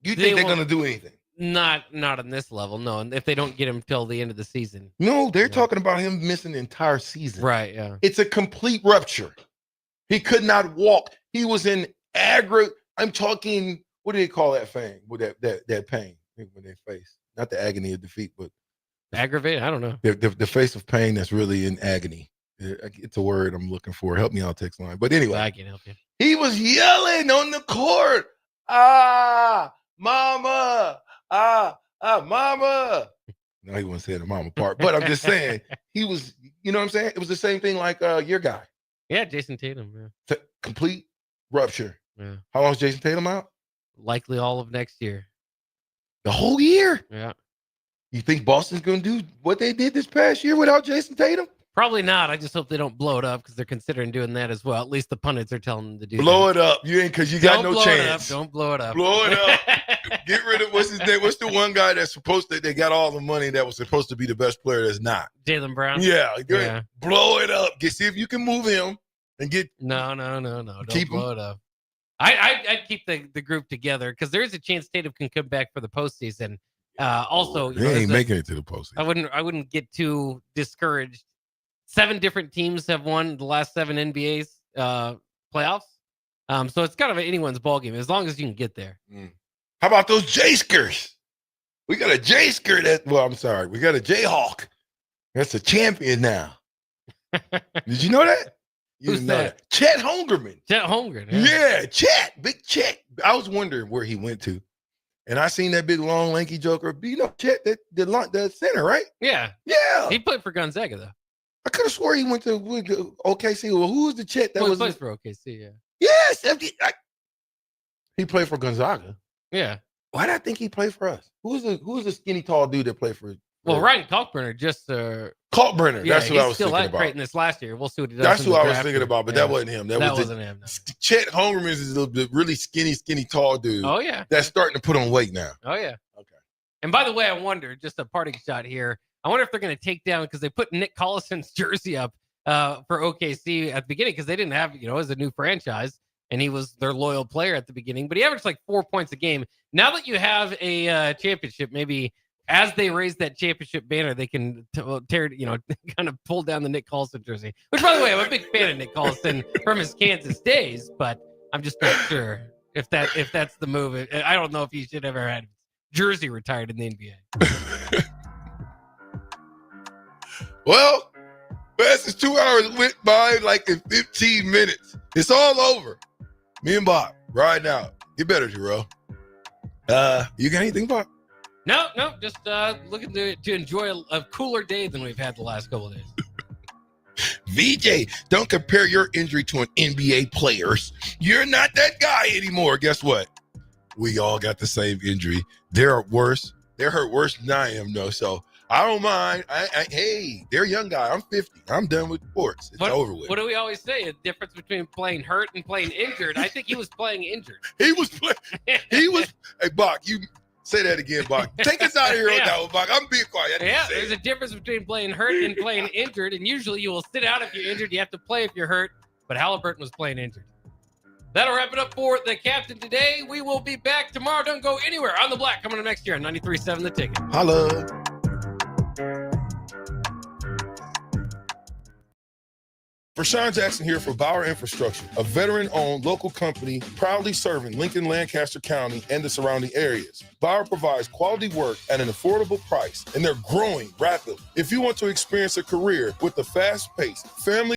You think they're going to do anything? Not on this level, no. And if they don't get him till the end of the season. No, they're talking about him missing the entire season. Right, yeah. It's a complete rupture. He could not walk. He was in I'm talking, what do they call that thing? With that pain when they face? Not the agony of defeat, but aggravate. I don't know. The face of pain that's really in agony. It's a word I'm looking for. Help me out, text line. But anyway, I can help you. He was yelling on the court. Mama. Mama. No, he wasn't saying the mama part, but I'm just saying he was. You know what I'm saying? It was the same thing like your guy. Yeah, Jason Tatum. Yeah. Complete rupture. Yeah. How long is Jason Tatum out? Likely all of next year. The whole year? Yeah. You think Boston's going to do what they did this past year without Jason Tatum? Probably not. I just hope they don't blow it up because they're considering doing that as well. At least the pundits are telling them to do blow it up. You ain't because you got no chance. Don't blow it up. Blow it up. Get rid of what's his name? What's the one guy that's supposed to? They got all the money that was supposed to be the best player that's not. Jaylen Brown. Yeah. Blow it up. See if you can move him and get. No. Don't blow it up. I'd keep the group together because there is a chance Tatum can come back for the postseason. Also, they ain't making it to the postseason. I wouldn't get too discouraged. 7 different teams have won the last 7 NBA's playoffs. So it's kind of anyone's ballgame as long as you can get there. How about those Jayskers? We got a Jaysker we got a Jayhawk. That's a champion now. Did you know that? You Who's didn't know that? Chet Holmgren. Chet Holmgren. Yeah, Chet. Big Chet. I was wondering where he went to. And I seen that big, long, lanky joker. You know, Chet, the center, right? Yeah. Yeah. He played for Gonzaga, though. I could have swore he went to OKC. Well, who was the Chet that was? He plays for OKC, yeah. Yes. He played for Gonzaga. Yeah. Why did I think he played for us? Who was the skinny, tall dude that played for? Well, Ryan Kalkbrenner just. Kalkbrenner. Yeah, that's what I was thinking about. Creighton this last year. We'll see what he does. That's who I was thinking about, but that wasn't him. That wasn't him. No. Chet Holmgren is the really skinny, tall dude. Oh yeah. That's starting to put on weight now. Oh yeah. Okay. And by the way, I wonder, just a parting shot here. I wonder if they're going to take down because they put Nick Collison's jersey up for OKC at the beginning because they didn't have, as a new franchise, and he was their loyal player at the beginning. But he averaged like 4 points a game. Now that you have a championship, maybe as they raise that championship banner, they can tear, kind of pull down the Nick Collison jersey. Which, by the way, I'm a big fan of Nick Collison from his Kansas days, but I'm just not sure if that's the move. I don't know if he should ever had jersey retired in the NBA. Well, Fastest 2 hours went by like in 15 minutes. It's all over. Me and Bob riding out. Get better, Terrell. You got anything, Bob? No, just looking to enjoy a cooler day than we've had the last couple of days. VJ, don't compare your injury to an NBA player's. You're not that guy anymore. Guess what? We all got the same injury. They're worse. They're hurt worse than I am, though. So I don't mind. Hey, they're a young guy. I'm 50. I'm done with sports. It's over with. What do we always say? A difference between playing hurt and playing injured. I think he was playing injured. He was playing. Hey, Bach, you say that again, Bach. Take us out of here on that one, Bach. I'm being quiet. There's a difference between playing hurt and playing injured. And usually you will sit out if you're injured. You have to play if you're hurt. But Halliburton was playing injured. That'll wrap it up for the captain today. We will be back tomorrow. Don't go anywhere. On the Black coming up next year on 93.7 The Ticket. Holla. Vershan Jackson here for Bauer Infrastructure, a veteran-owned local company proudly serving Lincoln, Lancaster County, and the surrounding areas. Bauer provides quality work at an affordable price, and they're growing rapidly. If you want to experience a career with a fast-paced, family